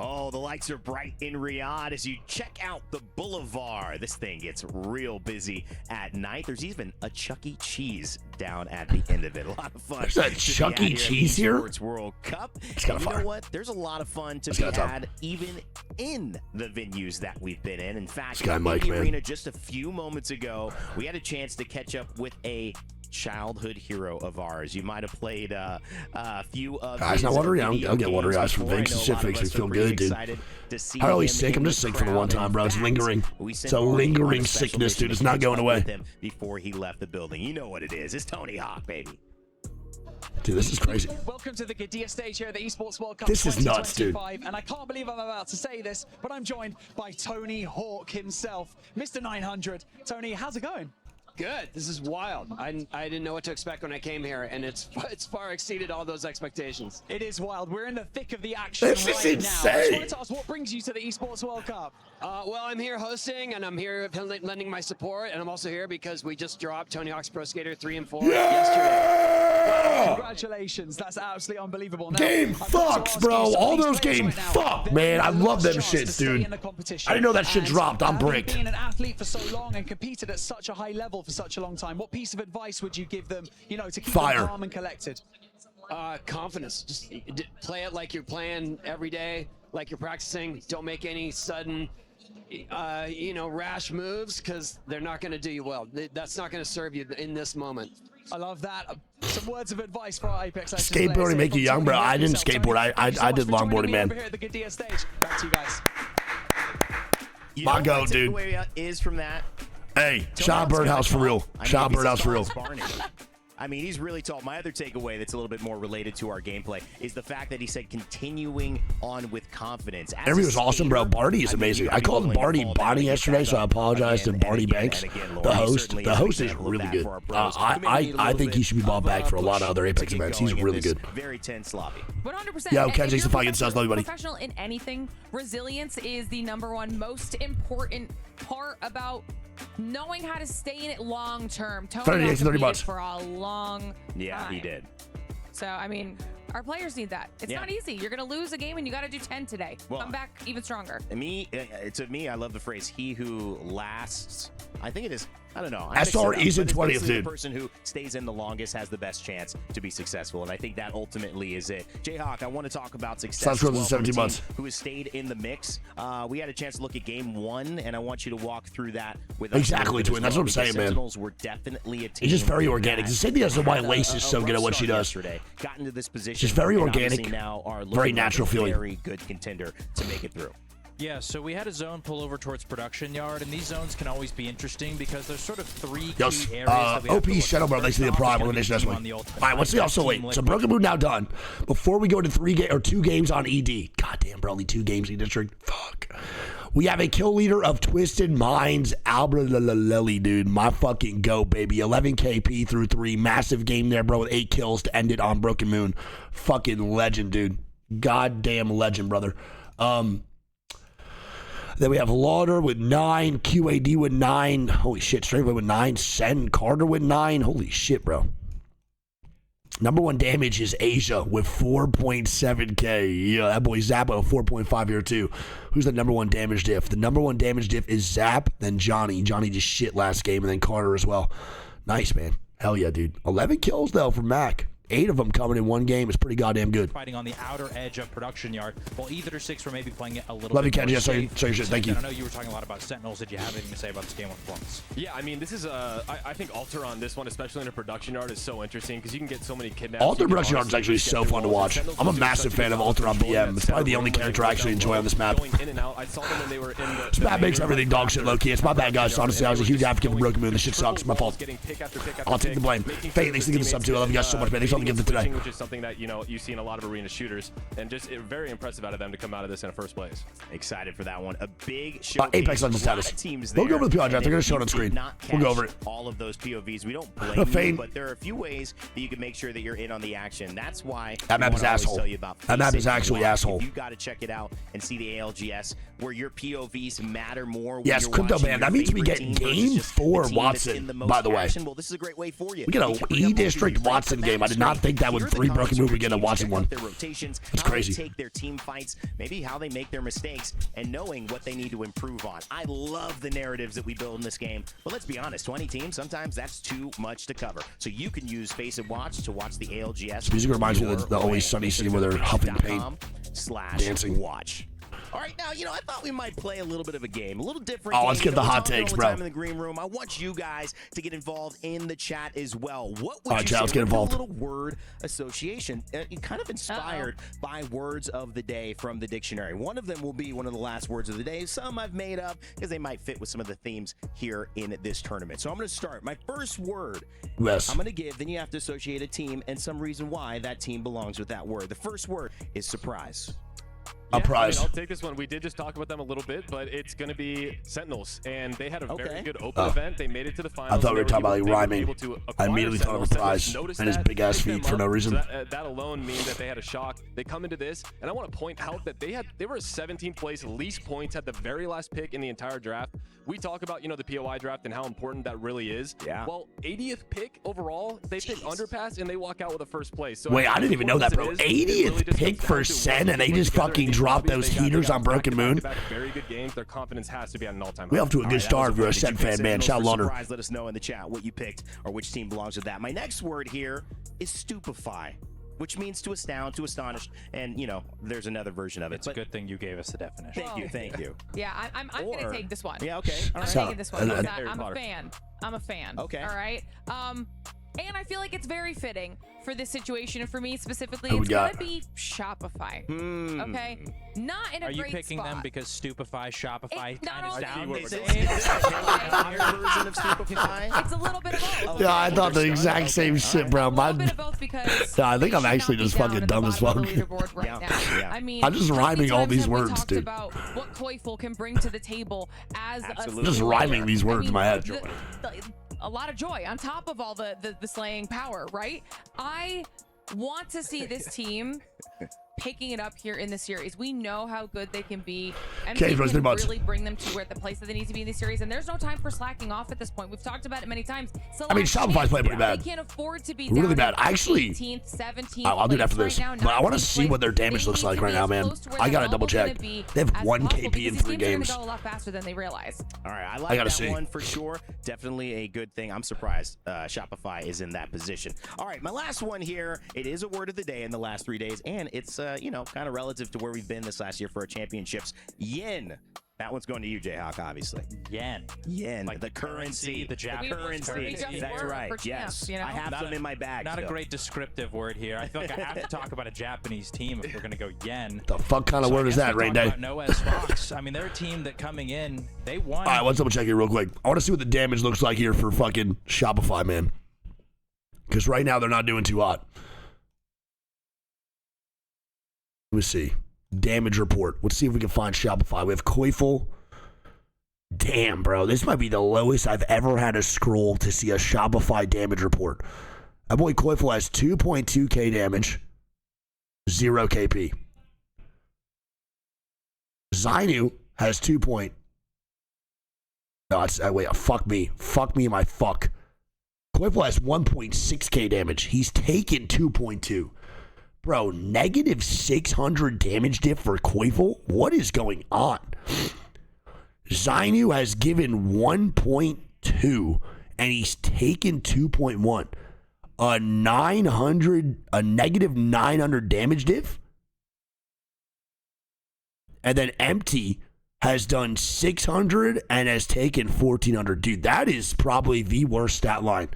Oh, the lights are bright in Riyadh as you check out the boulevard. This thing gets real busy at night. There's even a Chuck E. Cheese down at the end of it. A lot of fun. There's a Chuck E. Cheese here? Sports World Cup. It's kind of You fire. know what? There's a lot of fun to be had even in the venues that we've been in. In fact, in Mike, the man. arena just a few moments ago, we had a chance to catch up with a childhood hero of ours. You might have played a few of Guys, not watery. I'll get watery eyes from Vegas. This shit makes me feel good, dude. How are we sick? I'm just sick for the one time, bro. It's lingering. It's a lingering sickness, dude. It's not going away. Before he left the building. You know what it is. It's Tony Hawk, baby. Dude, this is crazy. Welcome to the Gadia stage here at the Esports World Cup This is nuts, dude. 2025, and I can't believe I'm about to say this, but I'm joined by Tony Hawk himself, Mr. 900. Tony, how's it going? Good. This is wild. I didn't know what to expect when I came here, and it's far exceeded all those expectations. It is wild. We're in the thick of the action This is right now. I insane. just wanted to ask, what brings you to the Esports World Cup? Well, I'm here hosting, and I'm here lending my support, and I'm also here because we just dropped Tony Hawk's Pro Skater 3 and 4 yesterday. Congratulations. That's absolutely unbelievable. Now, Game fucks, bro. All those games fuck, man. I love them shits, dude. I didn't know that shit dropped. I'm bricked. Being an athlete for so long and competed at such a high level for such a long time, what piece of advice would you give them, you know, to keep them calm and collected? Confidence. Just play it like you're playing every day, like you're practicing. Don't make any sudden, rash moves, because they're not going to do you well. That's not going to serve you in this moment. I love that. Some words of advice for our Apex Legends Skateboarding players. make you young, bro. I didn't skateboard. I did longboarding, man. Over here at the Gadia stage. Back to you guys. My go, dude. Is from that. Hey, shout out Birdhouse for real. Shout out Birdhouse for real. I mean, he's really tall. My other takeaway that's a little bit more related to our gameplay is the fact that he said continuing on with confidence. Everybody was awesome, bro. Barty is amazing. I called Barty Bonnie yesterday, so I apologize to Barty Banks, the host. The host is really good. I think he should be brought back for a lot of other Apex events. He's really good. Very tense lobby. 100%. Yo, And Kenji's if the you're fucking sus. Love you, buddy. professional in anything, resilience is the #1 most important part about knowing how to stay in it long term. Tony 30 days, 30 competed months. for a long Yeah, time. he did. So, I mean, our players need that. It's not easy. You're going to lose a game and you got to do 10 today. Well, Come back even stronger. To me, I love the phrase, he who lasts. I think it is, I don't know. SR is in 20th, dude. The person who stays in the longest has the best chance to be successful, and I think that ultimately is it. Jayhawk, I want to talk about success. Sounds good. as well 17 from a months. team who has stayed in the mix. We had a chance to look at game 1, and I want you to walk through that with us. Exactly, Twin. That's what I'm saying, man. Sentinels were definitely a team. It's just very organic. that The same thing as why had Lace is so good at what she does. Got into this position. Just very and organic, obviously now are very looking like natural a feeling. Very good contender to make it through. Yeah, so we had a zone pull over towards production yard, and these zones can always be interesting because there's sort of 3 Yes, key areas that we have OP to look Shadow at. Bro, thanks to the Prime elimination this week. All right, let's see. Also, wait. So Broken Moon now done. Before we go to 2 games on ED. Goddamn, bro, only 2 games in District. Fuck. We have a kill leader of Twisted Minds, Albert Lily, dude. My fucking go, baby. 11 KP through 3. Massive game there, bro, with 8 kills to end it on Broken Moon. Fucking legend, dude. Goddamn legend, brother. Then we have Lauder with 9, QAD with 9. Holy shit, Straightway with 9, Sen Carter with 9. Holy shit, bro. #1 damage is Asia with 4.7k. Yeah, that boy Zappa with 4.5 here too. Who's the #1 damage diff? The #1 damage diff is Zap, then Johnny. Johnny just shit last game, and then Carter as well. Nice, man. Hell yeah, dude. 11 kills though from Mac. 8 of them coming in one game is pretty goddamn good. Fighting on the outer edge of production yard, while either 6 were maybe playing it a little Love you, bit Kenji. more I saw safe. your shit. Thank you. I know you were talking a lot about Sentinels. Did you have anything to say about this game on performance? Yeah, I mean, this is I think Alter on this one, especially in a production yard, is so interesting because you can get so many kidnaps. Alter production yard is actually so fun to watch. I'm a massive fan of Alter on BM. It's probably the only character I actually enjoy on this map. This map makes everything dog shit low key. It's my bad, guys. Honestly, I was a huge advocate for Broken Moon. This shit sucks. My fault. I'll take the blame. Fate, thanks for giving the sub too. I love you guys so much, man. Thanks for giving it today. Which is something that you see in a lot of arena shooters, and just very impressive out of them to come out of this in the first place. Excited for that one. A big show. Apex Legends status. We'll go over the PR draft. They're going to show it on screen. We'll go over it. All of those POVs. We don't blame you, but there are a few ways that you can make sure that you're in on the action. That's why that map is asshole. That map is actually asshole. You got to check it out and see the ALGS where your POVs matter more. Yes, Crypto Man. That means we get game 4 Watson, by the way. Well, this is a great way for you. We get a E District Watson game. I did not not think that with 3 broken moves we get a watching one. Their rotations, That's how crazy. They take their team fights, maybe how they make their mistakes, and knowing what they need to improve on. I love the narratives that we build in this game, but let's be honest, 20 teams, sometimes that's too much to cover. So you can use Face and Watch to watch the ALGS. This music reminds me of the Always Sunny scene where they're huffing paint, dancing. Watch. All right, now, you know, I thought we might play a little bit of a game, a little different. Oh, let's get the hot takes, bro. In the green room, I want you guys to get involved in the chat as well. What would All right, you chat, say? let's get involved. A little word association, kind of inspired by words of the day from the dictionary. One of them will be one of the last words of the day. Some I've made up because they might fit with some of the themes here in this tournament. So I'm going to start. My first word, yes. I'm going to give, then you have to associate a team and some reason why that team belongs with that word. The first word is surprise. Yeah, prize. I'll take this one. We did just talk about them a little bit, but it's going to be Sentinels, and they had a very good open event. They made it to the finals. I thought we were talking about like rhyming. I I immediately thought of a prize and his big ass feet for no reason. So that alone means that they had a shock. They come into this, and I want to point out that they were a 17th place, least points, had the very last pick in the entire draft. We talk about, you know, the POI draft and how important that really is. Yeah. Well, 80th pick overall, they pick underpass and they walk out with a first place. So Wait, I didn't even know that, bro. 80th pick for Sen, and they just fucking dropped those heaters on Broken Moon. Very good games. Their confidence has to be at an all-time high. We off to a good start if you're a Sen fan, man. Shout Launder. Let us know in the chat what you picked or which team belongs with that. My next word here is stupefy, which means to astound, to astonish, and, you know, there's another version of it. It's a good thing you gave us the definition. Thank you. Yeah, I'm going to take this one. Yeah, okay. I'm taking this one. because I'm a fan. I'm a fan. Okay. All right. And I feel like it's very fitting for this situation, and for me specifically, Who we it's going got? to be Shopify. Okay? Not in a Are you great picking spot. them because Stupefy, Shopify, It not kind of only- sound I see the what same? version of stupefy? It's a little bit of both. Yeah, I thought the exact same shit, bro. A little bit of both because I think I'm actually just fucking dumb as fuck. I mean, I'm just how many rhyming all times these have we words, talked dude. about what Koifel can bring to the table as a Just rhyming these words in my head. a lot of joy on top of all the slaying power, right? I want to see this team picking it up here in the series. We know how good they can be, and Okay, we Rose, can 3 months. really bring them to where the place that they need to be in the series. And there's no time for slacking off at this point. We've talked about it many times. I mean, Shopify's playing pretty bad. They can't afford to be Really down bad. in Actually, 18th, 17th. I'll do it after place this. right now, But I want to 19th see what their place. damage They looks need like to right be now, as man. close to where I the gotta bubble double check. gonna be They have as 1 possible, KP because in these 3 games are games. gonna go a lot faster than they realize. All right, I I like gotta that see. one for sure. Definitely a good thing. I'm surprised Shopify is in that position. All right, my last one here. It is a word of the day in the last 3 days, and it's you know, kind of relative to where we've been this last year for our championships. Yen. That one's going to you, Jayhawk, obviously. Yen. Yen. Like the currency. the Japanese currency. That's right. Yes. You know? I have them in my bag. Not a still. great descriptive word here. I feel like I have to talk about a Japanese team if we're going to go yen. The fuck kind of word is that, Rain Day? Noah's Fox. I mean, they're a team that coming in, they won. All right, let's double check here real quick. I want to see what the damage looks like here for fucking Shopify, man. Because right now they're not doing too hot. Let me see. Damage report. Let's see if we can find Shopify. We have Koifel. Damn, bro. This might be the lowest I've ever had to scroll to see a Shopify damage report. That boy Koifel has 2.2k damage. 0 KP. Zainu has 2 point. No, it's, wait, fuck me. Fuck me, my fuck. Koifel has 1.6k damage. He's taken 2.2. Bro, negative 600 damage diff for Koifel? What is going on? Zainu has given 1.2 and he's taken 2.1. A negative 900 damage diff? And then Empty has done 600 and has taken 1,400. Dude, that is probably the worst stat line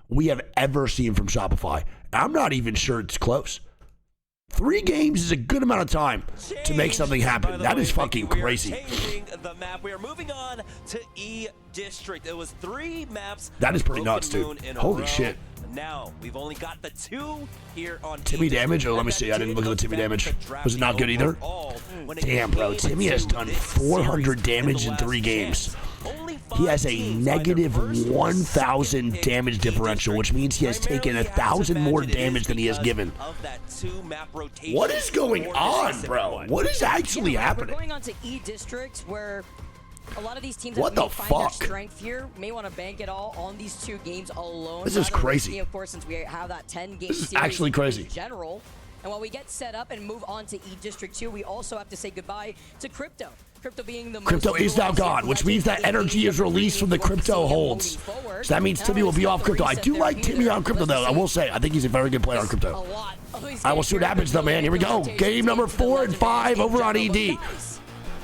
we have ever seen from Shopify. I'm not even sure it's close. 3 games is a good amount of time to make something happen. That is fucking crazy. We are changing the map. We are moving on to E District. It was 3 maps. That is pretty Broken nuts, dude. Moon in a Holy row. shit. Now we've only got the 2 here on Timmy damage? Oh, let me see. I didn't look at the Timmy damage. Was it not good either? Damn, bro. Timmy has done 400 damage in 3 games. He has a negative 1,000 damage differential, which means he has taken 1,000 more damage than he has given. What is going on, bro? What is actually happening? We're going on to E District, where A lot of these teams What that the may find their fuck? strength here may want to bank it all on these 2 games alone. This is rather than crazy. see, of course, since we have that 10-game This is series actually crazy. in general. And while we get set up and move on to E District 2, we also have to say goodbye to Crypto. Crypto being the Crypto most is now utilized gone, which means that energy is released from the Crypto holds. So that means Timmy will be off Crypto. I do like Timmy on Crypto, though. I will say, I think he's a very good player on Crypto. I will see what happens, though, man. Here we go. Game number 4 and 5 over on ED.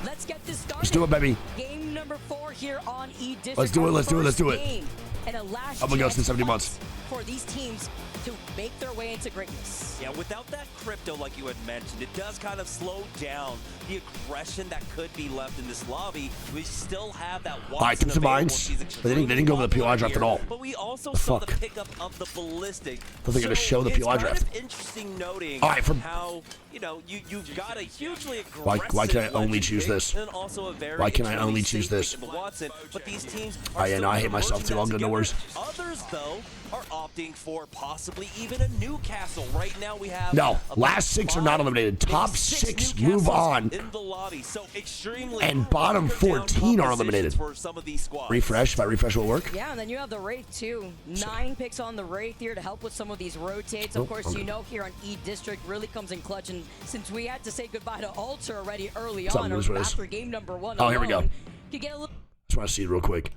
Let's get this started. Let's do it, baby. Game number 4 here on E District. Let's do it, let's do it, let's do it. And a last I'm gonna go chance to 70 months. for these teams to make their way into greatness. Yeah, without that Crypto, like you had mentioned, it does kind of slow down the aggression that could be left in this lobby. We still have that All right, keep some minds. They didn't go over the POI draft at all. But we also The saw fuck? the pickup of the ballistic. Thought they were gonna show the POI draft. It's kind of interesting noting All right, how, you know, you've got a hugely aggressive Why can I only choose legend this? pick, and also a very Why can I only extremely choose safe this? pick in the Watson, but these teams Oh, yeah, no, I hate myself, too. I'll go, no worries. Others, though, are opting for possibly even a Newcastle. Right now we have No, last 6 are not eliminated. Top 6 move on. in the lobby, so extremely And bottom 14 are eliminated. for some of these squads. Refresh. If I refresh, will it work? Yeah, and then you have the Wraith too. 9 picks on the Wraith here to help with some of these rotates. Of Oh, course, okay. you know here on E District really comes in clutch, and since we had to say goodbye to Alter already early Something on, is what it is. after game number 1 Oh, here we go. alone, you get a little Just want to see it real quick.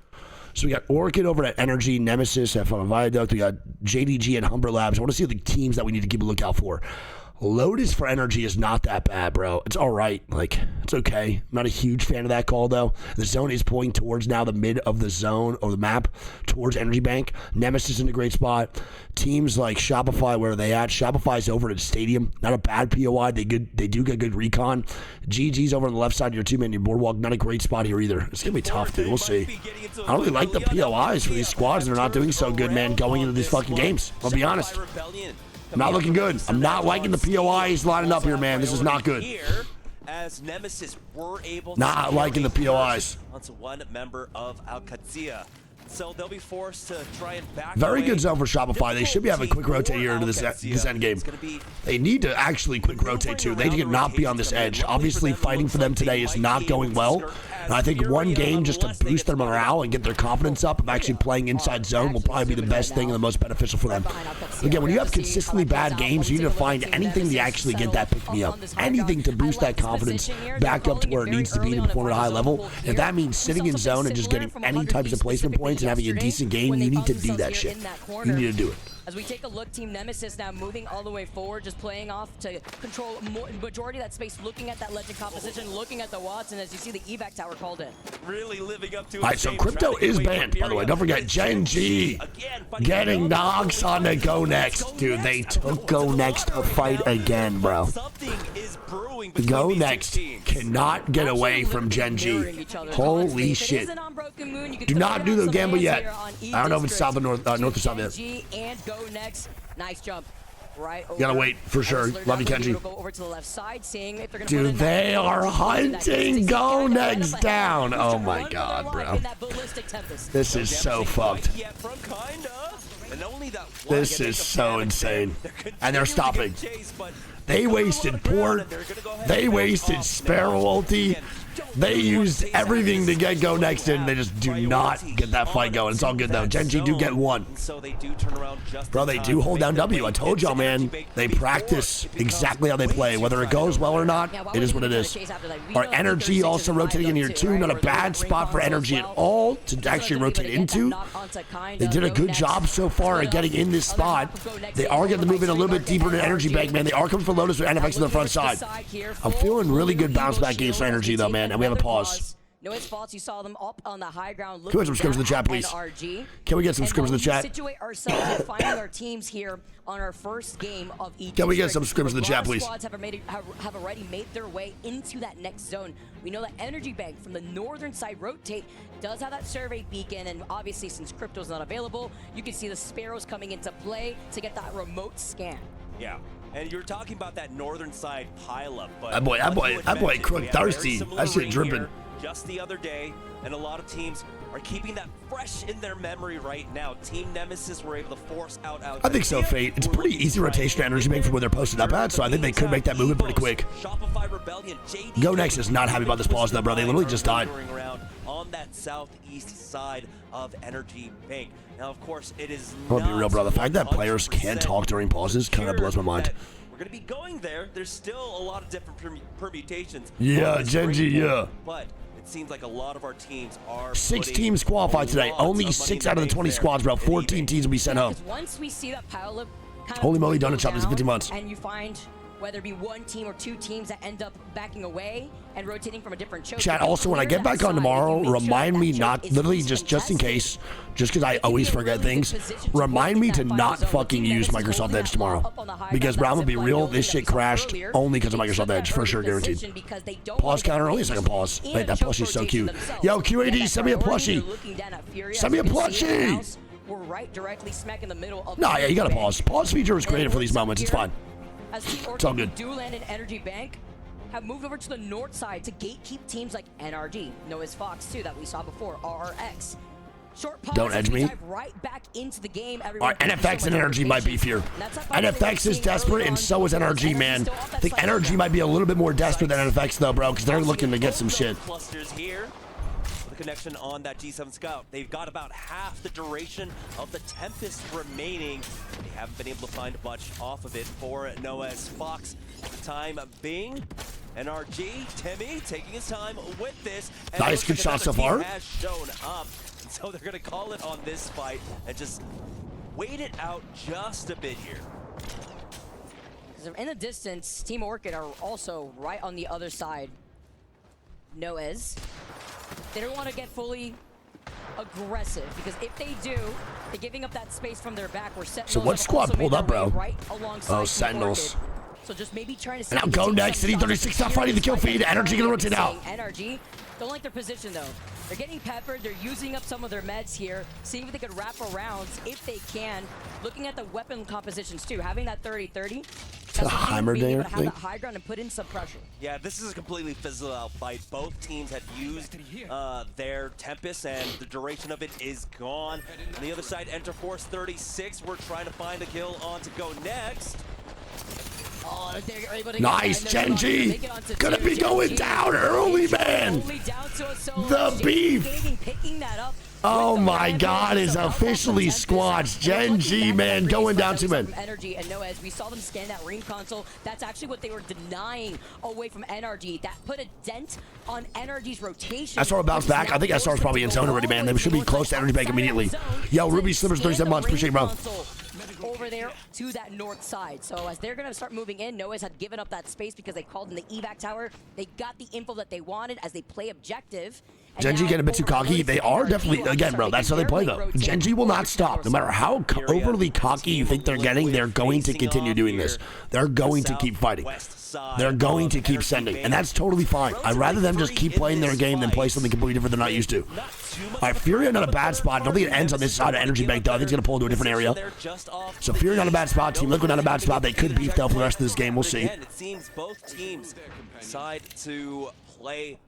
So we got Orchid over at Energy, Nemesis at Viaduct. We got JDG and Humber Labs. I want to see the teams that we need to keep a lookout for. Lotus for Energy is not that bad, bro. It's all right. Like, it's okay. I'm not a huge fan of that call, though. The zone is pointing towards now the mid of the zone or the map towards Energy Bank. Nemesis in a great spot. Teams like Shopify, where are they at? Shopify's over at Stadium. Not a bad POI. They do get good recon. GG's over on the left side of your 2-man your boardwalk. Not a great spot here either. It's going to be tough, dude. We'll see. I don't really like the POIs for these squads. They're not doing so good, man, going into these fucking games. I'll be honest. Not looking good. I'm not liking the POIs lining up here, man. This is not good. As Nemesis were able Not to liking the POIs. onto one member of Al-Qadsia. So they'll be forced to try and back Very away. good zone for Shopify. They should be having a quick rotate here into this end game. They need to actually quick rotate too. They need to not be on this edge. Obviously, fighting for them today is not going well. And I think one game just to boost their morale and get their confidence up of actually playing inside zone will probably be the best thing and the most beneficial for them. Again, when you have consistently bad games, you need to find anything to actually get that pick me up. Anything to boost that confidence back up to where it needs to be to perform at a high level. If that means sitting in zone and just getting any types of placement points and having a decent game, you need to do that shit. You need to do it. As we take a look, Team Nemesis now moving all the way forward, just playing off to control majority of that space, looking at that legend composition, looking at the Watson, as you see the evac tower called in. Really living up to All right, so Crypto is banned, by the way. Don't forget, Genji getting Nox on the Go Next. Dude, they took Go Next to fight again, bro. Go Next cannot get away from Genji. Holy shit. Do not do the gamble yet. I don't know if it's south or north or south yet. Genji and Go Next. Nice jump. Right over. Gotta wait, for sure. Love you, Kenji. Go over to the left side, seeing if they're gonna Dude, they are hunting Go Next down. Oh my god, bro. This is so fucked. This is so insane. And they're stopping. They wasted Port. They wasted Sparrow ulti. They used everything to get Go Next in. They just do not get that fight going. It's all good though. Genji do get one. Bro, they do hold down W. I told y'all, man. They practice exactly how they play. Whether it goes well or not, it is what it is. Our Energy also rotating in here too. Not a bad spot for Energy at all to actually rotate into. They did a good job so far at getting in this spot. They are getting to move in a little bit deeper into Energy Bank, man. They are coming for Lotus with NFX on the front side. I'm feeling really good bounce back games for Energy though, man. And we have a pause. No, it's false. You saw them up on the high ground. Can we get some scrims in the chat, please? Can we get some scrims in the chat? Situate ourselves and finding our teams here on our first game of each. Can we get some scrims in the chat, please? Squads have already made their way into that next zone. We know that Energy Bank from the northern side rotate does have that survey beacon, and obviously since Crypto's not available, you can see the Sparrows coming into play to get that remote scan. Yeah. And you're talking about that northern side pileup, but that boy Crook thirsty. That shit dripping. Just the other day, and a lot of teams are keeping that fresh in their memory right now. Team Nemesis were able to force out. I think so, Fate. It's pretty easy rotation Energy Bank from where they're posted up at, so I think they could make that movement pretty quick. Go Next is not happy about this pause though, bro. They literally just died. on that southeast side of Energy Bank. Now, of course, it is I'm gonna be real, bro. The fact that players can't talk during pauses kind of blows my mind. We're going to be going there. There's still a lot of different permutations. Yeah, Genji, yeah. But it seems like a lot of our teams are 6 teams qualified today. Only 6 out of the 20 squads, bro. 14 teams will be sent home. Once we see that pile of kind Holy of moly, donut shop is 50 months. and you find whether it be one team or 2 teams that end up backing away and rotating from a different choke. Chat, also, when I get back on tomorrow, remind me not, literally just in case, just because I always forget things, remind me to not fucking use Microsoft Edge tomorrow. Because, bro, I'm gonna be real, this shit crashed only because of Microsoft Edge, for sure, guaranteed. Pause counter, only a second pause. Wait, that plushie's so cute. Yo, QAD, send me a plushie. Send me a plushie. We're right directly smack in the middle of Nah, yeah, you gotta pause. Pause feature was created for these moments, it's fine. As Team It's all good. do land in Energy Bank, have moved over to the north side to gatekeep teams like NRG, Noah's Fox too, that we saw before, RRX. Short pause, Don't edge me. dive right back into the game. Alright, NFX and NRG might beef here. NFX is desperate, and so is NRG, man. I think NRG might be a little bit more desperate than NFX, though, bro, because they're looking to get some shit. Clusters here. Connection on that G7 Scout. They've got about half the duration of the Tempest remaining. They haven't been able to find much off of it for Noah's Fox at the time being. NRG, Timmy taking his time with this. And nice, good shot so far. Has shown up, so they're gonna call it on this fight and just wait it out just a bit here. In the distance, Team Orchid are also right on the other side. Noah's. They don't want to get fully aggressive because if they do, they're giving up that space from their back. Where So what squad pulled up, bro? Right alongside oh, Sentinels. So just maybe trying to see. And now go next. City 36 not fighting the kill feed. Energy gonna rotate out. NRG don't like their position though. They're getting peppered. They're using up some of their meds here, seeing if they could wrap around if they can. Looking at the weapon compositions too, having that 30-30. The Heimer there. Have that high ground and put in some pressure. Yeah, this is a completely fizzled out fight. Both teams have used their Tempest, and the duration of it is gone. On the other side, Enter Force 36. We're trying to find a kill on to go next. Oh, they're able to nice, Genji. Gonna be going down early, man. The beef. Picking that up. Oh my God, is officially squashed. Genji, man, going down 2 men. Energy and Noah's, we saw them scan that ring console. That's actually what they were denying away from NRG. That put a dent on NRG's rotation. SR bounced back. I think SR's probably in zone already, man. They should be close to Energy Bank immediately. Yo, Ruby Slippers, 37 months. Appreciate it, bro. Over there to that north side. So as they're going to start moving in, Noah's had given up that space because they called in the evac tower. They got the info that they wanted as they play objective. Genji getting a bit too cocky. They are definitely, again, bro, that's how they play, though. Genji will not stop. No matter how overly cocky you think they're getting, they're going to continue doing this. They're going to keep fighting. They're going to keep sending, and that's totally fine. I'd rather them just keep playing their game than play something completely different they're not used to. All right, Fury not a bad spot. I don't think it ends on this side of Energy Bank, though. I think it's going to pull into a different area. So Fury not a bad spot. Team Liquid not a bad spot. They could beef, though, for the rest of this game. We'll see. It seems both teams decide to play.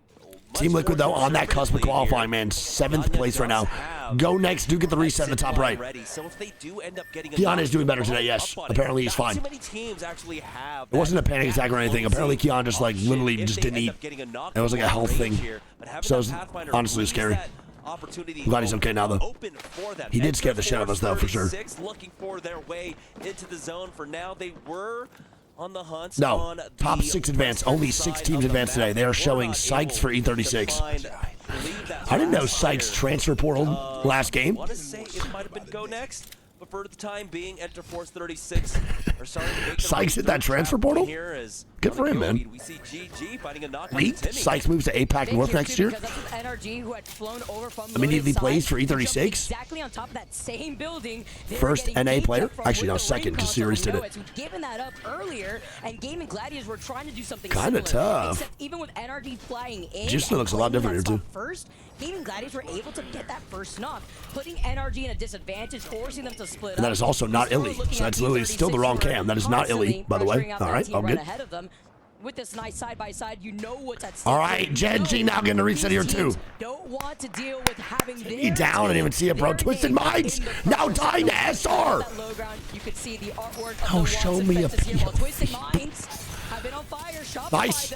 Team Liquid, though, on that cusp of qualifying, man. 7th place right now. Go next. Do get the reset in the top right. Kian is doing better today, yes. Apparently, he's fine. It wasn't a panic attack or anything. Apparently, Kian just, like, literally just didn't eat. It was like a health thing. So it was honestly scary. I'm glad he's okay now, though. He did scare the shit out of us, though, for sure. Looking for their way into the zone. For now, they were on the hunt. No, top 6 advance. Only 6 teams advanced today. They are showing Sykes for E36. I didn't know Sykes transfer portal last game. I want to say it might have been go next, but for the time being, Enter Force 36 are starting to make Sykes hit that transfer portal? Good for him, man. We see GG fighting a knock. Sykes moves to APAC North next year. Immediately plays for E36. Exactly on top of that same building. First NA player. Actually, no, second, because Series did it. Given that up earlier, and Gaming Gladiators were trying to do something kind of tough. Except even with NRG flying in, just looks a lot different here too. First, Gaming Gladiators were able to get that first knock, putting NRG in a disadvantage, forcing them to split up. And that is also not Illy. So that's literally still the wrong cam. That is not Illy, by the way. All right, all good. With this nice side-by-side, you know what's at stake. All right, Genji now getting a reset here too. Don't want to deal with having he down, I didn't even see it, bro. Twisted Minds now dying to SR. You could see the artwork oh, show me a Twisted Minds have been on fire. Nice.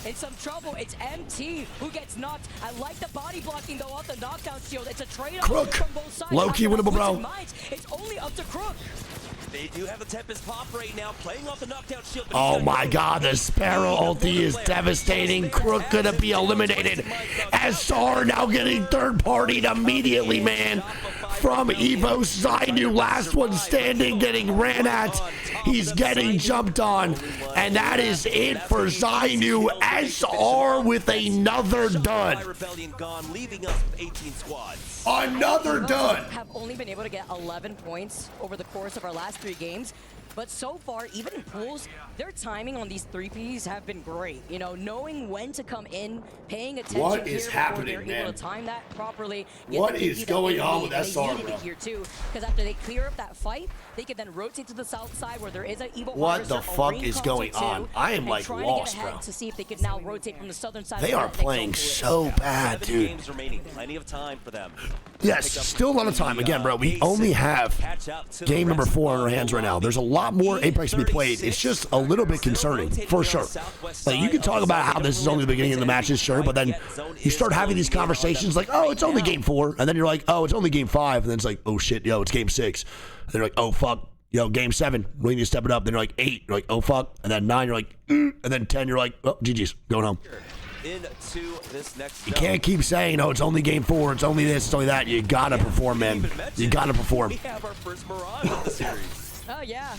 in some trouble. It's MT who gets knocked. I like the body blocking though off the knockdown shield. It's a trade-off from both sides. Low-key winnable, bro. It's only up to Crook. They do have the Tempest pop right now, playing off the knockdown shield. Oh my god, the Sparrow ulti is devastating. Crook gonna be eliminated. SR now getting third-partied immediately, man. From Evo Zainu, last one standing, getting ran at. He's getting jumped on. And that is it for Zainu. SR with another dud. Rebellion gone, leaving us with 18 squads. Another dud. Have only been able to get 11 points over the course of our last 3 games. But so far, even in pools, their timing on these 3Ps have been great. You know, knowing when to come in, paying attention. What is here happening, they're man? able to time that properly. What is going on with SR, bro? Here too, because after they clear up that fight, they can then rotate to the south side where there is an Evo. What the fuck is going on? I am like lost, bro. To see if they could now rotate from the southern side. They are playing so bad, dude. Games remaining, plenty of time for them. Yes, still a lot of time. Again, bro, we only have game number 4 in our hands right now. There's a lot more Apex to be played. It's just a little bit concerning, for sure. Like, you can talk about how this is only the beginning of the matches, sure, but then you start having these conversations like, oh, it's only game 4, and then you're like, oh, it's only game 5, and then it's like, oh shit, yo, it's game 6. And then you're like, oh fuck, yo, game 7, we need to step it up. Then you're like 8, you're like, oh fuck, and then 9, you're like, and then 10, you're like, oh, GG's, going home. Into this next You can't keep saying, oh, it's only game 4, it's only this, it's only that. You gotta perform, man. You gotta perform. We have our first Mirage of the series. Oh yeah.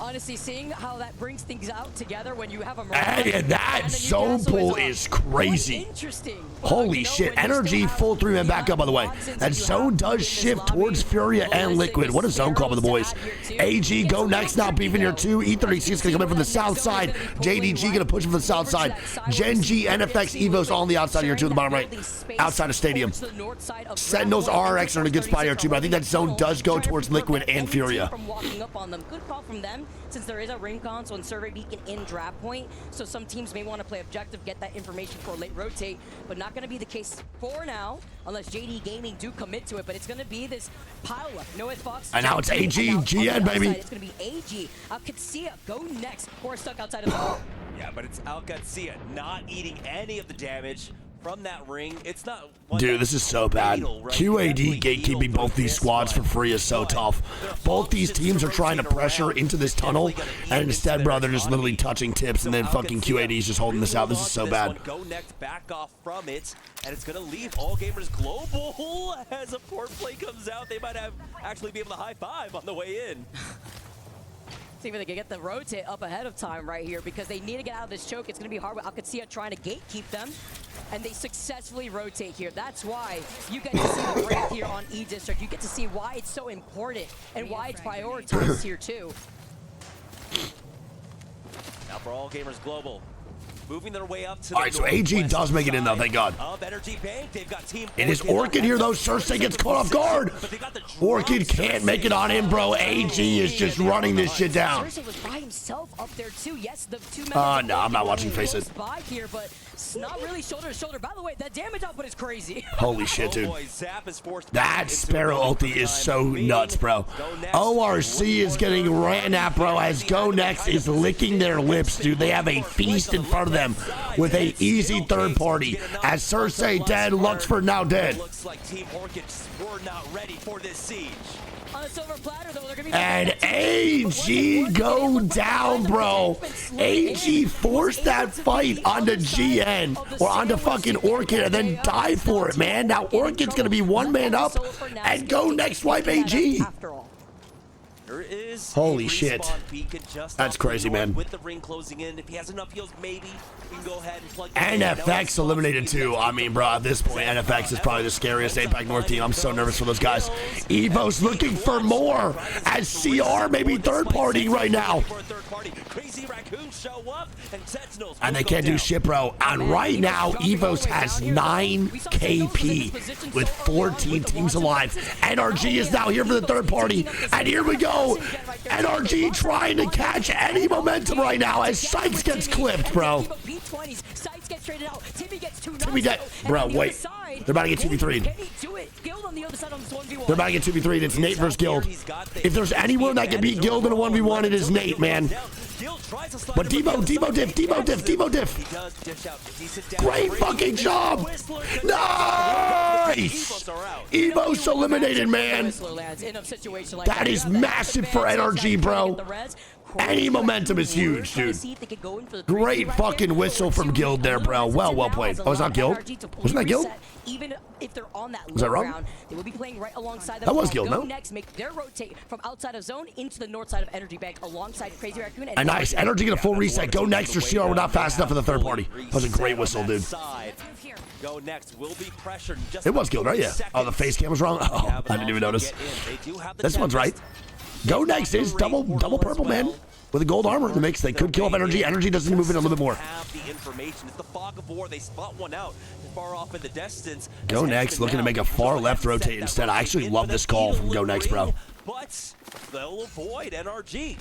Honestly, seeing how that brings things out together when you have a Mirage. And that zone pull is crazy. Interesting. Holy shit. Energy full 3-man backup, by the way. That zone does shift towards Furia and Liquid. What a zone call by the boys. AG, go next now, beefing your 2. E36 going to come in from the south side. JDG going to push from the south side. Gen G, NFX, Evos all on the outside of your 2 on the bottom right. Outside of Stadium. Sentinels, RX are in a good spot here too, but I think that zone does go towards Liquid and Furia. Good call from them, since there is a ring console and survey beacon in draft point, so some teams may want to play objective, get that information for a late rotate, but not going to be the case for now, unless JD Gaming do commit to it, but it's going to be this pile-up. Noah Fox. And now it's AG, GN, baby. It's going to be AG. Katsia go next, or stuck outside of the Yeah, but it's Algatsia not eating any of the damage from that ring. It's not. Dude, this is so bad. QAD gatekeeping both these squads for free is so tough. Both these teams are trying to pressure into this tunnel, and instead, bro, they're just literally touching tips, and then fucking QAD is just holding this out. This is so bad. Go next, back off from it, and it's gonna leave All Gamers global as a port play comes out. They might have actually be able to high five on the way in. See if they can get the rotate up ahead of time right here, because they need to get out of this choke. It's going to be hard with Alcatsia trying to gatekeep them, and they successfully rotate here. That's why you get to see the break here on E-District. You get to see why it's so important and why it's prioritized here too. Now for All Gamers Global, moving their way up to All right, so AG does make it in though, thank God. It is Orchid here though. Cersei gets caught off guard. Orchid can't make it on him, bro. AG is just running this shit down. Cersei was by himself up there too. Yes, the 2 members. No, I'm not watching Face It. By here, but not really shoulder to shoulder. By the way, that damage output is crazy. Holy shit, dude. That Sparrow ulti is so nuts, bro. ORC is getting ran at, bro, as Go Next is licking their lips, dude. They have a feast in front of them with a easy third party. As Cersei dead, Luxford now dead. Looks like Team Orchid were not ready for this siege. On a silver platter, though, they're gonna be and AG go down, bro. AG forced that fight onto GN or onto fucking Orchid and then die for it, man. Now Orchid's gonna be 1 man up and Go Next wipe AG. Holy shit. That's crazy, man. With the ring closing in, if he has enough heals, maybe we can go ahead and plug it in. NFX eliminated too. I mean, bro, at this point, NFX is probably the scariest APAC North team. I'm so nervous for those guys. Evo's looking for more as CR maybe third partying right now. And they can't do shit, bro. And right now, Evos has 9 KP with 14 teams alive. NRG is now here for the third party. And here we go. NRG trying to catch any momentum right now as Sykes gets clipped, bro. Timmy dead. Bro, wait. They're about to get 2v3'd. They're about to get 2v3'd. It's Nate versus Guild. If there's anyone that can beat Guild in a 1v1, it is Nate, man. But Devo diff. He does dish out a decent dash. Great fucking job. Nice. Evo's eliminated, man. That is massive for NRG, bro. Any momentum is huge, dude. Great fucking whistle from Guild there, bro. Well played. Oh, it's not Guild? Wasn't that Guild? Even if they're on that Was that wrong? ground, they will be playing right alongside them. That was Guild, no? Next, make their rotate from outside of zone into the north side of Energy Bank alongside Crazy Raccoon. And nice. Energy get a full reset. Go next or CR. We're not fast enough for the third party. That was a great whistle, dude. Go next will be pressured. It was Guild, right? Yeah. Oh, the face cam was wrong? Oh, I didn't even notice. This one's right. Go next is double purple, man. With a gold armor, they could kill off Energy. Energy doesn't move in a little bit more. The information. It's the fog of war. They spot one out far off in the distance. Go next, looking to make a far left rotate instead. I actually love this call from Go next, bro. But they'll avoid NRG.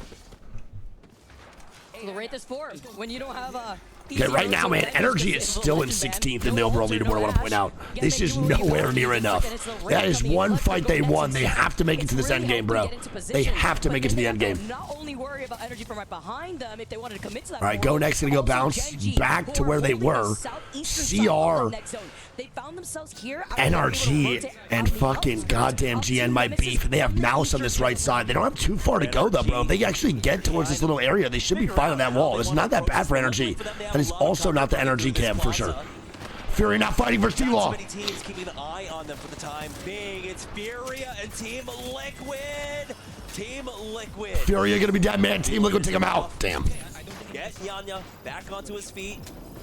The rate is 4 when you don't have a. Okay, right now, man, Energy is still in 16th in the overall leaderboard, I want to point out. This is nowhere near enough. That is one fight they won. They have to make it to this end game, bro. They have to make it to the end game. Not only worry about Energy from right behind them if they wanted to commit to that. All right, Go next, gonna go bounce back to where they were. CR, they found themselves here. NRG, and fucking goddamn GN might beef. They have Mouse on this right side. They don't have too far to go, though, bro. If they actually get towards this little area, they should be fine on that wall. It's not that bad for NRG. That is also not the NRG cam for sure. Fury not fighting for T-Law. Teams keeping an eye on them for the time being. It's Furia and Team Liquid. Team Liquid. Furia gonna be dead, man. Team Liquid take him out. Damn. Get Yanya back onto his feet.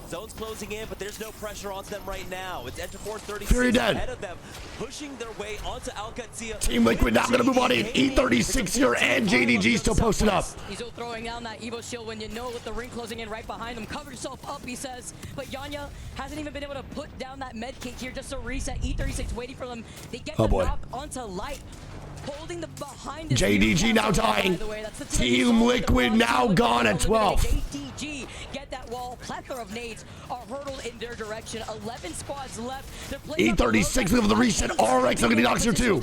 Zone's closing in, but there's no pressure onto them right now. It's Enter Force 36 Fury dead. ahead of them, pushing their way onto Alcazia. Team Liquid now gonna move on in. E36 here and JDG still posted up. He's throwing down that Evo shield when you know with the ring closing in right behind him. Cover yourself up, he says. But Yanya hasn't even been able to put down that med kit here just to reset. E36 waiting for them. They get the knock onto Light. Holding the behind JDG now dying. Team Liquid now gone at 12. JDG get that wall. Plethora of nades are hurtled in their direction. 11 squads left. E36 with the reset. RX looking to knocks here too.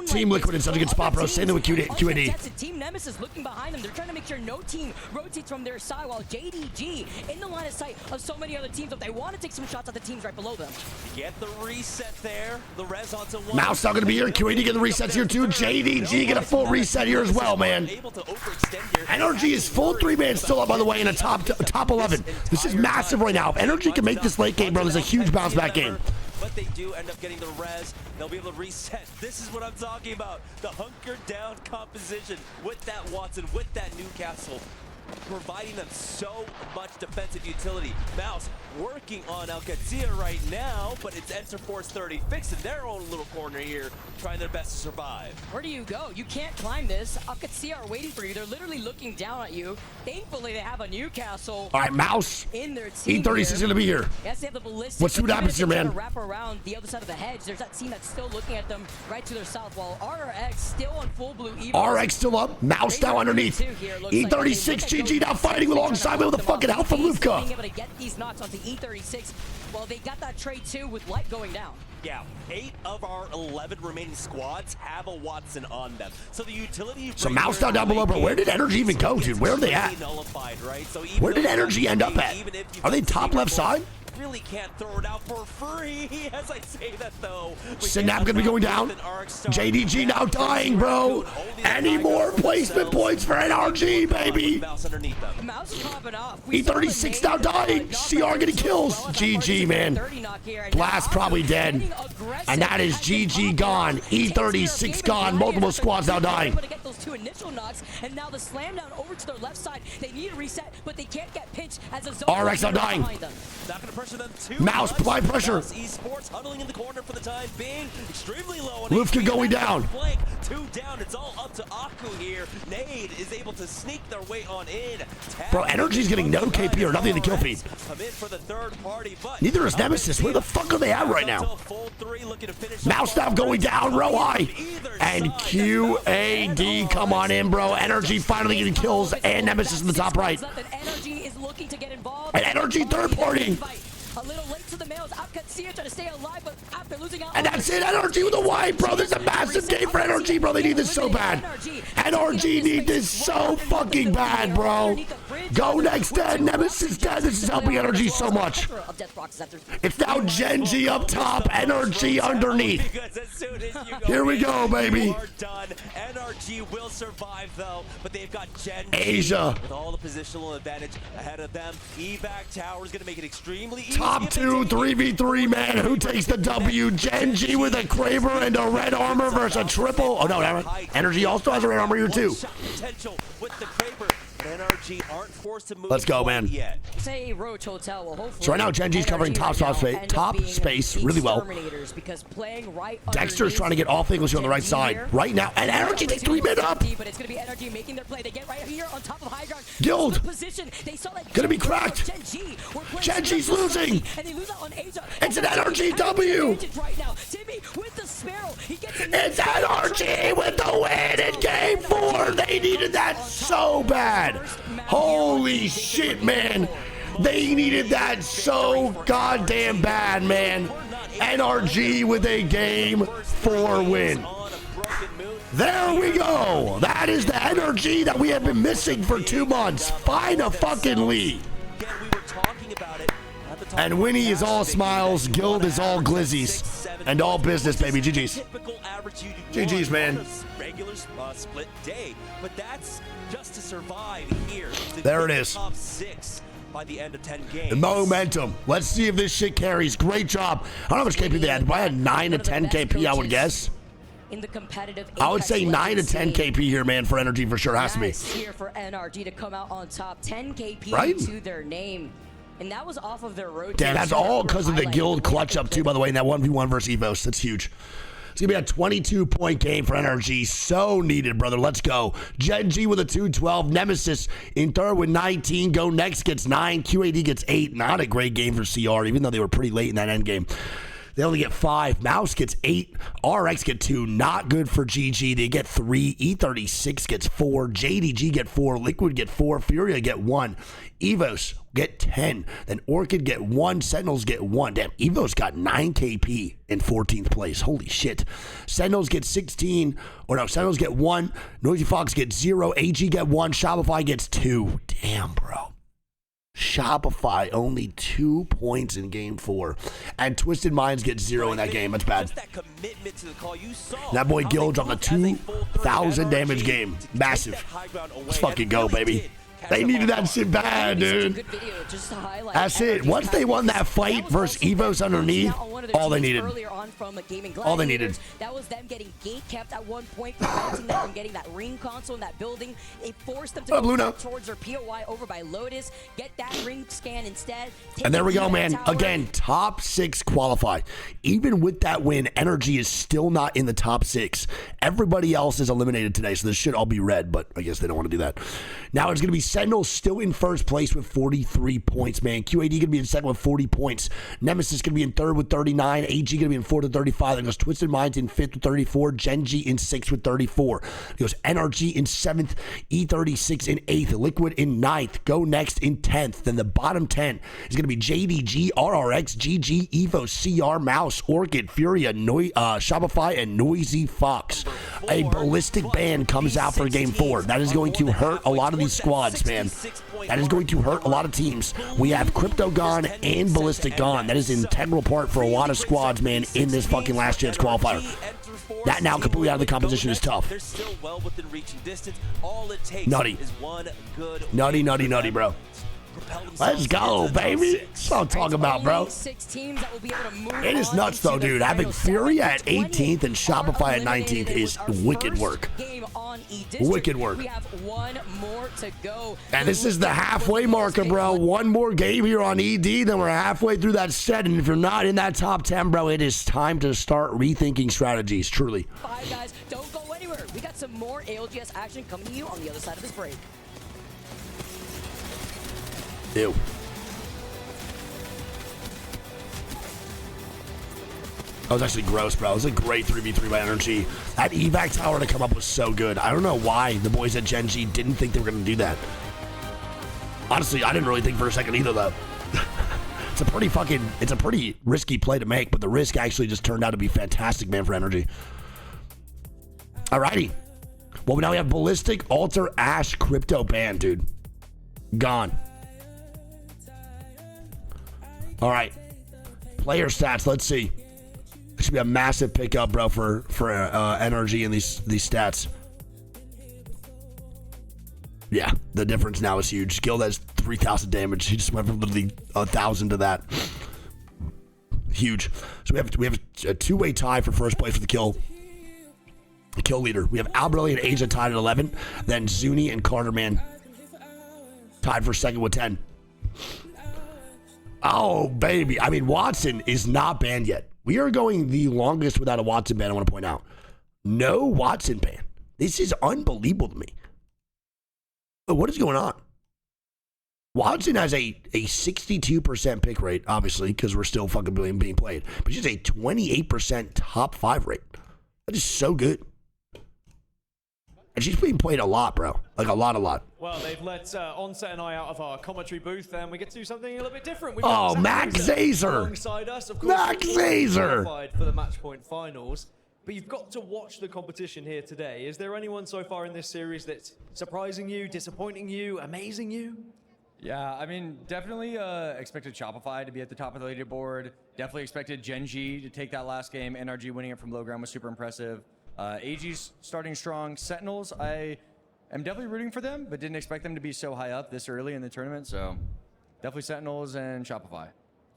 Team Liquid in such a good spot, bro. Same with QAD. Team Nemesis looking behind them. They're trying to make sure no team rotates from their side while JDG in the line of sight of so many other teams. If they want to take some shots at the teams right below them. Get the reset there. The res onto one. Mouse not gonna be here. QAD get the resets here too. JDG get a full reset here as well, man. NRG is full 3-man still up, by the way, in a top 11. This is massive right now. If NRG can make this late game, bro, there's a huge bounce back game. But they do end up getting the res. They'll be able to reset. This is what I'm talking about. The hunkered down composition with that Watson, with that Newcastle, providing them so much defensive utility. Mouse working on Alcazia right now, but it's Enter Force 30 fixing their own little corner here, trying their best to survive. Where do you go? You can't climb this. Alcazia are waiting for you. They're literally looking down at you. Thankfully, they have a Newcastle. All right, Mouse. In their team. E36 is gonna be here. Yes, they have the ballistic. Let's see what happens here, man. Wrap around the other side of the hedge. There's that team that's still looking at them right to their south, while RX still on full blue. RX still up. Mouse now underneath. E36 GG now fighting alongside me with a fucking help from Lufka. Being able to get these knocks onto E36. Well, they got that trade too with Light going down. Yeah, 8 of our 11 remaining squads have a Watson on them. So the utility. So Mouse down below, but where did Energy even go, dude? Where are they at? Where did Energy end up at? Are they top left side? Really can't throw it out for free as I say that though. Synap gonna be going down. JDG now dying, bro. Any more placement points for NRG, baby? E36 now dying. CR getting kills. GG, man. Blast probably dead. And that is GG gone. E36 gone. Multiple squads now dying. Two initial knocks, and now the slam down over to their left side. They need a reset, but they can't get pinched as a zone. RX now dying. Not gonna pressure them too Mouse much. blind pressure. Esports huddling in the corner for the time being. Extremely low. Lufka going down. Flank, 2 down. It's all up to Aku here. Nade is able to sneak their way on in. Bro, Energy's getting no KP or nothing in the kill feed. Come in for the third party, but neither is Nemesis. Where the fuck are they at right now? Mouse now going down, row high. And QAD, come on in, bro. Energy finally getting kills, and Nemesis in the top right. And Energy third party. the males. Trying to stay alive, but after losing out. And that's it. NRG with a wipe, bro. This is a massive game for NRG, bro. They need this so bad. NRG need this so fucking bad, bro. Go next dead. Nemesis dead. This is helping NRG so much. It's now Genji up top, NRG underneath. Here we go, baby. NRG will survive though, but they've got Genji Asia with all the positional advantage ahead of them. Evac Tower is going to make it extremely easy. Top 2 3v3, man. Who takes the W? Genji with a Kraber and a red armor versus a triple. Oh no, NRG also has a red armor here too. Potential with the Kraber. NRG aren't forced to move. Let's go, man. Yet. Say Roach Hotel will hopefully. So right now, Genji's covering top space really well. Because playing right Dexter's trying to get off English on the right side right now, and NRG takes 3 mid up. But it's gonna be NRG making their play. They get right here on top of high ground. Guild Position. They saw that gonna be cracked. Genji's losing. And they lose out on Asia. It's an NRG W. Right now, Timmy with the Sparrow. He gets it's NRG with the win in game 4. They needed that so bad. Holy shit, man. They needed that so goddamn bad, man. NRG with a game 4 win. There we go. That is the energy that we have been missing for 2 months. Find a fucking lead. And Winnie is all smiles, Guild is all glizzies, and all business, baby. GG's. GG's, man. Regular split day, but that's just to survive here. There it is. Top 6 by the end of 10 games. The momentum. Let's see if this shit carries. Great job. I don't know how much KP they had. If I had 9 to 10 KP, I would guess. In the competitive I would say 9 to 10 KP here, man, for NRG for sure. Has to be. Here for NRG to come out on top. 10 KP right? to their name. And that was off of their road. Damn, that's all because of the Guild clutch up too, by the way, in that 1v1 versus Evos. That's huge. It's going to be a 22-point game for NRG. So needed, brother. Let's go. Genji with a 212. Nemesis in third with 19. Go next gets 9. QAD gets 8. Not a great game for CR, even though they were pretty late in that end game. They only get 5. Mouse gets 8. RX get 2. Not good for GG. They get 3. E36 gets 4. JDG get 4. Liquid get 4. Furia get 1. Evos get 10. Then Orchid get 1. Sentinels get 1. Damn, Evos got 9 KP in 14th place. Holy shit. Sentinels get 16. Or no, Sentinels get 1. Noisy Fox gets 0. AG get 1. Shopify gets 2. Damn, bro. Shopify only 2 points in game 4. And Twisted Minds get 0 in that game. That's bad. That boy Guild's on the 2,000 damage game. Massive. Let's fucking go, baby. They needed that shit bad, dude. That's it. Once they won that fight versus Evos underneath, all they needed. All they needed. That was them getting gate kept at one point, preventing them from getting that ring console in that building. It forced them to go towards their POI over by Lotus, get that ring scan instead. And there we go, man. Again, top 6 qualify. Even with that win, Energy is still not in the top 6. Everybody else is eliminated today, so this should all be red, but I guess they don't want to do that. Now it's going to be Sentinel still in first place with 43 points, man. QAD going to be in second with 40 points. Nemesis going to be in third with 39. AG going to be in fourth with 35. Then goes Twisted Minds in fifth with 34. Genji in sixth with 34. It goes NRG in seventh. E36 in eighth. Liquid in ninth. Go next in 10th. Then the bottom 10 is going to be JDG, RRX, GG, Evo, CR, Mouse, Orchid, Furia, Shopify, and Noisy Fox. A ballistic ban comes out for game 4. That is going to hurt a lot of these squads, man. That is going to hurt a lot of teams. We have Crypto gone and Ballistic gone. That is an integral part for a lot of squads, man, in this fucking last chance qualifier. That now completely out of the competition is tough. Nutty. Nutty, bro. Let's go, baby. That's what I'm talking about, bro. It is nuts, though, dude. Having Furia at 18th and Shopify at 19th is wicked work. Wicked work. And this is the halfway marker, bro. One more game here on ED, then we're halfway through that set. And if you're not in that top 10, bro, it is time to start rethinking strategies, truly. 5 guys, don't go anywhere. We got some more ALGS action coming to you on the other side of this break. Ew. That was actually gross, bro. It was a great 3v3 by Energy. That evac tower to come up was so good. I don't know why the boys at Genji didn't think they were going to do that. Honestly, I didn't really think for a second either, though. It's a pretty risky play to make, but the risk actually just turned out to be fantastic, man, for energy. Alrighty. Well, now we have Ballistic, Alter, Ash, Crypto ban, dude. Gone. All right. Player stats, let's see. It should be a massive pickup, bro, for energy in these stats. Yeah, the difference now is huge. Skill has 3,000 damage. He just went from literally 1,000 to that. Huge. So we have a two-way tie for first place for the kill leader. We have Alberelli and Asia tied at 11. Then Zuni and Carterman tied for second with 10. Oh, baby. I mean, Watson is not banned yet. We are going the longest without a Watson ban, I want to point out. No Watson ban. This is unbelievable to me. What is going on? Watson has a 62% pick rate, obviously, because we're still fucking being played. But she's a 28% top 5 rate. That is so good. And she's being played a lot, bro. Like a lot. Well, they've let Onset and I out of our commentary booth, and we get to do something a little bit different. We've got got Max Zazer alongside us, of course. Max Zazer Qualified for the match point finals. But you've got to watch the competition here today. Is there anyone so far in this series that's surprising you, disappointing you, amazing you? Yeah, I mean, definitely expected Shopify to be at the top of the leaderboard. Definitely expected Genji to take that last game. NRG winning it from low ground was super impressive. AG's starting strong. Sentinels, I am definitely rooting for them, but didn't expect them to be so high up this early in the tournament. So definitely Sentinels and Shopify.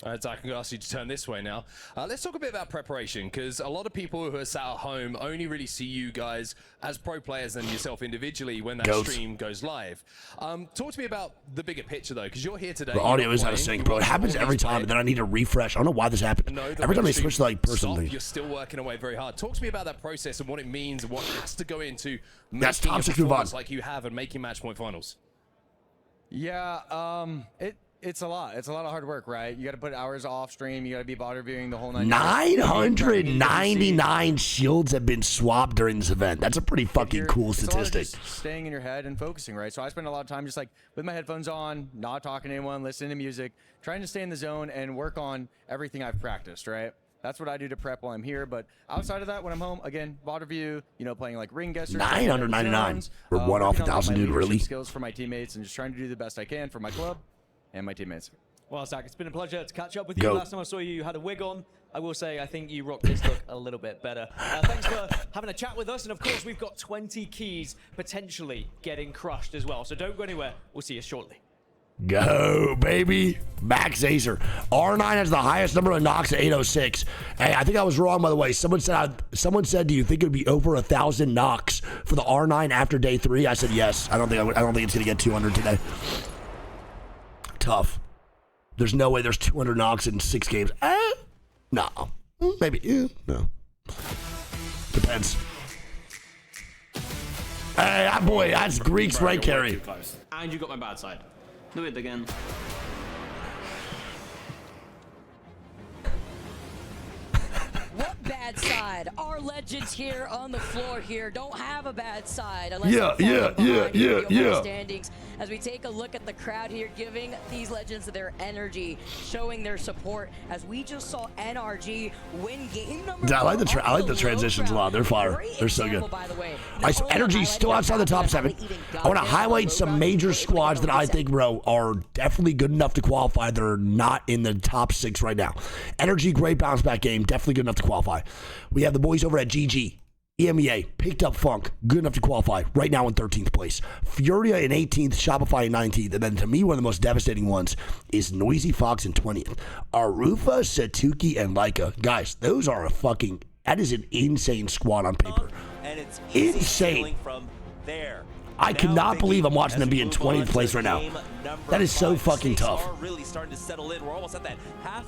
All right, Zach, I'm going to ask you to turn this way now. Let's talk a bit about preparation, because a lot of people who are sat at home only really see you guys as pro players and yourself individually when that stream goes live. Talk to me about the bigger picture, though, because you're here today. The audio is out of sync, bro. It happens every time, and then I need to refresh. I don't know why this happened. Every time I switch to, like, personally. You're still working away very hard. Talk to me about that process and what it means and what has to go into That's making top a 6 move on. performance like you have and making match point finals. Yeah, it's a lot. It's a lot of hard work, right? You got to put hours off stream. You got to be bot reviewing the whole 999 shields have been swapped during this event. That's a pretty fucking cool statistic. It's a lot of just staying in your head and focusing, right? So I spend a lot of time just like with my headphones on, not talking to anyone, listening to music, trying to stay in the zone and work on everything I've practiced, right? That's what I do to prep while I'm here. But outside of that, when I'm home, again, bot review, playing like ring guessers. 999. We're one off 1,000, dude, really? Skills for my teammates and just trying to do the best I can for my club and my teammates. Well, Zach, it's been a pleasure to catch up with you. Last time I saw you, you had a wig on. I will say, I think you rocked this look a little bit better. Thanks for having a chat with us. And of course, we've got 20 keys potentially getting crushed as well. So don't go anywhere. We'll see you shortly. Go, baby. Max Zazer. R9 has the highest number of knocks at 806. Hey, I think I was wrong, by the way. Someone said, do you think it would be over 1,000 knocks for the R9 after day 3? I said yes. I don't think it's going to get 200 today. Tough. There's no way there's 200 knocks in 6 games. No. Maybe. No. Depends. Hey, boy, that's Greek's right carry. And you got my bad side. Do it again. What bad side? Our legends here on the floor here don't have a bad side. Yeah. Standings. As we take a look at the crowd here, giving these legends their energy, showing their support. As we just saw NRG win game number 4. I like the transitions a lot. They're fire. They're so good. So Energy's still outside the top 7. I want to highlight some major squads that I think, bro, are definitely good enough to qualify. They're not in the top 6 right now. Energy, great bounce back game. Definitely good enough to qualify. We have the boys over at GG. EMEA picked up Funk, good enough to qualify, right now in 13th place. Furia in 18th, Shopify in 19th, and then to me, one of the most devastating ones is Noisy Fox in 20th. Arufa, Satuki, and Laika. Guys, those are that is an insane squad on paper. And it's insane. From there. I cannot believe I'm watching them be in 20th place right now. That is so fucking tough. Really starting to settle in. We're almost at that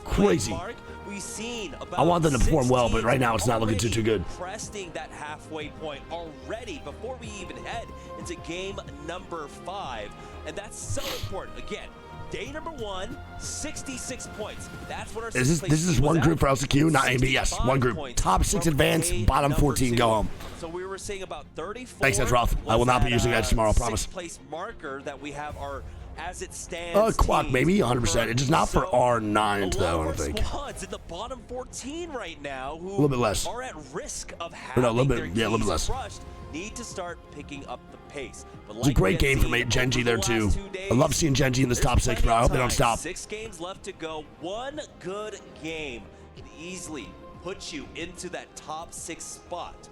crazy. mark. We've seen about I want them to perform well, but right now it's not looking too good. Cresting that halfway point already before we even head into game number 5, and that's so important. Again, day number 1, 66 points. That's what our this is one group for LCQ, not AB. Yes, one group. Top 6 advance, bottom 14 go home. So we were seeing about 34. Thanks, that's Roth. I will not be using that tomorrow, I promise. 6th place marker that we have our as it stands. Quack, maybe 100%. It's just not for R9 though, I don't think. Squads in the bottom 14 right now who A little bit less. are at risk of Or having no, a little their bit, yeah, a little bit keys less. crushed, need to start picking up the pace. But It's a great game for me, Genji there too. I love seeing Genji in this top 6, bro. I hope they don't stop. 6 games left to go. One good game can easily put you into that top 6 spot.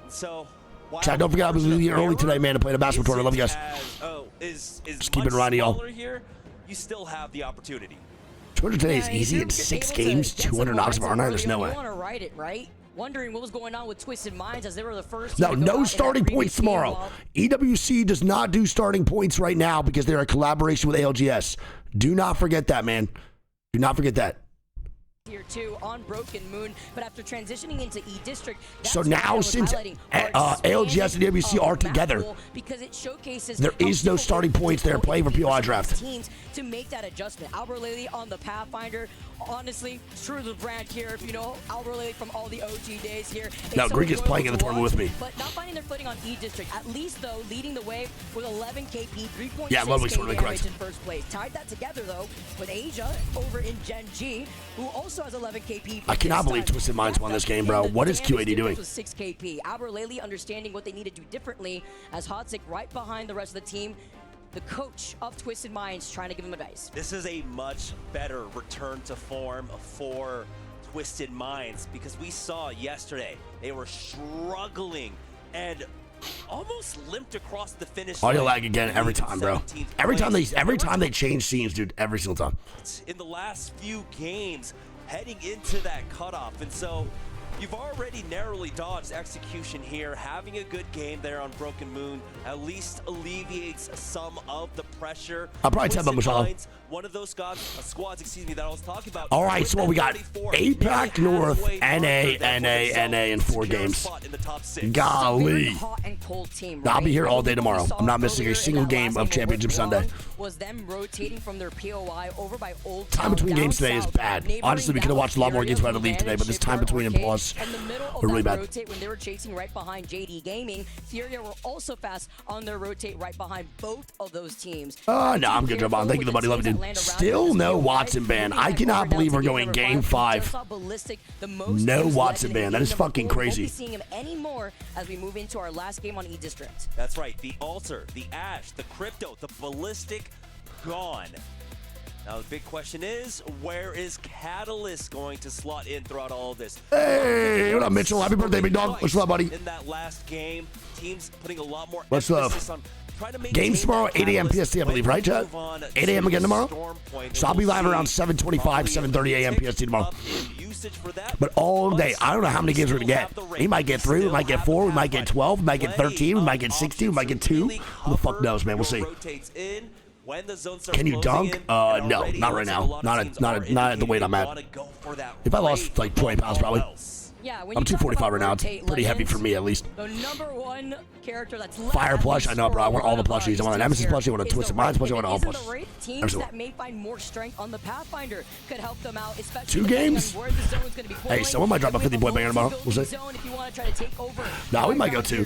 So, Chat, don't forget I was leaving early today, man, to play the basketball tournament. Love you is guys. Just keep it riding, y'all. here, you still have the opportunity. 200 today is easy in 6 games. 200 knocks of R9. There's no way. You want to ride it, right? Wondering what was going on with Twisted Minds as they were the first. No starting points tomorrow. EWC does not do starting points right now because they're a collaboration with ALGS. Do not forget that, man. Do not forget that. Here too on Broken Moon, but after transitioning into E District, So now since ALGS and EWC are together, because it showcases there is no starting points there playing for POI draft. teams to make that adjustment. Albert Lilly on the Pathfinder, honestly, true to the brand here. If you know Albert Lilly from all the OG days here. No, Greek is playing in the tournament with me. But not finding their footing on E District. At least though, leading the way with 11 KP, 3.6 Yeah, Ludwig's totally damage correct. in first place. Tied that together though with Asia over in Gen G, who also has 11 KP. I cannot believe Twisted Minds won this game, bro. What is Q80 doing? Was 6 KP. Albert Lilly understanding what they need to do differently as Hotzik right behind the rest of the team. The coach of Twisted Minds trying to give him advice. This is a much better return to form for Twisted Minds because we saw yesterday they were struggling and almost limped across the finish line. Audio lag again every time, bro. Every time they change scenes, dude. Every single time. In the last few games, heading into that cutoff, and so you've already narrowly dodged execution here. Having a good game there on Broken Moon at least alleviates some of the pressure. I'll probably tell them, Michelle. One of those squads, that I was talking about. All right, so what we got? APAC North, NA, in 4 games. Golly. I'll be here all day tomorrow. I'm not missing a single game of Championship Sunday. Was them rotating from their POI over by Old Time between games today is bad. Honestly, we could have watched a lot more games if I had to leave today, but this time between and pause are really bad. Rotate when they were chasing right behind JD Gaming. Furia were also fast on their rotate right behind both of those teams. No, I'm good, Javon. Thank you, buddy. Love you, dude. Still no Watson ban. I cannot believe we're going game 5. No Watson ban. That is fucking crazy. We won't be seeing him anymore as we move into our last game on E District. That's right. The Altar, the Ash, the Crypto, the Ballistic, gone. Now the big question is, where is Catalyst going to slot in throughout all of this? Hey, what up, Mitchell? Happy birthday, big dog. What's up, buddy? In that last game, teams putting a lot more What's emphasis up? on trying to make Games tomorrow, 8 a.m. PST, I believe, right, chat? 8 a.m. again tomorrow? So I'll be live around 7:25, 7:30 a.m. PST tomorrow. But all day, I don't know how many games we're going to get. We might get 3, we might get 4, we might get 12, we might get 13, we might get 16, we might get 2. Who the fuck knows, man? We'll see. Can you dunk? No, not right now. Not at the weight I'm at. If I lost like 20 pounds, probably. Yeah, I'm 245 right now. It's pretty heavy for me, at least. The #1 character that's Fire plush, I know, bro. I want all the plushies. I want an Nemesis plushie, I want a Twisted Minds plushie, I want all plushies. Teams that may find more strength on the Pathfinder could help them out, especially 2 games? Hey, someone might drop a 50-point banger tomorrow. We'll see. No, we might go 2.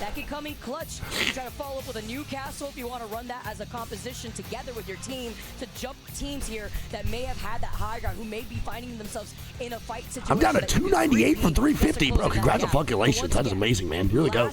That could come in clutch. You try to follow up with a Newcastle if you want to run that as a composition together with your team to jump teams here that may have had that high ground, who may be finding themselves in a fight situation. I'm down to 298 from 350, bro. Congratulations. That is amazing, man. You're really go.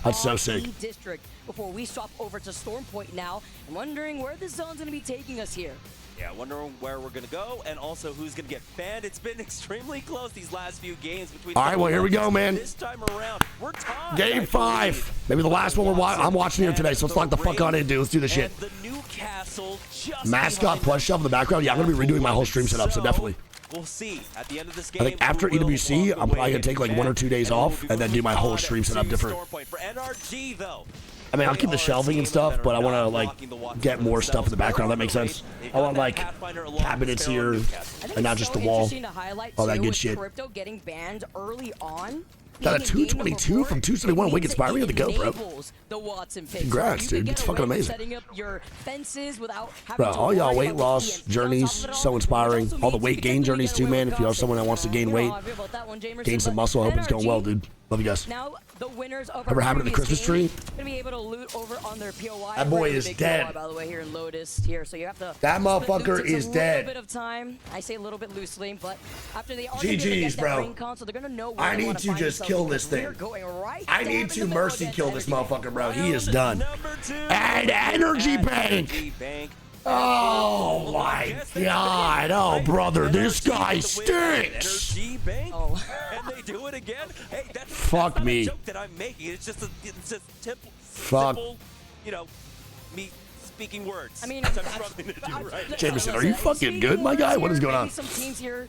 That's so sick. District before we swap over to Storm Point now. I'm wondering where the zone's going to be taking us here. Yeah, wondering where we're going to go and also who's going to get banned. It's been extremely close these last few games between. All right, well, here we go, man. This time around, we're tied. Game 5. Maybe the last one I'm watching here today, so let's lock the fuck on in, dude. Let's do this shit. Mascot plush shelf in the background. Yeah, I'm going to be redoing my whole stream setup, so definitely. We'll see at the end of this game. I think after EWC, I'm probably going to take like 1 or 2 days off and then do my whole stream setup different. I mean, I'll keep the shelving and stuff, but I want to like get more stuff in the background. That makes sense. I want like cabinets here and not just the wall. All that good shit. Crypto getting banned early on. Got a 222 from 271 Wig Inspiring on the go, bro. Congrats, dude. It's fucking amazing. Bro, all y'all weight loss journeys, so inspiring. All the weight gain journeys too, man. If you are someone that wants to gain weight, gain some muscle, I hope it's going well, dude. Love you guys. Now the winners of Whatever happened to the Christmas tree? Gonna be able to loot over on their POI. That boy We're in is big dead. POI, by the way, here in Lotus here, so you have to. That motherfucker split loot. Takes is a dead. little bit of time. I say a little bit loosely, but after they are GG's, bro. ring console, they're gonna know where I they need wanna to find just themselves kill because this thing. we're going right I dab need in to the middle mercy against kill this Energy. motherfucker, bro. He is done. And Energy Bank. Oh my god. Oh, brother, this guy stinks. Energy Bank, and they do it again. Hey, that's Fuck not me. a joke that I'm making. It's just Fuck. simple, you know, me speaking words. I mean, which I'm struggling to do right Jameson, now. are you fucking good, my guy? What is going on? Maybe some teams here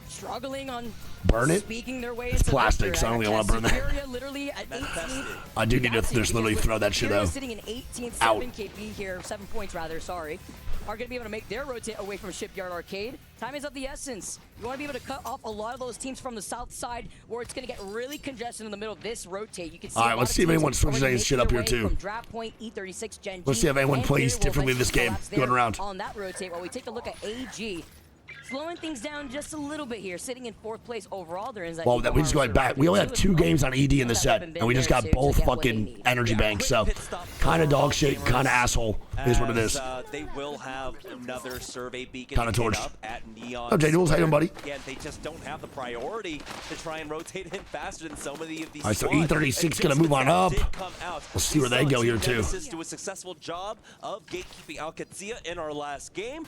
struggling on Burn it? speaking their way It's into plastic, victory. so I don't really want to burn that. Superior literally at 18. I do need to just literally throw that shit Superior out. sitting in 18th, Out. 7 KP here, 7 points rather, sorry. Are going to be able to make their rotate away from Shipyard Arcade. Time is of the essence. You want to be able to cut off a lot of those teams from the south side where it's going to get really congested in the middle of this rotate. You can see All right, let's see if anyone switches any shit up here, too. From Draft Point, E36, Gen G, Let's see if anyone and plays Fear will differently this eventually game collapse going there around. on that rotate while we take a look at AG. Slowing things down just a little bit here, sitting in 4th place overall. There is that Well, we just going back. We only had 2 games on ED in the set, and we just got both fucking energy banks. So, kind of dog shit, kind of asshole is what it is. They will have another survey beacon Kinda torched. up at Neon. Oh, J Duels, how you doing, buddy? Again, they just don't have the priority to try and rotate in faster than so many of these. All right, so squads. E36 gonna move on up. Did come out. We'll see where they go here too. Do a successful job of gatekeeping Alcazia in our last game.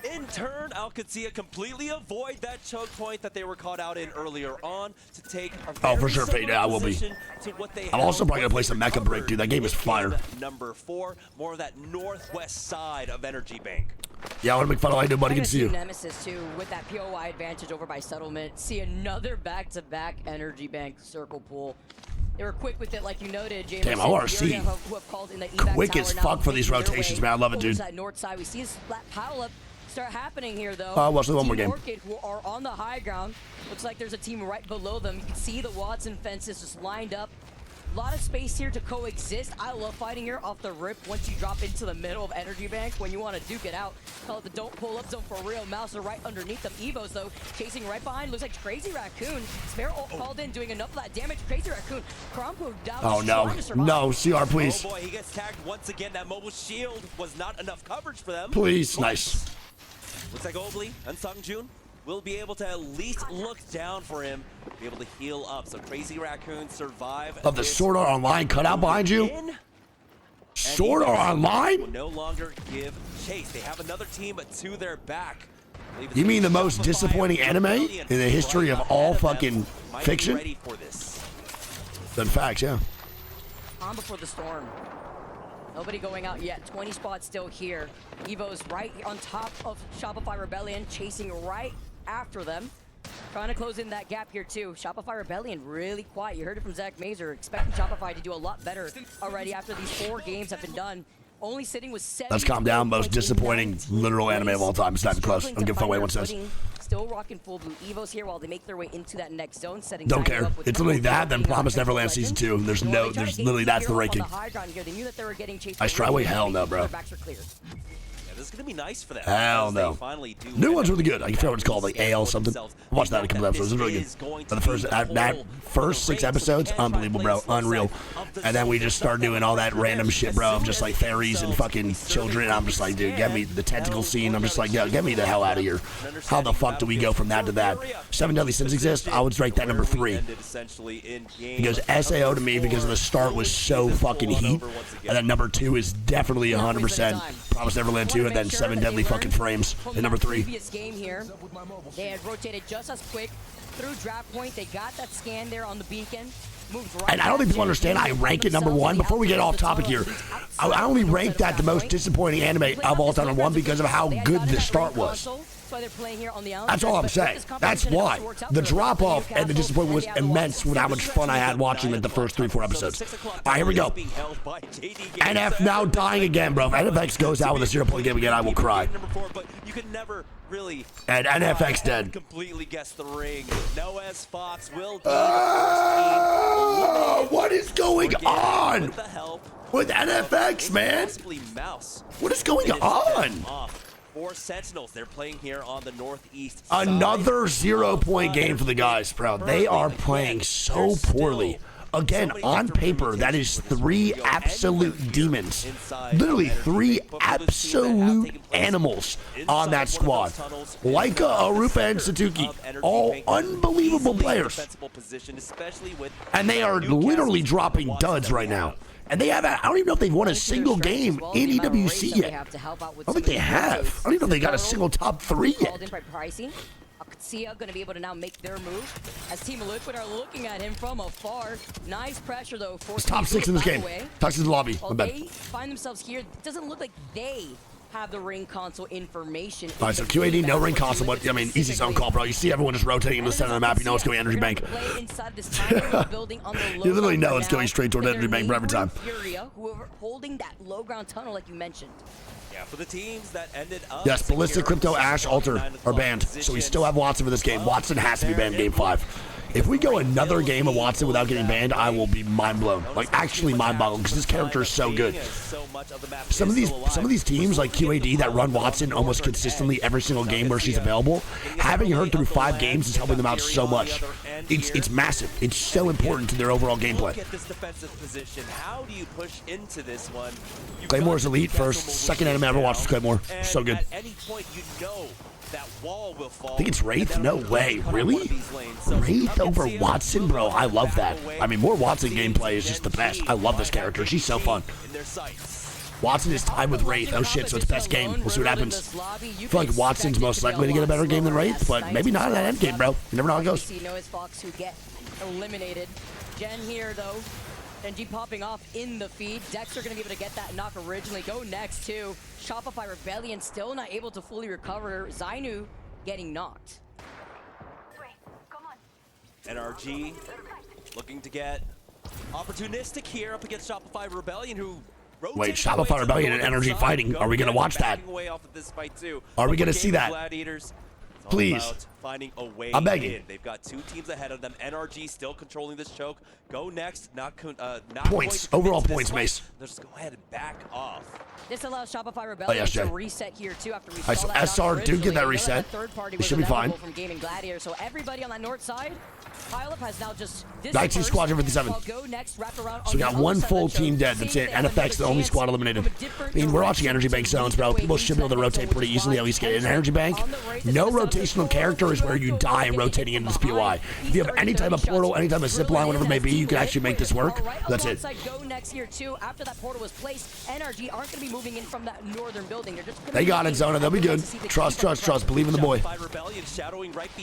In turn, Alcazia completely avoid that choke point that they were caught out in earlier on to take a Oh, for very sure, Fade. similar Yeah, I will be. position to what they I'm held also probably gonna play once some they Mecha Break, dude. That game is recovered fire. in number 4, more of that northwest side of Energy Bank. Yeah, I want to make fun of how you do, buddy. Good to see you. Nemesis too, with that POI advantage over by Settlement. See another back-to-back Energy Bank circle pool. They were quick with it, like you noted, James. Damn, ORC. Quick as fuck for these rotations, man. I love it, dude. That north side. We see this pile up start happening here, though. Watch the one more Team game. Orchid, who are on the high ground. Looks like there's a team right below them. You can see the Watson fences just lined up. A lot of space here to coexist. I love fighting here off the rip once you drop into the middle of Energy Bank when you want to duke it out. Call it the don't pull up zone for real. Mouse are right underneath them. Evos, though, chasing right behind. Looks like Crazy Raccoon. Sparrow called in, doing enough of that damage. Crazy Raccoon. Crompo down. Oh, no. No, CR, please. Oh boy, he gets tagged once again. That mobile shield was not enough coverage for them. Please. But Nice. looks like Obley and Sungjun will be able to at least look down for him, be able to heal up. So Crazy Raccoon survive. Of the Sword Art Online cutout behind you? Sword Art Will Online? no longer give chase. They have another team to their back. You mean the most disappointing anime in the history of all fucking fiction? Ready for this. In fact, yeah. On before the storm. Nobody going out yet. 20 spots still here. Evo's right on top of Shopify Rebellion, chasing right after them. Trying to close in that gap here too. Shopify Rebellion really quiet. You heard it from Zach Mazer. Expecting Shopify to do a lot better already after these 4 games have been done. Only sitting with 7. Let's calm down. Most disappointing literal anime of all time. It's not even close. Don't give a fuck what anyone says. Still rocking full blue Evos here while they make their way into that next zone. Setting Don't Tiger care. up with It's literally that, then Crompo Promised being Neverland Legend. Season 2. There's They wanna no, try to there's get literally, that's the here on ranking. high ground here. They knew that they were getting chased I try away, hell no, bro. Their backs are clear. Yeah, this is gonna be nice for them. Hell as they no. finally do New win one's it. really good. I can forget what it's called, like AL something. Watch that in a couple episodes. It's really good. But the first that first 6 episodes, unbelievable, bro, unreal. And then we just start doing all that random shit, bro, of just like fairies and fucking children. I'm just like, dude, get me the tentacle scene. I'm just like, yo, get me the hell out of here. How the fuck do we go from that to that? 7 Deadly Sins exist. I would rank that number 3 because SAO to me, because of the start, was so fucking heat. And then number 2 is definitely 100% Promised Neverland 2, and then 7 Deadly fucking Frames in number 3. Previous game here, they had rotated just as quick through draft point. They got that scan there on the beacon. Moved right And I don't think people understand I rank it number 1. Before we get off topic here, I only rank that the most disappointing anime of all time on 1 because of how good the start was. That's all I'm saying. That's why. The drop-off and the disappointment was immense with how much fun I had watching the first 3-4 episodes. All right, here we go. NF now dying again, bro. If NFX goes out with a 0-point game again, I will cry. You could never really And NFX dead. completely guess the ring. Noah's Fox will be What is going on with NFX, man? What is going on? for Sentinels. They're playing here on the northeast Another 0-point game for the guys, bro. They are playing so poorly. Again, on paper, that is 3 absolute demons. Literally 3 absolute animals on that squad. Laika, Arupa, and Satuki, all unbelievable players. And they are literally dropping duds right now. And they have, I don't even know if they've won a single game in EWC yet. I don't think they have. I don't even know if they got a single top 3 yet. Sia going to be able to now make their move as Team Liquid are looking at him from afar. Nice pressure though. It's top 6 in this game. Toxic lobby. While they find themselves here, it doesn't look like they have the ring console information. All right, so QAD, no ring console, but I mean, easy zone call, bro. You see everyone just rotating in the center of the map. You know it's going Energy Bank. You literally know it's going straight toward Energy Bank every time. Whoever holding that low ground tunnel, like you mentioned. Yeah, for the teams that ended up. Yes, Ballistic, Crypto, Ash, Alter are banned. So we still have Watson for this game. Watson has to be banned game 5. If we go another game of Watson without getting banned, I will be mind blown. Like actually mind boggled because this character is so good. Some of these teams like QAD that run Watson almost consistently every single game where she's available, having her through 5 games is helping them out so much. It's massive. It's so important to their overall gameplay. Look at this defensive position. How do you push into this one? Claymore's elite first. Second anime I ever watched was Claymore. So good. At any point, you know that wall will fall. I think it's Wraith? No way. Really? Wraith over Watson? Bro, I love that. I mean, more Watson gameplay is just the best. I love this character. She's so fun. Watson is tied with Wraith. Oh shit, so it's best game. We'll see what happens. I feel like Watson's most likely to get a better game than Wraith, but maybe not in that end game, bro. You never know how it goes. Noah's Fox who get eliminated. Gen here though. NG popping off in the feed. Dexter gonna be able to get that knock originally. Go next too. Shopify Rebellion still not able to fully recover. Zainu getting knocked. NRG looking to get opportunistic here up against Shopify Rebellion, who wait, Shopify Rebellion and Energy fighting. Are we gonna watch that? Are we gonna see that? Please. Finding a way I'm begging. in. They've got 2 teams ahead of them. NRG still controlling this choke. Go next. Not points. Overall points, Mace. Let's just go ahead and back off. This allows Shopify Rebellion to reset here too after we saw so that SR do get that reset. We should be fine. From Gaming Gladiator. So everybody on that north side, pileup has now just 19 Squadron 57. Go next, wrap around. So we got 1 full team dead. That's it. NFX the only squad eliminated. I mean, we're watching Energy Bank zones, bro. People should be able to rotate pretty easily. At least get an Energy Bank. No rotational character is where you die rotating into this POI. If you have any type of portal, any type of zip line, whatever it may be, you can actually make this work. That's it. Go next here too. After that portal was placed, NRG aren't going to be moving in from that northern building. They're just they got it, Zona. They'll be good. Trust. Believe in the boy.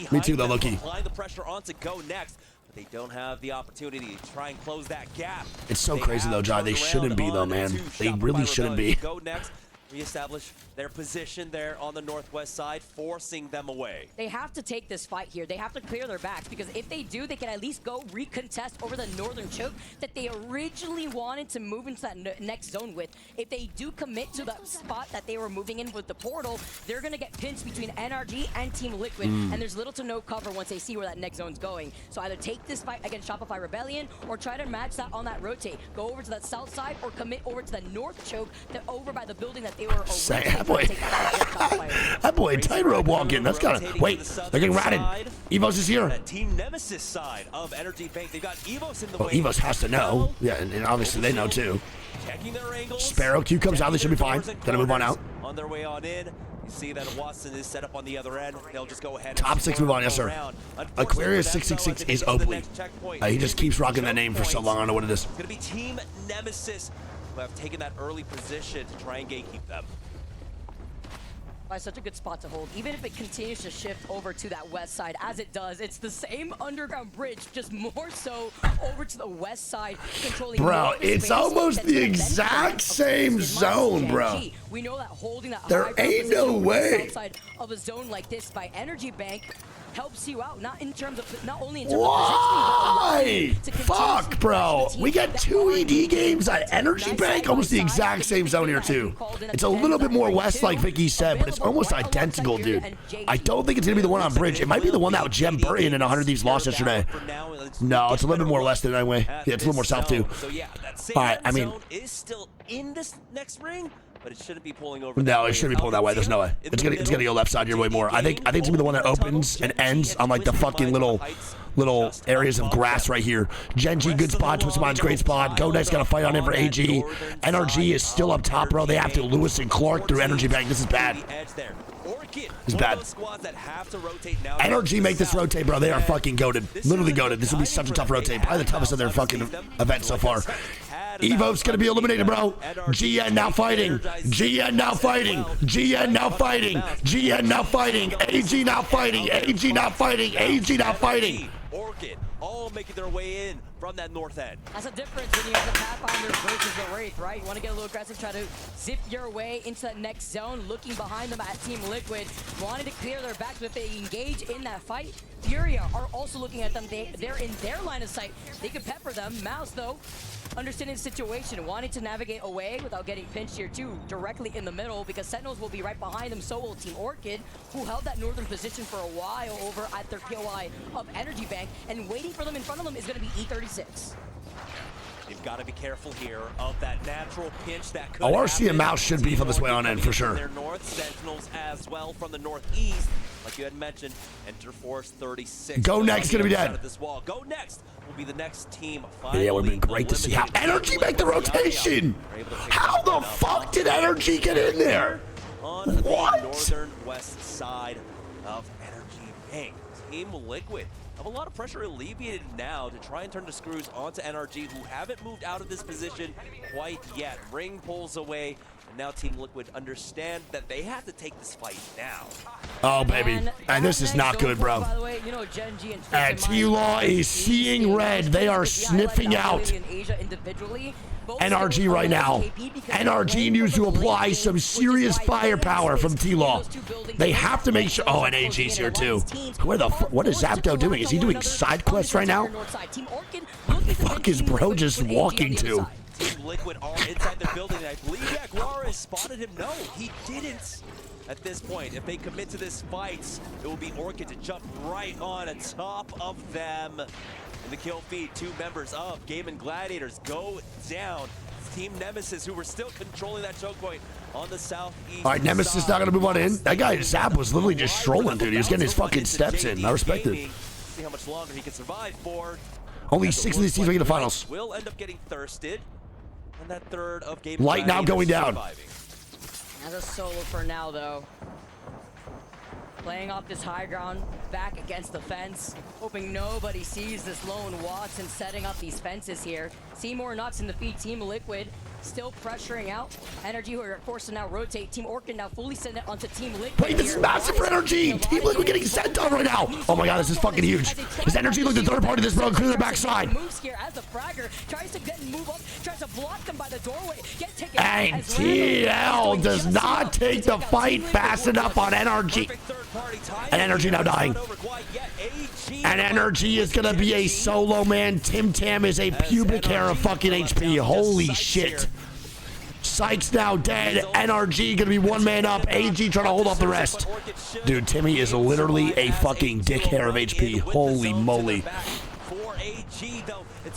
Me too, though, Loki. Applying the pressure on to go next. They don't have the opportunity to try and close that gap. It's so crazy though, Jai. They shouldn't be though, man. They really shouldn't be. Go next. Reestablish their position there on the northwest side, forcing them away. They have to take this fight here. They have to clear their backs because if they do, they can at least go recontest over the northern choke that they originally wanted to move into that next zone with. If they do commit to that spot that they were moving in with the portal, they're going to get pinched between NRG and Team Liquid, and there's little to no cover once they see where that next zone's going. So either take this fight against Shopify Rebellion or try to match that on that rotate. Go over to that south side or commit over to the north choke that over by the building that they were that boy tightrope walking. That's gotta wait. They're getting ratted. Evos is here. Team Nemesis side of Energy Bank. They've got Evos in the way. Evos has to know. Yeah, and obviously they know too. Checking their angles. Sparrow Q comes out. They should be fine. Gonna move on out. On their way on in. You see that Watson is set up on the other end. They'll just go ahead. Top 6 move on, yes sir. Aquarius 666 is Oakley. He just keeps rocking that name for so long. I don't know what it is. It's gonna be Team Nemesis who have taken that early position to try and gatekeep them. By such a good spot to hold, even if it continues to shift over to that west side, as it does, it's the same underground bridge, just more so over to the west side, controlling. Bro, it's almost the exact same zone, bro. We know that holding that there ain't no way outside of a zone like this by Energy Bank helps you out, not only in terms of positioning, why? Fuck, bro. We got 2 ED games at Energy Bank, almost the exact same zone here too. It's a little bit more west, like Vicky said, but it's almost identical, dude. I don't think it's gonna be the one on Bridge. It might be the one that Gem Burton and 100 Thieves lost yesterday. No, it's a little bit more west anyway. Yeah, it's a little more south too. All right, I mean, is still in this next ring. but it shouldn't be pulling over. No, it shouldn't be pulling that way. There's no way. It's gonna go left side your way more. I think it's gonna be the one that opens and ends on like the fucking little areas of grass right here. Genji, good spot. Twisted Mind's great spot. Go Next got a fight on in for AG. NRG is still up top, bro. They have to Lewis and Clark through Energy Bank. This is bad. It's bad. NRG make this rotate, bro. They are fucking goated. Literally goated. This will be such a tough rotate. Probably the toughest of their fucking event so far. Evo's gonna be eliminated, bro. GN now fighting. GN now fighting. GN now fighting. GN now fighting. AG now fighting. AG now fighting. AG now fighting. Orchid all making their way in from that north end. That's a difference when you have the Pathfinder versus the Wraith, right? You want to get a little aggressive, try to zip your way into that next zone, looking behind them at Team Liquid, wanting to clear their backs, but if they engage in that fight, Furia are also looking at them. They're in their line of sight. They could pepper them. Mouse, though, understanding the situation, wanting to navigate away without getting pinched here too, directly in the middle, because Sentinels will be right behind them. So will Team Orchid, who held that northern position for a while over at their POI of Energy Bank, and waiting for them in front of them is going to be E36. You've got to be careful here of that natural pinch that could RC and Mouse should beef on this way on end for sure. Their north Sentinels as well from the northeast, like you had mentioned. Enter Force 36. Go Next gonna be dead. This wall. Go Next will be the next team. Yeah, it would have been great to see how Energy make the rotation. How the fuck did Energy get in there? On the northern west side of Energy Bank, Team Liquid have a lot of pressure alleviated now to try and turn the screws onto NRG, who haven't moved out of this position quite yet. Ring pulls away, and now Team Liquid understand that they have to take this fight now. Oh, baby. And this is not good, bro. And T-Law is seeing red. They are sniffing out NRG right now. NRG needs to apply some serious firepower from T-Law. They have to make sure. Oh, and AG's here too. Where the fuck? What is Zapdo doing? Is he doing side quests right now? What the fuck is bro just walking to? Team Liquid are inside the building, and I believe Jaguar has spotted him. No, he didn't. At this point, if they commit to this fight, it will be Orchid to jump right on top of them. In the kill feed, 2 members of Game and Gladiators go down. Team Nemesis, who were still controlling that choke point on the southeast. All right, Nemesis not gonna move on in. That guy Zap was literally just strolling, dude. He was getting his fucking steps in. I respect it. See how much longer he can survive for. Only 6 of these teams make the finals. Will end up getting thirsted. And that third of Game Light now going down. As a solo for now, though. Playing off this high ground, back against the fence, hoping nobody sees this lone Watson setting up these fences here. Seymour Nuts in the feed, Team Liquid still pressuring out. Energy who are forced to now rotate. Team Orchid now fully send it onto Team Liquid. Wait, this is massive for Energy. Team Liquid getting sent on right now. Oh my god, this is fucking huge. Does Energy look the third party of this, bro? Clear the backside. Moves here as the fragger tries to get and move up, tries to block them by the doorway. Get taken And TL does not take the fight fast enough on Energy. And Energy now dying. And Energy is gonna be a solo man. Tim Tam is a pubic hair of fucking HP. Holy shit. Sykes now dead. NRG gonna be 1 man up. AG trying to hold off the rest. Dude, Timmy is literally a fucking dick hair of HP. Holy moly.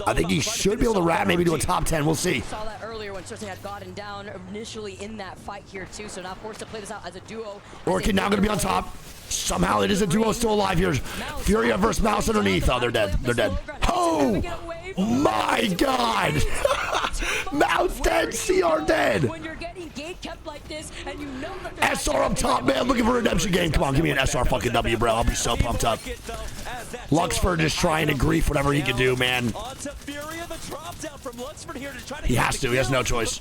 I think he should be able to wrap maybe to a top 10. We'll see. Saw that earlier when Cersei had gotten down initially in that fight here too. So now forced to play this out as a duo. Orchid now gonna be on top. Somehow it is a duo still alive here. Furia versus Mouse underneath. Oh, they're dead. They're dead. Oh my god. Mouse dead. CR dead. When you're getting gate kept like this and you know that SR up top, man. Looking for a redemption game. Come on, give me an SR fucking W, bro. I'll be so pumped up. Luxford just trying to grief whatever he can do, man. He has to. He has no choice.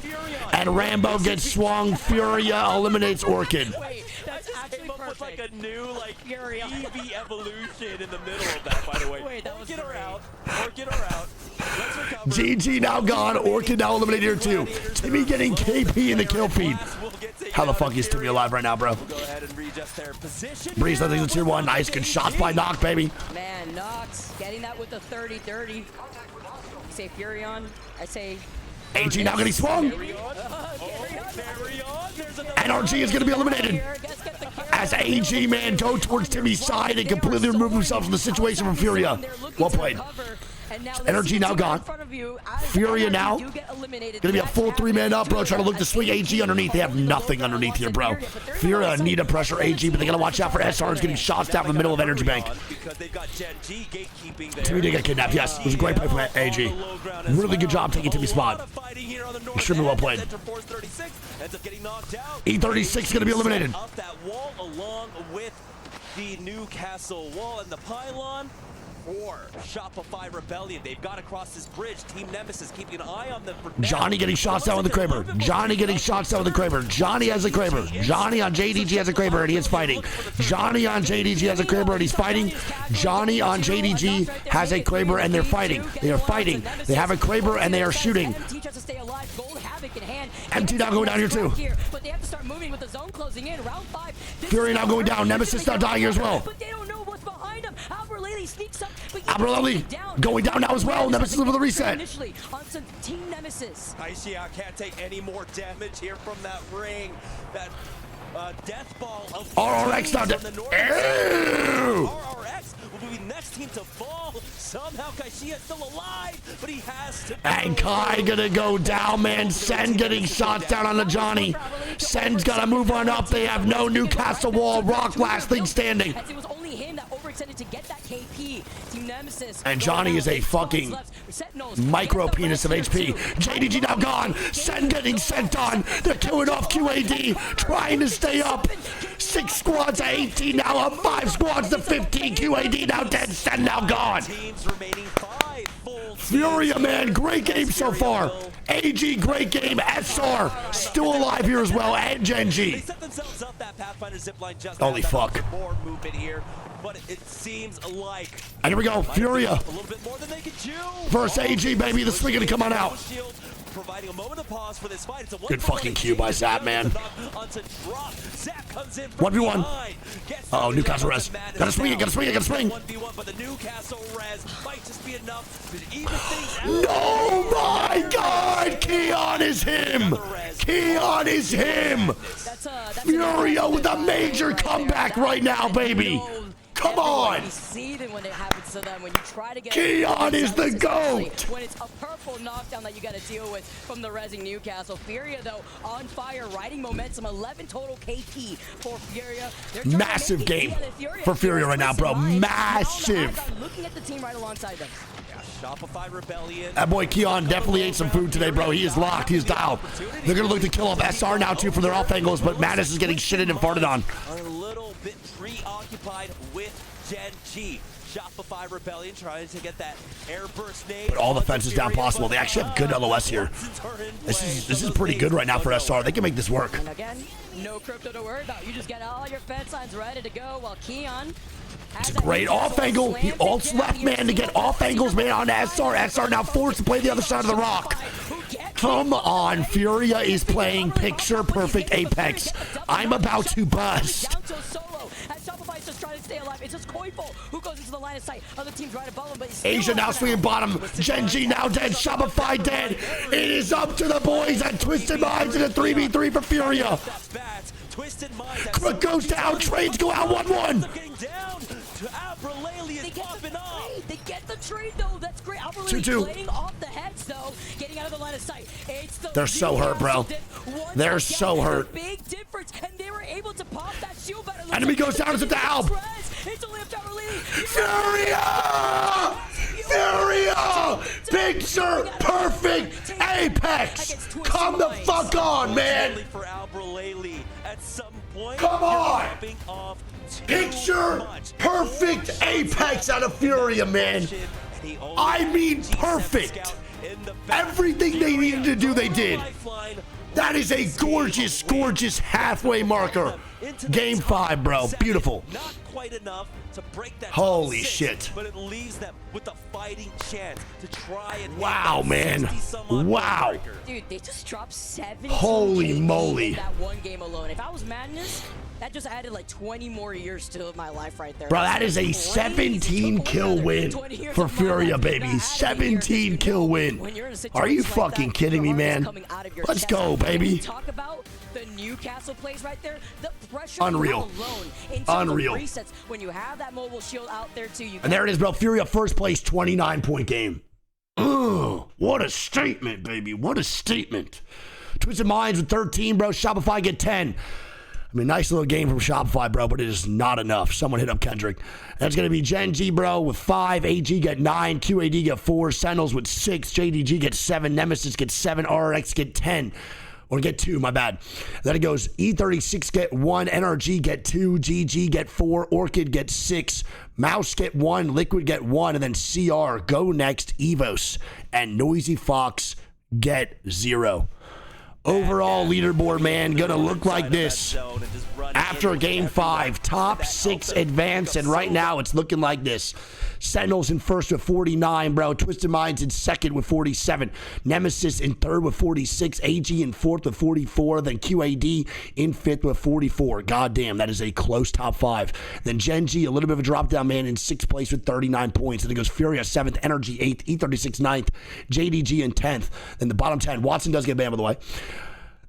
And Rambo gets swung. Furia eliminates Orchid. That's actually perfect. Like a new EV evolution in the middle of that, by the way. Orchid are out. Orchid are out. GG now gone. Orchid now eliminated here too. Timmy getting KP in the kill feed. How the fuck is Timmy alive right now, bro? Breeze, I think it's tier 1. Nice, good shots by Nox, baby. Man, Nox getting that with the 30-30. You say Furion, I say AG now getting swung. NRG is going to be eliminated. As AG, man, go towards Timmy's side and completely remove himself from the situation from Furia. Well played. Energy now gone. Furia now gonna be a full 3-man up, bro. Trying to look to swing AG underneath. They have nothing underneath here, bro. Furia need to pressure AG, but they gotta watch out for SRs getting shots down in the middle of Energy Bank. Timmy did get kidnapped. Yes, it was a great play from AG. Really good job taking Timmy's spot. Extremely well played. E36 gonna be eliminated. Up that wall along with the Newcastle wall and the pylon. Or Shopify Rebellion. They've got across this bridge. Team Nemesis keeping an eye on them. Johnny getting shots down with the Kraber. Johnny getting shots down with the Kraber. Johnny has a Kraber. Johnny on JDG has a Kraber and he is fighting. Johnny on JDG has a Kraber and he's fighting. Johnny on JDG has a Kraber and they're fighting. They are fighting. They have a Kraber and they are shooting. MT now going down here too. Fury now going down. Nemesis now dying here as well. Abraleli going down now as well. Nemesis with a reset. Kaishia can't take any more damage here from that ring. That death ball of RRX now. RRX will be the next team to fall. Somehow Kaishia still alive, but he has to. And Kai gonna go down, man. Sen getting shots down on the Johnny. Sen's gotta move on up. They have no Newcastle wall. Rock last thing standing. To get that KP. Team Nemesis. And Johnny is a fucking micro penis of HP. JDG now gone. Sen getting sent on. They're killing off QAD. Trying to stay up. 6 squads to 18 now up. 5 squads to 15. QAD now dead. Sen now gone. Furia, man. Great game so far. AG, great game. SR still alive here as well. And Genji. Holy fuck. But it seems like. And here we go, Furia versus AG, baby. The swing gonna come on out. Providing a moment of pause for this fight. It's a good fucking cue by Zap, man. 1v1. Uh-oh, Newcastle res. Gotta swing it, gotta swing it, gotta swing. 1v1, but the Newcastle res might just be enough to even things out. Oh my God! Keon is him! Keon is him! Furia with a major comeback right now, baby. Come on! When it happens to them, when you try to get Keon is the GOAT! When it's a purple knockdown that you got to deal with from the Resing Newcastle. Furia, though, on fire, riding momentum, 11 total KP for Furia. Massive game for Furia right now, bro. Massive! Looking at the team right alongside them. Shopify Rebellion. That boy Keon definitely ate some food today, bro. He is locked. He is dialed. They're going to look to kill off SR now, too, for their off angles, but Madness is getting shitted and farted on. A little bit preoccupied with Gen G. Shopify Rebellion trying to get that airburst nade. Put all the fences down possible. They actually have good LOS here. This is pretty good right now for SR. They can make this work. And again, no crypto to worry about. You just get all your fence lines ready to go while Keon. It's a great off angle. He ults left, man, to get off angles, man, on SR. SR now forced to play the other side of the rock. Come on, Furia is playing picture perfect Apex. I'm about to bust. Shopify's just trying to stay alive. It's just Koifo who goes into the line of sight. Other teams right above him, but he's Asia now swinging bottom. Genji now dead. Shopify dead. It is up to the boys at Twisted Minds in a 3v3 for Furia. Crook goes down. Trades go out 1-1. They get the trade though. That's great. 2-2. Playing off the heads though, getting out of the line of sight. They're so hurt, bro. They're so hurt. Big difference, and they were able to pop that shield battle. Enemy goes down to the Alb. Furia! Furia! Picture perfect Apex. Come the fuck on, man. Come on. Picture perfect Apex out of Furia, man. I mean perfect. Everything they needed to do, they did. That is a gorgeous, gorgeous halfway marker. Game 5, bro. Beautiful. Not quite enough to break that holy 6, shit. But it leaves them with a fighting chance to try and wow, man. Wow. Dude, they just dropped 7. Holy moly. That one game alone. If I was Madness, That just added like 20 more years to my life right there. Bro, that is a 17-kill win for Furia, baby. 17-kill win. Are you fucking kidding me, man? Let's go, baby. Talk about the Newcastle plays right there. The pressure Unreal. alone in terms Unreal. of resets. When you have that mobile shield out there too, And there it is, bro. Furia first place, 29-point game. What a statement, baby. What a statement. Twisted Minds with 13, bro. Shopify get 10. I mean, nice little game from Shopify, bro, but it is not enough. Someone hit up Kendrick. That's going to be Gen G, bro, with 5. AG get 9. QAD get 4. Sentinels with 6. JDG get 7. Nemesis get 7. RX get 10. Or get 2, my bad. Then it goes E36 get 1. NRG get 2. GG get 4. Orchid get 6. Mouse get 1. Liquid get 1. And then CR, Go Next, Evos, and Noisy Fox get 0. Overall leaderboard, man, gonna look like this after game 5. Top 6 advance, and right now it's looking like this. Sentinels in first with 49, bro. Twisted Minds in second with 47. Nemesis in third with 46. AG in fourth with 44. Then QAD in fifth with 44. Goddamn, that is a close top 5. Then Gen G, a little bit of a drop down, man, in 6th place with 39 points. Then it goes Furia 7th, Energy 8th, E36 9th, JDG in 10th. Then the bottom 10, Watson does get banned, by the way.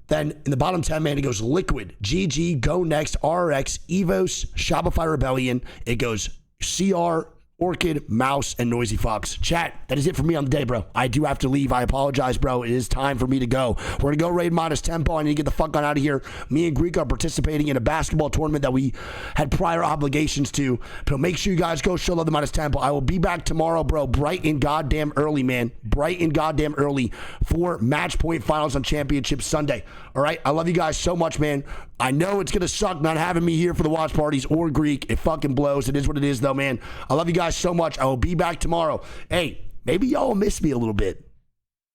Then in the bottom 10, man, it goes Liquid, GG, Go Next, RX, Evos, Shopify Rebellion. It goes CR, Orchid, Mouse, and Noisy Fox. Chat, that is it for me on the day, bro. I do have to leave. I apologize, bro. It is time for me to go. We're going to go raid minus tempo. I need to get the fuck on out of here. Me and Greek are participating in a basketball tournament that we had prior obligations to. So make sure you guys go show love the minus tempo. I will be back tomorrow, bro. Bright and goddamn early, man. Bright and goddamn early for match point finals on Championship Sunday. All right? I love you guys so much, man. I know it's going to suck not having me here for the watch parties or Greek. It fucking blows. It is what it is, though, man. I love you guys so much. I will be back tomorrow. Hey, maybe y'all miss me a little bit,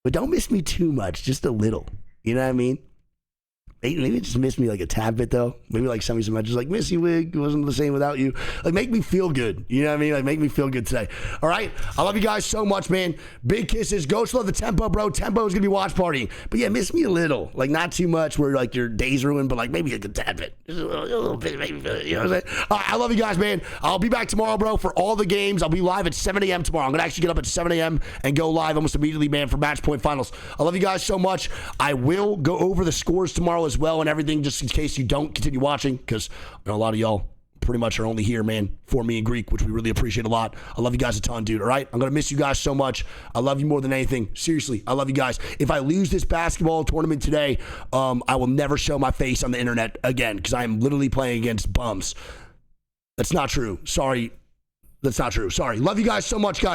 but don't miss me too much. Just a little. You know what I mean? Maybe just miss me like a tad bit, though. Maybe like send me some messages like, miss you, Wig. It wasn't the same without you. Like, make me feel good. You know what I mean? Like, make me feel good today. All right? I love you guys so much, man. Big kisses. Go slow the tempo, bro. Tempo is going to be watch partying. But yeah, miss me a little. Like, not too much where like your day's ruined, but like maybe like a tad bit. Just a little bit, maybe. You know what I'm saying? All right, I love you guys, man. I'll be back tomorrow, bro, for all the games. I'll be live at 7 a.m. tomorrow. I'm going to actually get up at 7 a.m. and go live almost immediately, man, for match point finals. I love you guys so much. I will go over the scores tomorrow as well and everything, just in case you don't continue watching, because I know a lot of y'all pretty much are only here, man, for me and Greek, which we really appreciate a lot. I love you guys a ton, dude, all right? I'm going to miss you guys so much. I love you more than anything. Seriously, I love you guys. If I lose this basketball tournament today, I will never show my face on the internet again, because I am literally playing against bums. That's not true. Sorry. That's not true. Sorry. Love you guys so much, guys.